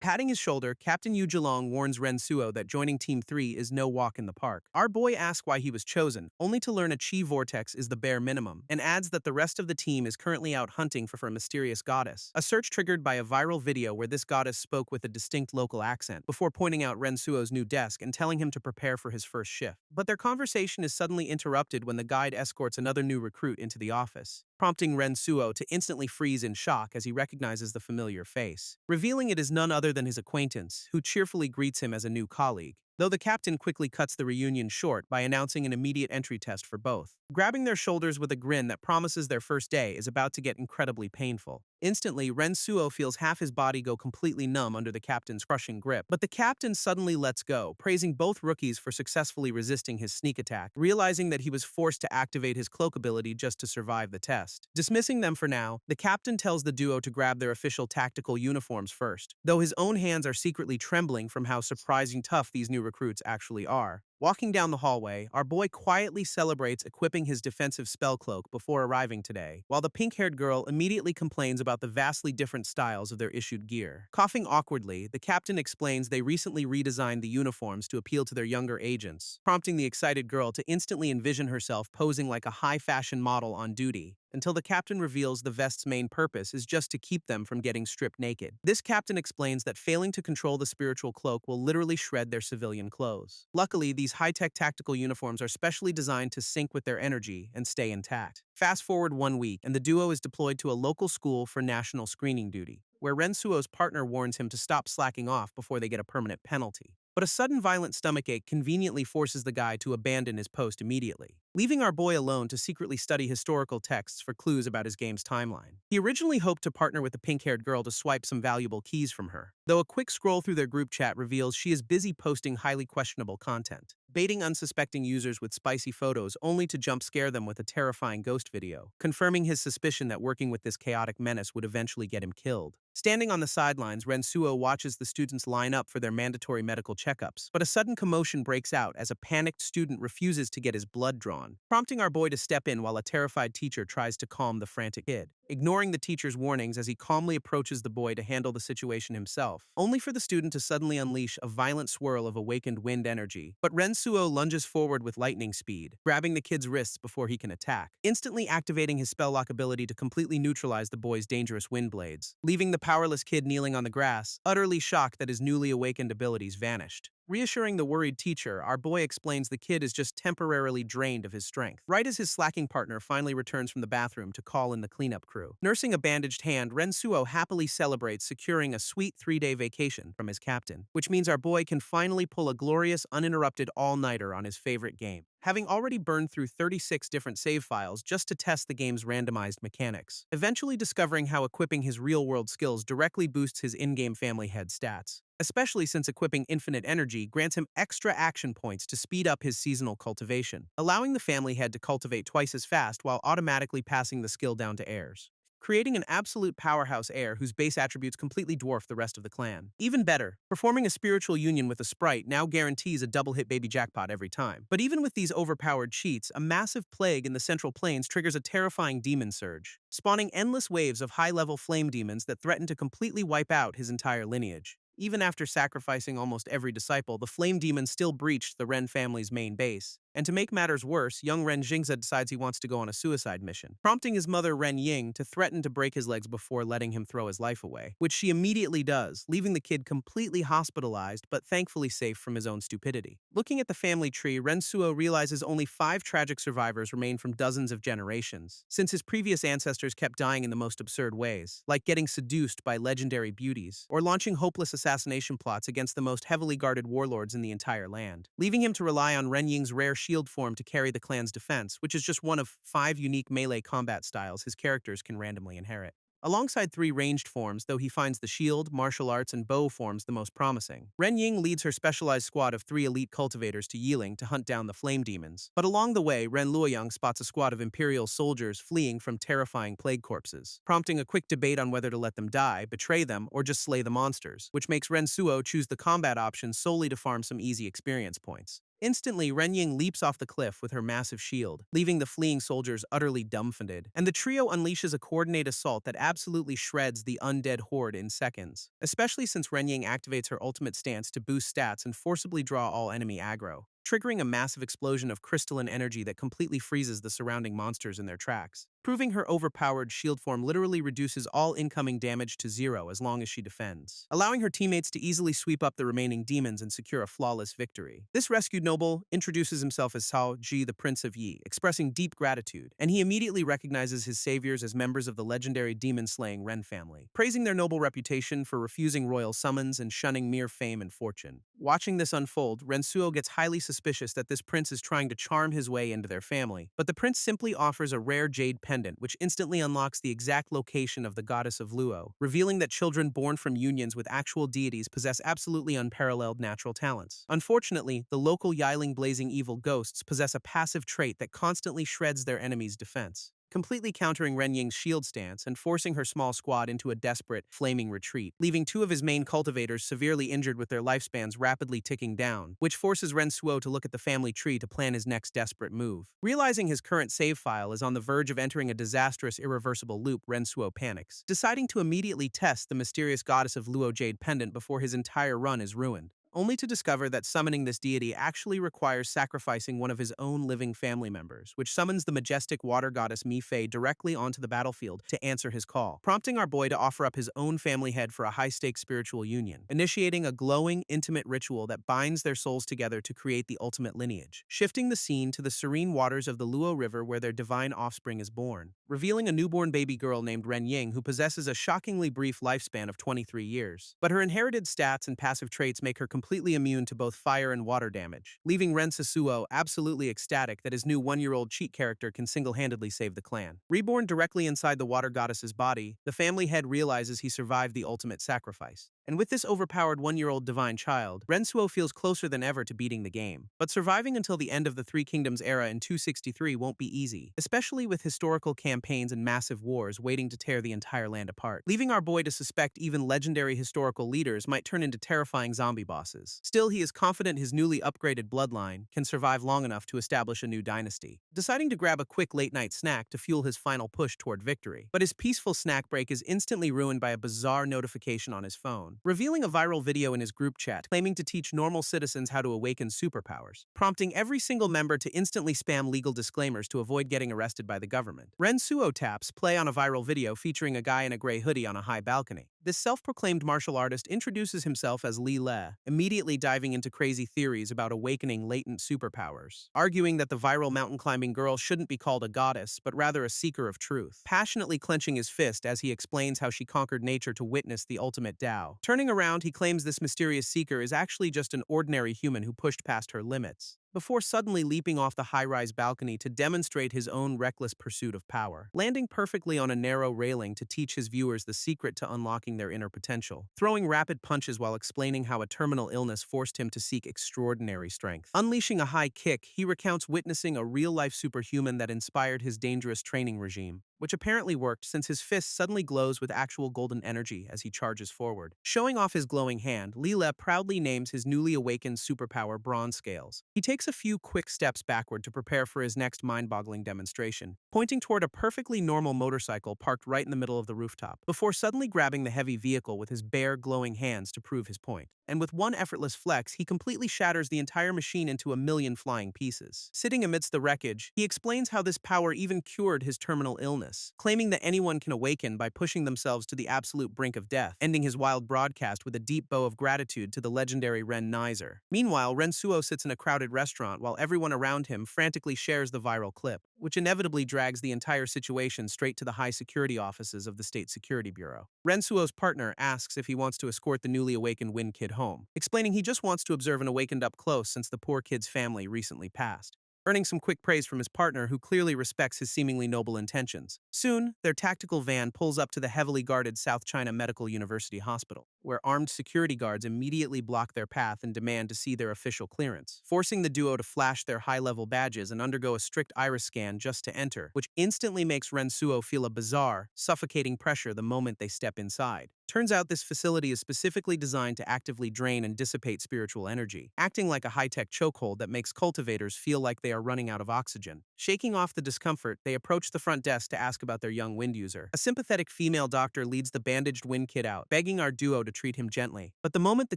Patting his shoulder, Captain Yu Zilong warns Rensuo that joining Team 3 is no walk in the park. Our boy asks why he was chosen, only to learn a chi vortex is the bare minimum, and adds that the rest of the team is currently out hunting for a mysterious goddess. A search triggered by a viral video where this goddess spoke with a distinct local accent, before pointing out Rensuo's new desk and telling him to prepare for his first shift. But their conversation is suddenly interrupted when the guide escorts another new recruit into the office, prompting Rensuo to instantly freeze in shock as he recognizes the familiar face, revealing it is none other than his acquaintance, who cheerfully greets him as a new colleague, though the captain quickly cuts the reunion short by announcing an immediate entry test for both, grabbing their shoulders with a grin that promises their first day is about to get incredibly painful. Instantly, Rensuo feels half his body go completely numb under the captain's crushing grip, but the captain suddenly lets go, praising both rookies for successfully resisting his sneak attack, realizing that he was forced to activate his cloak ability just to survive the test. Dismissing them for now, the captain tells the duo to grab their official tactical uniforms first, though his own hands are secretly trembling from how surprising tough these new recruits actually are. Walking down the hallway, our boy quietly celebrates equipping his defensive spell cloak before arriving today, while the pink-haired girl immediately complains about the vastly different styles of their issued gear. Coughing awkwardly, the captain explains they recently redesigned the uniforms to appeal to their younger agents, prompting the excited girl to instantly envision herself posing like a high-fashion model on duty. until the captain reveals the vest's main purpose is just to keep them from getting stripped naked. This captain explains that failing to control the spiritual cloak will literally shred their civilian clothes. Luckily, these high-tech tactical uniforms are specially designed to sync with their energy and stay intact. Fast forward 1 week, and the duo is deployed to a local school for national screening duty, where Rensuo's partner warns him to stop slacking off before they get a permanent penalty. But a sudden violent stomachache conveniently forces the guy to abandon his post immediately, leaving our boy alone to secretly study historical texts for clues about his game's timeline. He originally hoped to partner with the pink-haired girl to swipe some valuable keys from her, though a quick scroll through their group chat reveals she is busy posting highly questionable content, baiting unsuspecting users with spicy photos only to jump scare them with a terrifying ghost video, confirming his suspicion that working with this chaotic menace would eventually get him killed. Standing on the sidelines, Rensuo watches the students line up for their mandatory medical checkups, but a sudden commotion breaks out as a panicked student refuses to get his blood drawn, prompting our boy to step in while a terrified teacher tries to calm the frantic kid, ignoring the teacher's warnings as he calmly approaches the boy to handle the situation himself, only for the student to suddenly unleash a violent swirl of awakened wind energy. But Rensuo lunges forward with lightning speed, grabbing the kid's wrists before he can attack, instantly activating his spell-lock ability to completely neutralize the boy's dangerous wind blades, leaving the powerless kid kneeling on the grass, utterly shocked that his newly awakened abilities vanished. Reassuring the worried teacher, our boy explains the kid is just temporarily drained of his strength, right as his slacking partner finally returns from the bathroom to call in the cleanup crew. Nursing a bandaged hand, Rensuo happily celebrates securing a sweet 3-day vacation from his captain, which means our boy can finally pull a glorious, uninterrupted all-nighter on his favorite game, having already burned through 36 different save files just to test the game's randomized mechanics, eventually discovering how equipping his real-world skills directly boosts his in-game family head stats, especially since equipping infinite energy grants him extra action points to speed up his seasonal cultivation, allowing the family head to cultivate twice as fast while automatically passing the skill down to heirs, creating an absolute powerhouse heir whose base attributes completely dwarf the rest of the clan. Even better, performing a spiritual union with a sprite now guarantees a double-hit baby jackpot every time. But even with these overpowered cheats, a massive plague in the Central Plains triggers a terrifying demon surge, spawning endless waves of high-level flame demons that threaten to completely wipe out his entire lineage. Even after sacrificing almost every disciple, the flame demon still breached the Ren family's main base. And to make matters worse, young Ren Jingza decides he wants to go on a suicide mission, prompting his mother Ren Ying to threaten to break his legs before letting him throw his life away, which she immediately does, leaving the kid completely hospitalized but thankfully safe from his own stupidity. Looking at the family tree, Rensuo realizes only 5 tragic survivors remain from dozens of generations, since his previous ancestors kept dying in the most absurd ways, like getting seduced by legendary beauties, or launching hopeless assassination plots against the most heavily guarded warlords in the entire land, leaving him to rely on Ren Ying's rare shield form to carry the clan's defense, which is just one of 5 unique melee combat styles his characters can randomly inherit. Alongside 3 ranged forms, though he finds the shield, martial arts, and bow forms the most promising. Ren Ying leads her specialized squad of 3 elite cultivators to Yiling to hunt down the flame demons. But along the way, Ren Luoyang spots a squad of Imperial soldiers fleeing from terrifying plague corpses, prompting a quick debate on whether to let them die, betray them, or just slay the monsters, which makes Ren Suo choose the combat option solely to farm some easy experience points. Instantly, Ren Ying leaps off the cliff with her massive shield, leaving the fleeing soldiers utterly dumbfounded, and the trio unleashes a coordinated assault that absolutely shreds the undead horde in seconds, especially since Ren Ying activates her ultimate stance to boost stats and forcibly draw all enemy aggro, triggering a massive explosion of crystalline energy that completely freezes the surrounding monsters in their tracks, proving her overpowered shield form literally reduces all incoming damage to 0 as long as she defends, allowing her teammates to easily sweep up the remaining demons and secure a flawless victory. This rescued noble introduces himself as Cao Ji, the Prince of Yi, expressing deep gratitude, and he immediately recognizes his saviors as members of the legendary demon-slaying Ren family, praising their noble reputation for refusing royal summons and shunning mere fame and fortune. Watching this unfold, Rensuo gets highly suspicious that this prince is trying to charm his way into their family, but the prince simply offers a rare jade pendant which instantly unlocks the exact location of the goddess of Luo, revealing that children born from unions with actual deities possess absolutely unparalleled natural talents. Unfortunately, the local Yiling blazing evil ghosts possess a passive trait that constantly shreds their enemies' defense, completely countering Ren Ying's shield stance and forcing her small squad into a desperate, flaming retreat, leaving 2 of his main cultivators severely injured with their lifespans rapidly ticking down, which forces Rensuo to look at the family tree to plan his next desperate move. Realizing his current save file is on the verge of entering a disastrous, irreversible loop, Rensuo panics, deciding to immediately test the mysterious goddess of Luo Jade pendant before his entire run is ruined, only to discover that summoning this deity actually requires sacrificing one of his own living family members, which summons the majestic water goddess Mi-Fei directly onto the battlefield to answer his call, prompting our boy to offer up his own family head for a high-stakes spiritual union, initiating a glowing, intimate ritual that binds their souls together to create the ultimate lineage, shifting the scene to the serene waters of the Luo River where their divine offspring is born, revealing a newborn baby girl named Ren Ying who possesses a shockingly brief lifespan of 23 years. But her inherited stats and passive traits make her completely immune to both fire and water damage, leaving Ren Sasuo absolutely ecstatic that his new one-year-old cheat character can single-handedly save the clan. Reborn directly inside the water goddess's body, the family head realizes he survived the ultimate sacrifice. And with this overpowered one-year-old divine child, Rensuo feels closer than ever to beating the game. But surviving until the end of the Three Kingdoms era in 263 won't be easy, especially with historical campaigns and massive wars waiting to tear the entire land apart, leaving our boy to suspect even legendary historical leaders might turn into terrifying zombie bosses. Still, he is confident his newly upgraded bloodline can survive long enough to establish a new dynasty, deciding to grab a quick late-night snack to fuel his final push toward victory. But his peaceful snack break is instantly ruined by a bizarre notification on his phone, revealing a viral video in his group chat claiming to teach normal citizens how to awaken superpowers, prompting every single member to instantly spam legal disclaimers to avoid getting arrested by the government. Rensuo taps play on a viral video featuring a guy in a gray hoodie on a high balcony. This self-proclaimed martial artist introduces himself as Li Le, immediately diving into crazy theories about awakening latent superpowers, arguing that the viral mountain-climbing girl shouldn't be called a goddess, but rather a seeker of truth, passionately clenching his fist as he explains how she conquered nature to witness the ultimate Tao. Turning around, he claims this mysterious seeker is actually just an ordinary human who pushed past her limits, before suddenly leaping off the high-rise balcony to demonstrate his own reckless pursuit of power, landing perfectly on a narrow railing to teach his viewers the secret to unlocking their inner potential, throwing rapid punches while explaining how a terminal illness forced him to seek extraordinary strength. Unleashing a high kick, he recounts witnessing a real-life superhuman that inspired his dangerous training regime, which apparently worked since his fist suddenly glows with actual golden energy as he charges forward. Showing off his glowing hand, Li Le proudly names his newly awakened superpower Bronze Scales. He takes a few quick steps backward to prepare for his next mind-boggling demonstration, pointing toward a perfectly normal motorcycle parked right in the middle of the rooftop, before suddenly grabbing the heavy vehicle with his bare, glowing hands to prove his point. And with one effortless flex, he completely shatters the entire machine into a million flying pieces. Sitting amidst the wreckage, he explains how this power even cured his terminal illness, claiming that anyone can awaken by pushing themselves to the absolute brink of death, ending his wild broadcast with a deep bow of gratitude to the legendary Ren Nizer. Meanwhile, Rensuo sits in a crowded restaurant while everyone around him frantically shares the viral clip, which inevitably drags the entire situation straight to the high security offices of the State Security Bureau. Rensuo's partner asks if he wants to escort the newly awakened Wind Kid home, explaining he just wants to observe an awakened up close since the poor kid's family recently passed, earning some quick praise from his partner who clearly respects his seemingly noble intentions. Soon, their tactical van pulls up to the heavily guarded South China Medical University Hospital, where armed security guards immediately block their path and demand to see their official clearance, forcing the duo to flash their high-level badges and undergo a strict iris scan just to enter, which instantly makes Rensuo feel a bizarre, suffocating pressure the moment they step inside. Turns out this facility is specifically designed to actively drain and dissipate spiritual energy, acting like a high-tech chokehold that makes cultivators feel like they are running out of oxygen. Shaking off the discomfort, they approach the front desk to ask about their young wind user. A sympathetic female doctor leads the bandaged wind kid out, begging our duo to treat him gently. But the moment the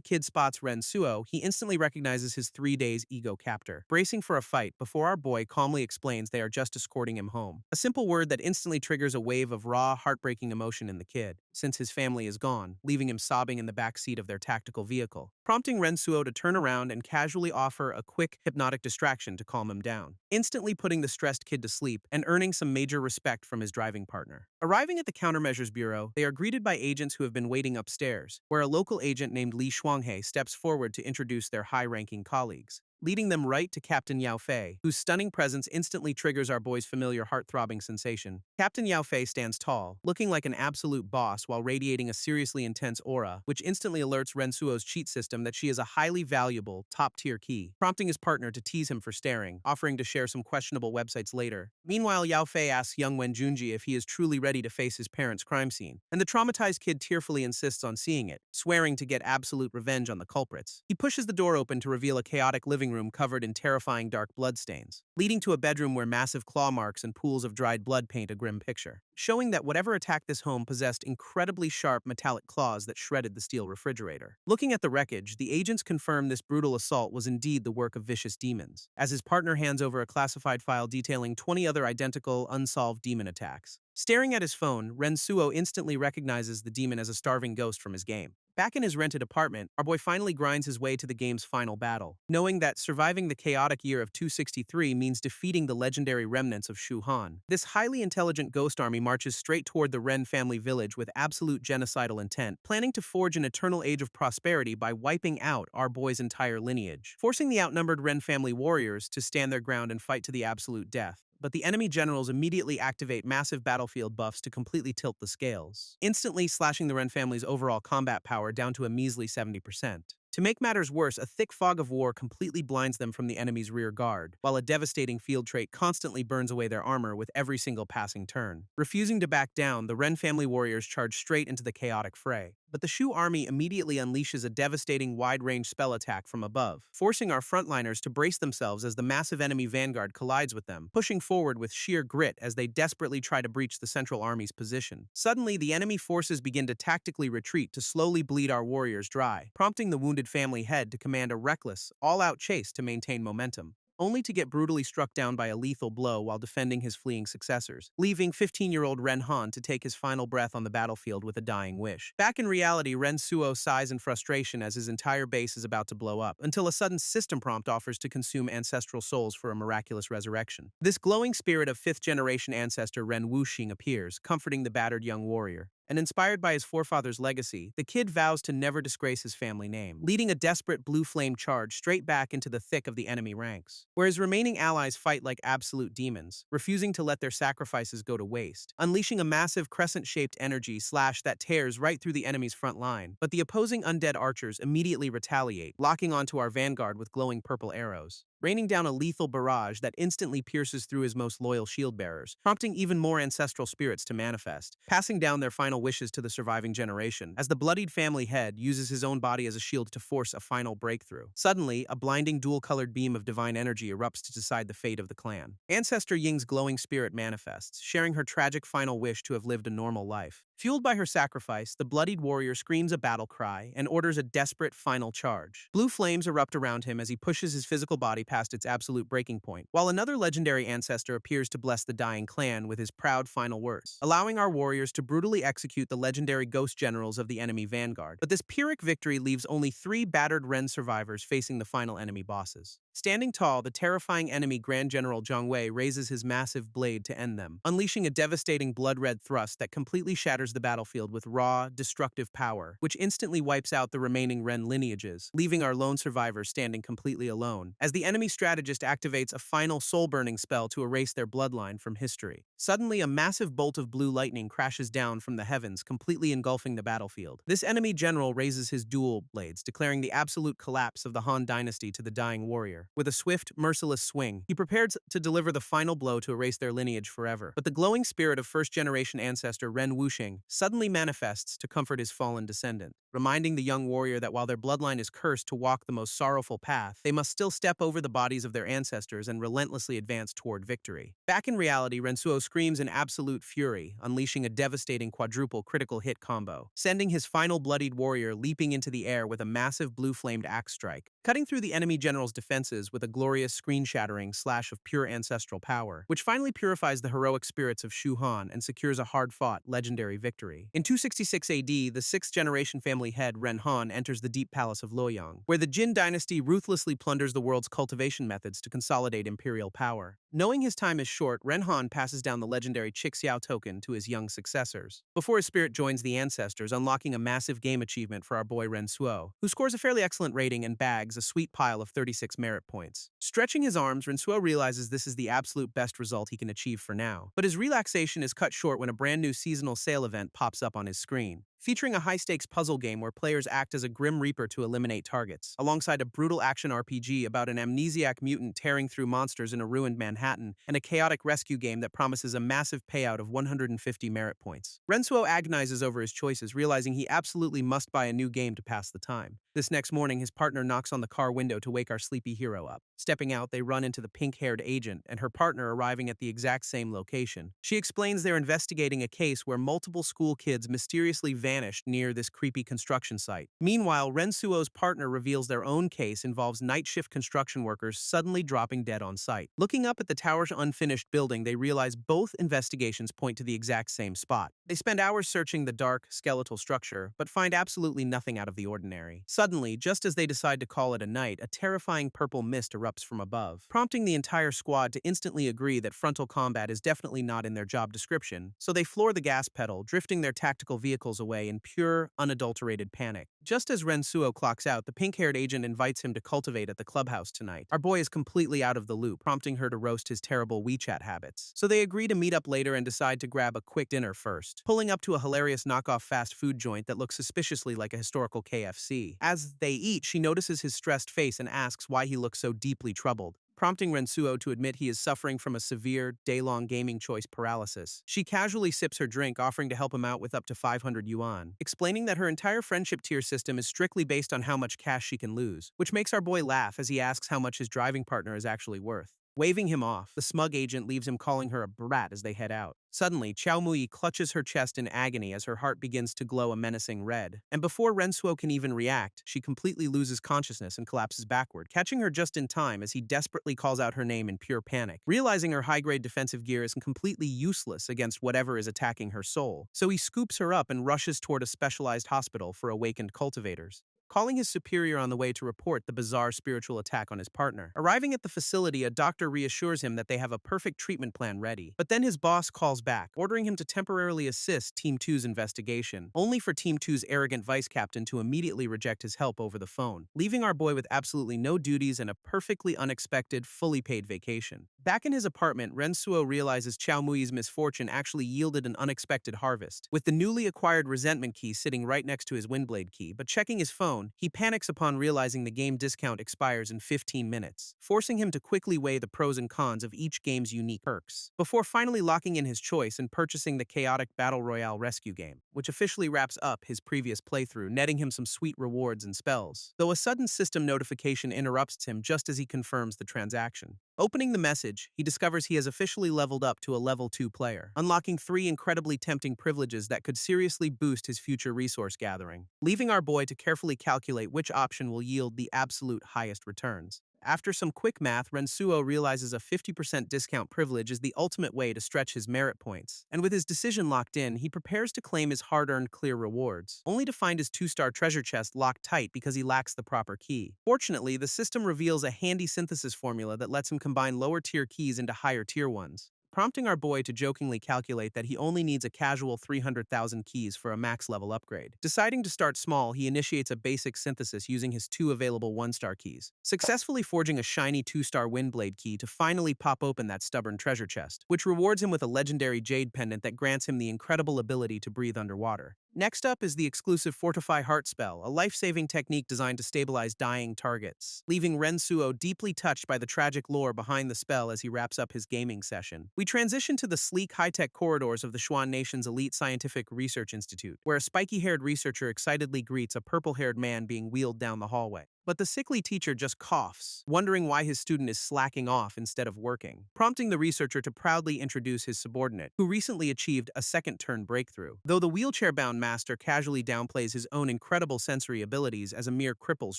kid spots Rensuo, he instantly recognizes his 3 days ego captor, bracing for a fight before our boy calmly explains they are just escorting him home. A simple word that instantly triggers a wave of raw, heartbreaking emotion in the kid, since his family is gone, leaving him sobbing in the back seat of their tactical vehicle, prompting Rensuo to turn around and casually offer a quick, hypnotic distraction to calm him down, instantly putting the stressed kid to sleep and earning some major respect from his driving partner. Arriving at the Countermeasures Bureau, they are greeted by agents who have been waiting upstairs, where a local agent named Li Shuanghe steps forward to introduce their high-ranking colleagues, leading them right to Captain Yao Fei, whose stunning presence instantly triggers our boy's familiar heart-throbbing sensation. Captain Yao Fei stands tall, looking like an absolute boss while radiating a seriously intense aura, which instantly alerts Rensuo's cheat system that she is a highly valuable, top-tier key, prompting his partner to tease him for staring, offering to share some questionable websites later. Meanwhile, Yao Fei asks young Wen Junji if he is truly ready to face his parents' crime scene, and the traumatized kid tearfully insists on seeing it, swearing to get absolute revenge on the culprits. He pushes the door open to reveal a chaotic living living room covered in terrifying dark bloodstains, leading to a bedroom where massive claw marks and pools of dried blood paint a grim picture, showing that whatever attacked this home possessed incredibly sharp metallic claws that shredded the steel refrigerator. Looking at the wreckage, the agents confirm this brutal assault was indeed the work of vicious demons, as his partner hands over a classified file detailing 20 other identical, unsolved demon attacks. Staring at his phone, Rensuo instantly recognizes the demon as a starving ghost from his game. Back in his rented apartment, our boy finally grinds his way to the game's final battle, knowing that surviving the chaotic year of 263 means defeating the legendary remnants of Shu Han. This highly intelligent ghost army marches straight toward the Ren family village with absolute genocidal intent, planning to forge an eternal age of prosperity by wiping out our boy's entire lineage, forcing the outnumbered Ren family warriors to stand their ground and fight to the absolute death. But the enemy generals immediately activate massive battlefield buffs to completely tilt the scales, instantly slashing the Ren family's overall combat power down to a measly 70%. To make matters worse, a thick fog of war completely blinds them from the enemy's rear guard, while a devastating field trait constantly burns away their armor with every single passing turn. Refusing to back down, the Ren family warriors charge straight into the chaotic fray. But the Shu army immediately unleashes a devastating wide-range spell attack from above, forcing our frontliners to brace themselves as the massive enemy vanguard collides with them, pushing forward with sheer grit as they desperately try to breach the central army's position. Suddenly, the enemy forces begin to tactically retreat to slowly bleed our warriors dry, prompting the wounded family head to command a reckless, all-out chase to maintain momentum, only to get brutally struck down by a lethal blow while defending his fleeing successors, leaving 15-year-old Ren Han to take his final breath on the battlefield with a dying wish. Back in reality, Ren Suo sighs in frustration as his entire base is about to blow up, until a sudden system prompt offers to consume ancestral souls for a miraculous resurrection. This glowing spirit of 5th-generation ancestor Ren Wuxing appears, comforting the battered young warrior. And inspired by his forefather's legacy, the kid vows to never disgrace his family name, leading a desperate blue flame charge straight back into the thick of the enemy ranks, where his remaining allies fight like absolute demons, refusing to let their sacrifices go to waste, unleashing a massive crescent-shaped energy slash that tears right through the enemy's front line. But the opposing undead archers immediately retaliate, locking onto our vanguard with glowing purple arrows, raining down a lethal barrage that instantly pierces through his most loyal shield-bearers, prompting even more ancestral spirits to manifest, passing down their final wishes to the surviving generation, as the bloodied family head uses his own body as a shield to force a final breakthrough. Suddenly, a blinding dual-colored beam of divine energy erupts to decide the fate of the clan. Ancestor Ying's glowing spirit manifests, sharing her tragic final wish to have lived a normal life. Fueled by her sacrifice, the bloodied warrior screams a battle cry and orders a desperate final charge. Blue flames erupt around him as he pushes his physical body past its absolute breaking point, while another legendary ancestor appears to bless the dying clan with his proud final words, allowing our warriors to brutally execute the legendary ghost generals of the enemy vanguard. But this Pyrrhic victory leaves only 3 battered Ren survivors facing the final enemy bosses. Standing tall, the terrifying enemy Grand General Zhang Wei raises his massive blade to end them, unleashing a devastating blood-red thrust that completely shatters the battlefield with raw, destructive power, which instantly wipes out the remaining Ren lineages, leaving our lone survivors standing completely alone, as the enemy strategist activates a final soul-burning spell to erase their bloodline from history. Suddenly, a massive bolt of blue lightning crashes down from the heavens, completely engulfing the battlefield. This enemy general raises his dual blades, declaring the absolute collapse of the Han dynasty to the dying warrior. With a swift, merciless swing, he prepared to deliver the final blow to erase their lineage forever. But the glowing spirit of first-generation ancestor Ren Wuxing suddenly manifests to comfort his fallen descendant, reminding the young warrior that while their bloodline is cursed to walk the most sorrowful path, they must still step over the bodies of their ancestors and relentlessly advance toward victory. Back in reality, Rensuo screams in absolute fury, unleashing a devastating quadruple critical hit combo, sending his final bloodied warrior leaping into the air with a massive blue-flamed axe strike, cutting through the enemy general's defenses with a glorious screen-shattering slash of pure ancestral power, which finally purifies the heroic spirits of Shu Han and secures a hard-fought, legendary victory. In 266 AD, the 6th-generation family head Ren Han enters the deep palace of Luoyang, where the Jin dynasty ruthlessly plunders the world's cultivation methods to consolidate imperial power. Knowing his time is short, Ren Han passes down the legendary Chixiao token to his young successors, before his spirit joins the ancestors, unlocking a massive game achievement for our boy Ren Suo, who scores a fairly excellent rating and bags a sweet pile of 36 merit points. Stretching his arms, Ren Suo realizes this is the absolute best result he can achieve for now, but his relaxation is cut short when a brand new seasonal sale event pops up on his screen, featuring a high-stakes puzzle game where players act as a grim reaper to eliminate targets, alongside a brutal action RPG about an amnesiac mutant tearing through monsters in a ruined Manhattan, and a chaotic rescue game that promises a massive payout of 150 merit points. Rensuo agonizes over his choices, realizing he absolutely must buy a new game to pass the time. This next morning, his partner knocks on the car window to wake our sleepy hero up. Stepping out, they run into the pink-haired agent and her partner arriving at the exact same location. She explains they're investigating a case where multiple school kids mysteriously vanished near this creepy construction site. Meanwhile, Rensuo's partner reveals their own case involves night shift construction workers suddenly dropping dead on site. Looking up at the tower's unfinished building, they realize both investigations point to the exact same spot. They spend hours searching the dark, skeletal structure, but find absolutely nothing out of the ordinary. Suddenly, just as they decide to call it a night, a terrifying purple mist erupts from above, prompting the entire squad to instantly agree that frontal combat is definitely not in their job description, so they floor the gas pedal, drifting their tactical vehicles away in pure, unadulterated panic. Just as Rensuo clocks out, the pink-haired agent invites him to cultivate at the clubhouse tonight. Our boy is completely out of the loop, prompting her to roast his terrible WeChat habits. So they agree to meet up later and decide to grab a quick dinner first, pulling up to a hilarious knockoff fast food joint that looks suspiciously like a historical KFC. As they eat, she notices his stressed face and asks why he looks so deeply troubled, prompting Rensuo to admit he is suffering from a severe, day-long gaming choice paralysis. She casually sips her drink, offering to help him out with up to 500 yuan, explaining that her entire friendship tier system is strictly based on how much cash she can lose, which makes our boy laugh as he asks how much his driving partner is actually worth. Waving him off, the smug agent leaves him calling her a brat as they head out. Suddenly, Xiao Mui clutches her chest in agony as her heart begins to glow a menacing red. And before Rensuo can even react, she completely loses consciousness and collapses backward, catching her just in time as he desperately calls out her name in pure panic. Realizing her high-grade defensive gear is completely useless against whatever is attacking her soul, so he scoops her up and rushes toward a specialized hospital for awakened cultivators, calling his superior on the way to report the bizarre spiritual attack on his partner. Arriving at the facility, a doctor reassures him that they have a perfect treatment plan ready. But then his boss calls back, ordering him to temporarily assist Team 2's investigation, only for Team 2's arrogant vice captain to immediately reject his help over the phone, leaving our boy with absolutely no duties and a perfectly unexpected, fully paid vacation. Back in his apartment, Rensuo realizes Xiao Mui's misfortune actually yielded an unexpected harvest, with the newly acquired resentment key sitting right next to his windblade key. But checking his phone, he panics upon realizing the game discount expires in 15 minutes, forcing him to quickly weigh the pros and cons of each game's unique perks, before finally locking in his choice and purchasing the chaotic Battle Royale rescue game, which officially wraps up his previous playthrough, netting him some sweet rewards and spells, though a sudden system notification interrupts him just as he confirms the transaction. Opening the message, he discovers he has officially leveled up to a level 2 player, unlocking 3 incredibly tempting privileges that could seriously boost his future resource gathering, leaving our boy to carefully calculate which option will yield the absolute highest returns. After some quick math, Rensuo realizes a 50% discount privilege is the ultimate way to stretch his merit points, and with his decision locked in, he prepares to claim his hard-earned clear rewards, only to find his 2-star treasure chest locked tight because he lacks the proper key. Fortunately, the system reveals a handy synthesis formula that lets him combine lower-tier keys into higher-tier ones, prompting our boy to jokingly calculate that he only needs a casual 300,000 keys for a max-level upgrade. Deciding to start small, he initiates a basic synthesis using his 2 available 1-star keys, successfully forging a shiny 2-star Windblade key to finally pop open that stubborn treasure chest, which rewards him with a legendary jade pendant that grants him the incredible ability to breathe underwater. Next up is the exclusive Fortify Heart spell, a life-saving technique designed to stabilize dying targets, leaving Rensuo deeply touched by the tragic lore behind the spell as he wraps up his gaming session. We transition to the sleek, high-tech corridors of the Xuan Nation's elite scientific research institute, where a spiky-haired researcher excitedly greets a purple-haired man being wheeled down the hallway. But the sickly teacher just coughs, wondering why his student is slacking off instead of working, prompting the researcher to proudly introduce his subordinate, who recently achieved a second-turn breakthrough, though the wheelchair-bound master casually downplays his own incredible sensory abilities as a mere cripple's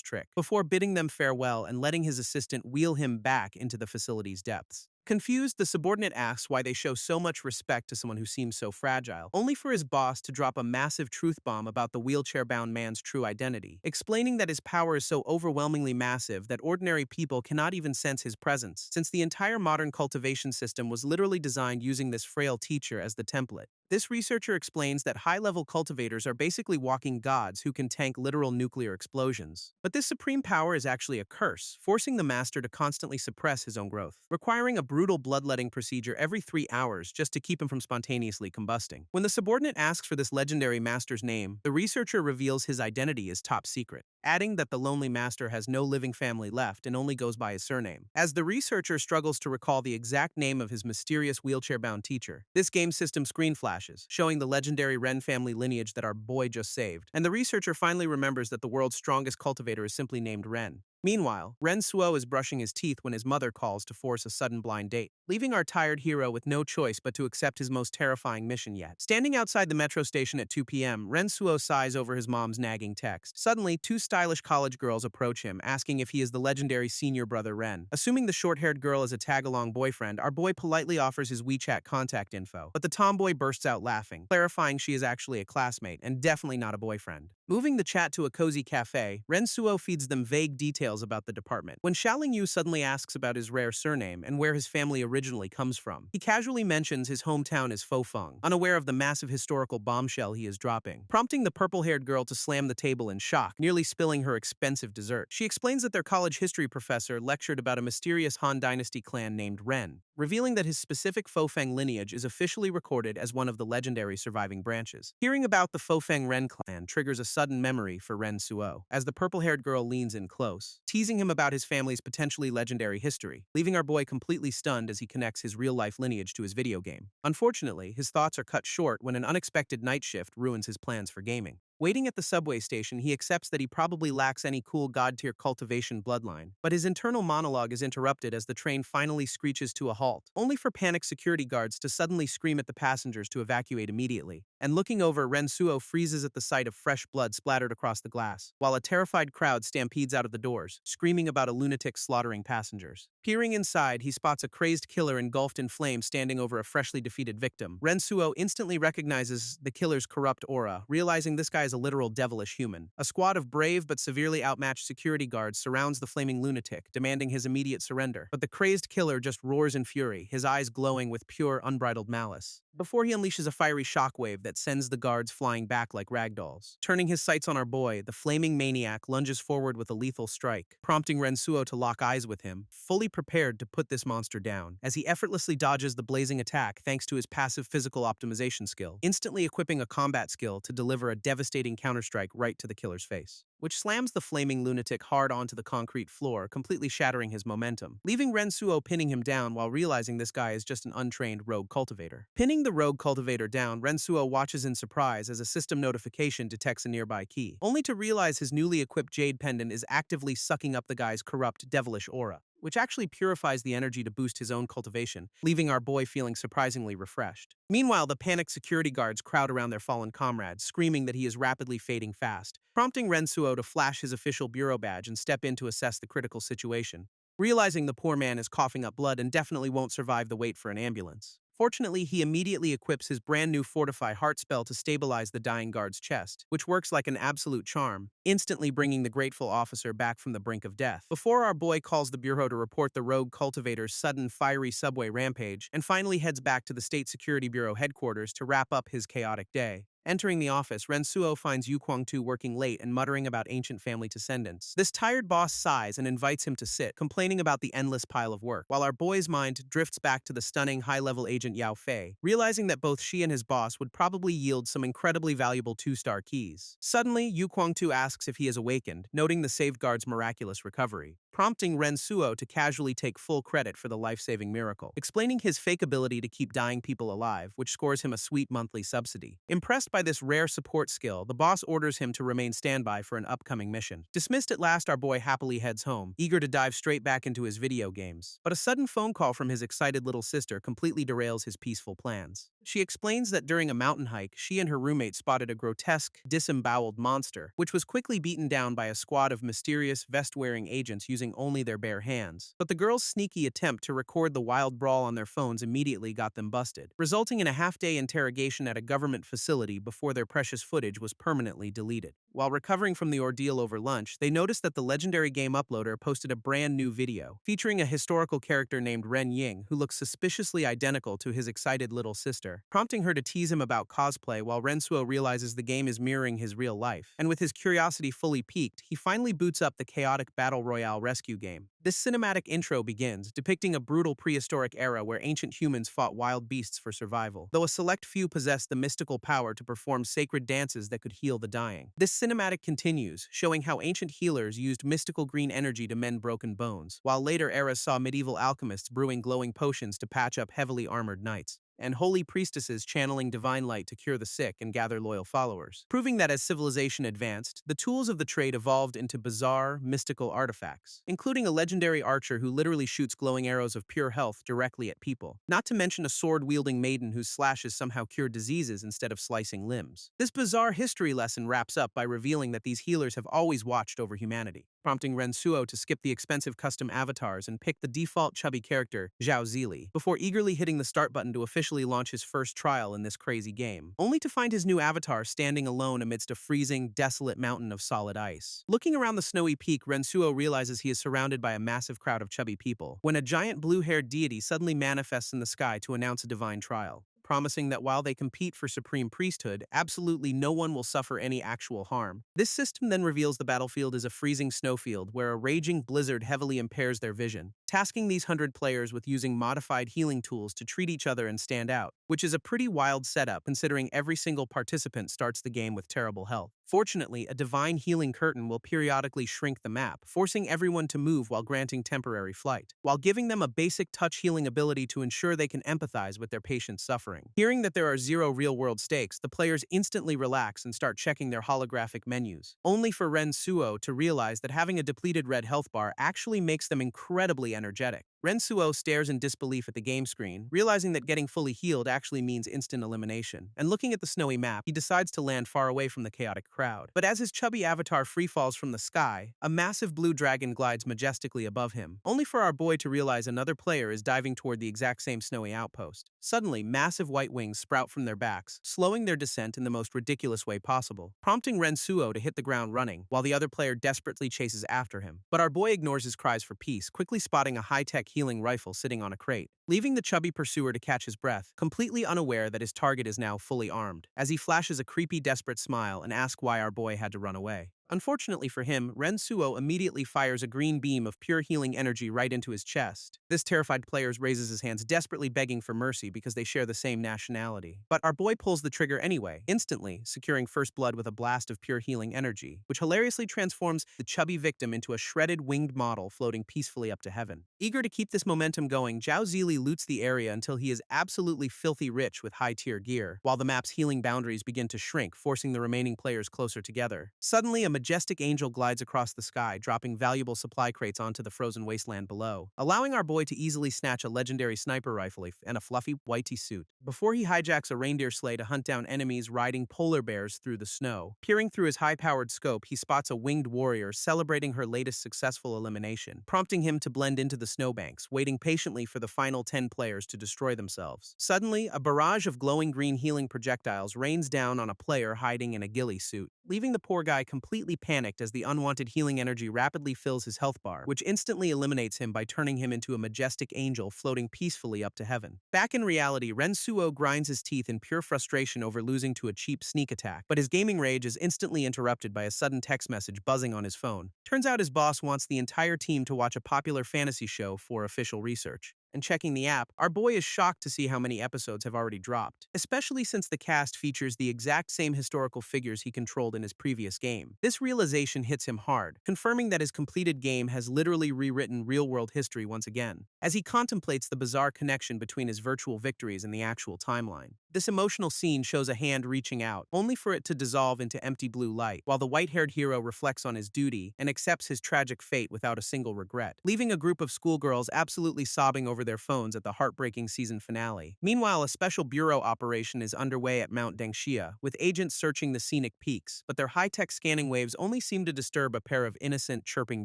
trick, before bidding them farewell and letting his assistant wheel him back into the facility's depths. Confused, the subordinate asks why they show so much respect to someone who seems so fragile, only for his boss to drop a massive truth bomb about the wheelchair-bound man's true identity, explaining that his power is so overwhelmingly massive that ordinary people cannot even sense his presence, since the entire modern cultivation system was literally designed using this frail teacher as the template. This researcher explains that high-level cultivators are basically walking gods who can tank literal nuclear explosions. But this supreme power is actually a curse, forcing the master to constantly suppress his own growth, requiring a brutal bloodletting procedure every 3 hours just to keep him from spontaneously combusting. When the subordinate asks for this legendary master's name, the researcher reveals his identity is top secret, adding that the lonely master has no living family left and only goes by his surname. As the researcher struggles to recall the exact name of his mysterious wheelchair-bound teacher, this game system screen flashes, showing the legendary Ren family lineage that our boy just saved, and the researcher finally remembers that the world's strongest cultivator is simply named Ren. Meanwhile, Ren Suo is brushing his teeth when his mother calls to force a sudden blind date, leaving our tired hero with no choice but to accept his most terrifying mission yet. Standing outside the metro station at 2 p.m., Ren Suo sighs over his mom's nagging text. Suddenly, 2 stylish college girls approach him, asking if he is the legendary senior brother Ren. Assuming the short-haired girl is a tag-along boyfriend, our boy politely offers his WeChat contact info, but the tomboy bursts out laughing, clarifying she is actually a classmate and definitely not a boyfriend. Moving the chat to a cozy cafe, Ren Suo feeds them vague details about the department. When Xiaoling Yu suddenly asks about his rare surname and where his family originally comes from, he casually mentions his hometown is Fofeng, unaware of the massive historical bombshell he is dropping, prompting the purple-haired girl to slam the table in shock, nearly spilling her expensive dessert. She explains that their college history professor lectured about a mysterious Han Dynasty clan named Ren, revealing that his specific Fofeng lineage is officially recorded as one of the legendary surviving branches. Hearing about the Fofeng Ren clan triggers a sudden memory for Ren Suo, as the purple-haired girl leans in close, teasing him about his family's potentially legendary history, leaving our boy completely stunned as he connects his real-life lineage to his video game. Unfortunately, his thoughts are cut short when an unexpected night shift ruins his plans for gaming. Waiting at the subway station, he accepts that he probably lacks any cool god-tier cultivation bloodline, but his internal monologue is interrupted as the train finally screeches to a halt, only for panicked security guards to suddenly scream at the passengers to evacuate immediately. And looking over, Ren Suo freezes at the sight of fresh blood splattered across the glass, while a terrified crowd stampedes out of the doors, screaming about a lunatic slaughtering passengers. Peering inside, he spots a crazed killer engulfed in flames standing over a freshly defeated victim. Ren Suo instantly recognizes the killer's corrupt aura, realizing this guy is a literal devilish human. A squad of brave but severely outmatched security guards surrounds the flaming lunatic, demanding his immediate surrender. But the crazed killer just roars in fury, his eyes glowing with pure, unbridled malice, before he unleashes a fiery shockwave that sends the guards flying back like ragdolls. Turning his sights on our boy, the flaming maniac lunges forward with a lethal strike, prompting Ren Suo to lock eyes with him, fully prepared to put this monster down, as he effortlessly dodges the blazing attack thanks to his passive physical optimization skill, instantly equipping a combat skill to deliver a devastating counterstrike right to the killer's face, which slams the flaming lunatic hard onto the concrete floor, completely shattering his momentum, leaving Ren Suo pinning him down while realizing this guy is just an untrained rogue cultivator. Pinning the rogue cultivator down, Ren Suo watches in surprise as a system notification detects a nearby key, only to realize his newly equipped jade pendant is actively sucking up the guy's corrupt, devilish aura, which actually purifies the energy to boost his own cultivation, leaving our boy feeling surprisingly refreshed. Meanwhile, the panicked security guards crowd around their fallen comrade, screaming that he is rapidly fading fast, prompting Ren Suo to flash his official bureau badge and step in to assess the critical situation, realizing the poor man is coughing up blood and definitely won't survive the wait for an ambulance. Fortunately, he immediately equips his brand new Fortify Heart spell to stabilize the dying guard's chest, which works like an absolute charm, instantly bringing the grateful officer back from the brink of death. Before our boy calls the bureau to report the rogue cultivator's sudden fiery subway rampage, and finally heads back to the State Security Bureau headquarters to wrap up his chaotic day. Entering the office, Ren Suo finds Yu Kwang-tu working late and muttering about ancient family descendants. This tired boss sighs and invites him to sit, complaining about the endless pile of work, while our boy's mind drifts back to the stunning high-level agent Yao Fei, realizing that both she and his boss would probably yield some incredibly valuable 2-star keys. Suddenly, Yu Kwang-tu asks if he is awakened, noting the saved guard's miraculous recovery, prompting Ren Suo to casually take full credit for the life-saving miracle, explaining his fake ability to keep dying people alive, which scores him a sweet monthly subsidy. Impressed by this rare support skill, the boss orders him to remain standby for an upcoming mission. Dismissed at last, our boy happily heads home, eager to dive straight back into his video games. But a sudden phone call from his excited little sister completely derails his peaceful plans. She explains that during a mountain hike, she and her roommate spotted a grotesque, disemboweled monster, which was quickly beaten down by a squad of mysterious, vest-wearing agents using only their bare hands. But the girls' sneaky attempt to record the wild brawl on their phones immediately got them busted, resulting in a half-day interrogation at a government facility before their precious footage was permanently deleted. While recovering from the ordeal over lunch, they noticed that the legendary game uploader posted a brand new video, featuring a historical character named Ren Ying who looks suspiciously identical to his excited little sister, prompting her to tease him about cosplay while Rensuo realizes the game is mirroring his real life. And with his curiosity fully piqued, he finally boots up the chaotic Battle Royale rescue game. This cinematic intro begins, depicting a brutal prehistoric era where ancient humans fought wild beasts for survival, though a select few possessed the mystical power to perform sacred dances that could heal the dying. This cinematic continues, showing how ancient healers used mystical green energy to mend broken bones, while later eras saw medieval alchemists brewing glowing potions to patch up heavily armored knights, and holy priestesses channeling divine light to cure the sick and gather loyal followers, proving that as civilization advanced, the tools of the trade evolved into bizarre, mystical artifacts, including a legendary archer who literally shoots glowing arrows of pure health directly at people, not to mention a sword-wielding maiden whose slashes somehow cure diseases instead of slicing limbs. This bizarre history lesson wraps up by revealing that these healers have always watched over humanity, prompting Rensuo to skip the expensive custom avatars and pick the default chubby character, Zhao Zili, before eagerly hitting the start button to officially launch his first trial in this crazy game, only to find his new avatar standing alone amidst a freezing, desolate mountain of solid ice. Looking around the snowy peak, Rensuo realizes he is surrounded by a massive crowd of chubby people, when a giant blue-haired deity suddenly manifests in the sky to announce a divine trial, promising that while they compete for supreme priesthood, absolutely no one will suffer any actual harm. This system then reveals the battlefield is a freezing snowfield where a raging blizzard heavily impairs their vision, tasking these 100 players with using modified healing tools to treat each other and stand out, which is a pretty wild setup considering every single participant starts the game with terrible health. Fortunately, a divine healing curtain will periodically shrink the map, forcing everyone to move while granting temporary flight, while giving them a basic touch healing ability to ensure they can empathize with their patient's suffering. Hearing that there are zero real-world stakes, the players instantly relax and start checking their holographic menus, only for Rensuo to realize that having a depleted red health bar actually makes them incredibly energetic. Rensuo stares in disbelief at the game screen, realizing that getting fully healed actually means instant elimination, and looking at the snowy map, he decides to land far away from the chaotic crowd. But as his chubby avatar freefalls from the sky, a massive blue dragon glides majestically above him, only for our boy to realize another player is diving toward the exact same snowy outpost. Suddenly, massive white wings sprout from their backs, slowing their descent in the most ridiculous way possible, prompting Rensuo to hit the ground running, while the other player desperately chases after him. But our boy ignores his cries for peace, quickly spotting a high-tech healing rifle sitting on a crate, leaving the chubby pursuer to catch his breath, completely unaware that his target is now fully armed, as he flashes a creepy, desperate smile and asks why our boy had to run away. Unfortunately for him, Rensuo immediately fires a green beam of pure healing energy right into his chest. This terrified player raises his hands, desperately begging for mercy because they share the same nationality. But our boy pulls the trigger anyway, instantly securing first blood with a blast of pure healing energy, which hilariously transforms the chubby victim into a shredded winged model floating peacefully up to heaven. Eager to keep this momentum going, Zhao Zili loots the area until he is absolutely filthy rich with high-tier gear, while the map's healing boundaries begin to shrink, forcing the remaining players closer together. Suddenly, a majestic angel glides across the sky, dropping valuable supply crates onto the frozen wasteland below, allowing our boy to easily snatch a legendary sniper rifle and a fluffy, whitey suit, before he hijacks a reindeer sleigh to hunt down enemies riding polar bears through the snow. Peering through his high-powered scope, he spots a winged warrior celebrating her latest successful elimination, prompting him to blend into the snowbanks, waiting patiently for the final 10 players to destroy themselves. Suddenly, a barrage of glowing green healing projectiles rains down on a player hiding in a ghillie suit, leaving the poor guy completely panicked as the unwanted healing energy rapidly fills his health bar, which instantly eliminates him by turning him into a majestic angel floating peacefully up to heaven. Back in reality, Rensuo grinds his teeth in pure frustration over losing to a cheap sneak attack, but his gaming rage is instantly interrupted by a sudden text message buzzing on his phone. Turns out his boss wants the entire team to watch a popular fantasy show for official research. And checking the app, our boy is shocked to see how many episodes have already dropped, especially since the cast features the exact same historical figures he controlled in his previous game. This realization hits him hard, confirming that his completed game has literally rewritten real-world history once again, as he contemplates the bizarre connection between his virtual victories and the actual timeline. This emotional scene shows a hand reaching out, only for it to dissolve into empty blue light, while the white-haired hero reflects on his duty and accepts his tragic fate without a single regret, leaving a group of schoolgirls absolutely sobbing over their phones at the heartbreaking season finale. Meanwhile, a special bureau operation is underway at Mount Dengxia, with agents searching the scenic peaks, but their high-tech scanning waves only seem to disturb a pair of innocent, chirping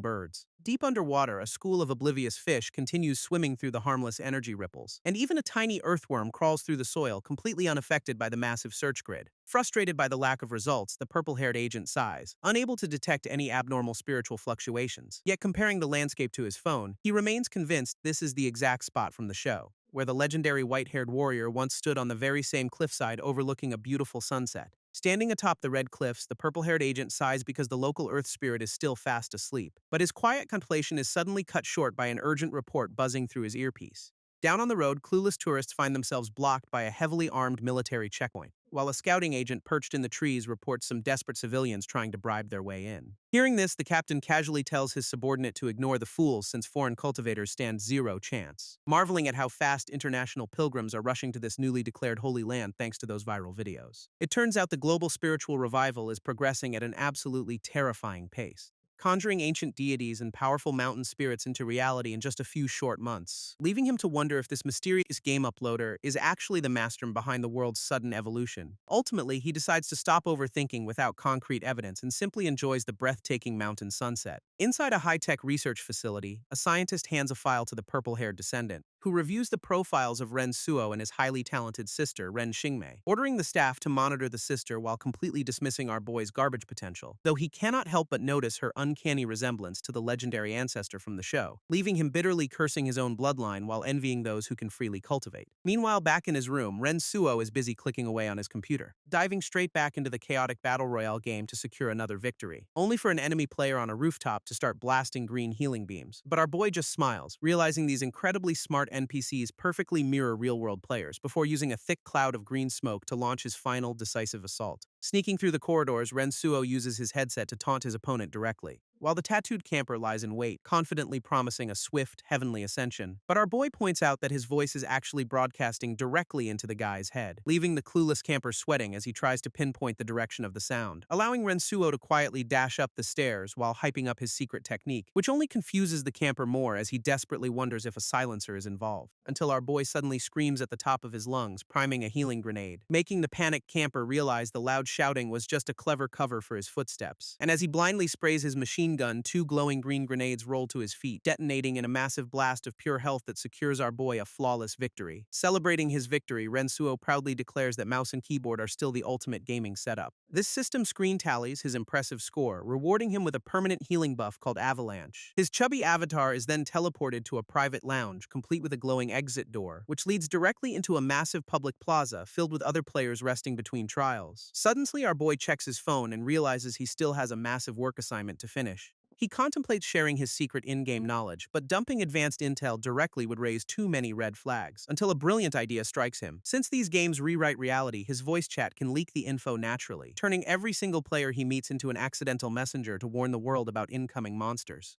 birds. Deep underwater, a school of oblivious fish continues swimming through the harmless energy ripples, and even a tiny earthworm crawls through the soil completely unaffected by the massive search grid. Frustrated by the lack of results, the purple-haired agent sighs, unable to detect any abnormal spiritual fluctuations. Yet comparing the landscape to his phone, he remains convinced this is the exact spot from the show, where the legendary white-haired warrior once stood on the very same cliffside overlooking a beautiful sunset. Standing atop the red cliffs, the purple-haired agent sighs because the local earth spirit is still fast asleep. But his quiet contemplation is suddenly cut short by an urgent report buzzing through his earpiece. Down on the road, clueless tourists find themselves blocked by a heavily armed military checkpoint, while a scouting agent perched in the trees reports some desperate civilians trying to bribe their way in. Hearing this, the captain casually tells his subordinate to ignore the fools since foreign cultivators stand zero chance, marveling at how fast international pilgrims are rushing to this newly declared holy land thanks to those viral videos. It turns out the global spiritual revival is progressing at an absolutely terrifying pace, conjuring ancient deities and powerful mountain spirits into reality in just a few short months, leaving him to wonder if this mysterious game uploader is actually the mastermind behind the world's sudden evolution. Ultimately, he decides to stop overthinking without concrete evidence and simply enjoys the breathtaking mountain sunset. Inside a high-tech research facility, a scientist hands a file to the purple-haired descendant, who reviews the profiles of Ren Suo and his highly talented sister, Ren Xingmei, ordering the staff to monitor the sister while completely dismissing our boy's garbage potential, though he cannot help but notice her uncanny resemblance to the legendary ancestor from the show, leaving him bitterly cursing his own bloodline while envying those who can freely cultivate. Meanwhile, back in his room, Ren Suo is busy clicking away on his computer, diving straight back into the chaotic battle royale game to secure another victory, only for an enemy player on a rooftop to start blasting green healing beams. But our boy just smiles, realizing these incredibly smart NPCs perfectly mirror real-world players, before using a thick cloud of green smoke to launch his final, decisive assault. Sneaking through the corridors, Ren Suo uses his headset to taunt his opponent directly, while the tattooed camper lies in wait, confidently promising a swift, heavenly ascension. But our boy points out that his voice is actually broadcasting directly into the guy's head, leaving the clueless camper sweating as he tries to pinpoint the direction of the sound, allowing Ren Suo to quietly dash up the stairs while hyping up his secret technique, which only confuses the camper more as he desperately wonders if a silencer is involved, until our boy suddenly screams at the top of his lungs, priming a healing grenade, making the panicked camper realize the loud shouting was just a clever cover for his footsteps. And as he blindly sprays his machine gun, two glowing green grenades roll to his feet, detonating in a massive blast of pure health that secures our boy a flawless victory. Celebrating his victory, Ren Suo proudly declares that mouse and keyboard are still the ultimate gaming setup. This system screen tallies his impressive score, rewarding him with a permanent healing buff called Avalanche. His chubby avatar is then teleported to a private lounge, complete with a glowing exit door, which leads directly into a massive public plaza filled with other players resting between trials. Suddenly, our boy checks his phone and realizes he still has a massive work assignment to finish. He contemplates sharing his secret in-game knowledge, but dumping advanced intel directly would raise too many red flags, until a brilliant idea strikes him. Since these games rewrite reality, his voice chat can leak the info naturally, turning every single player he meets into an accidental messenger to warn the world about incoming monsters.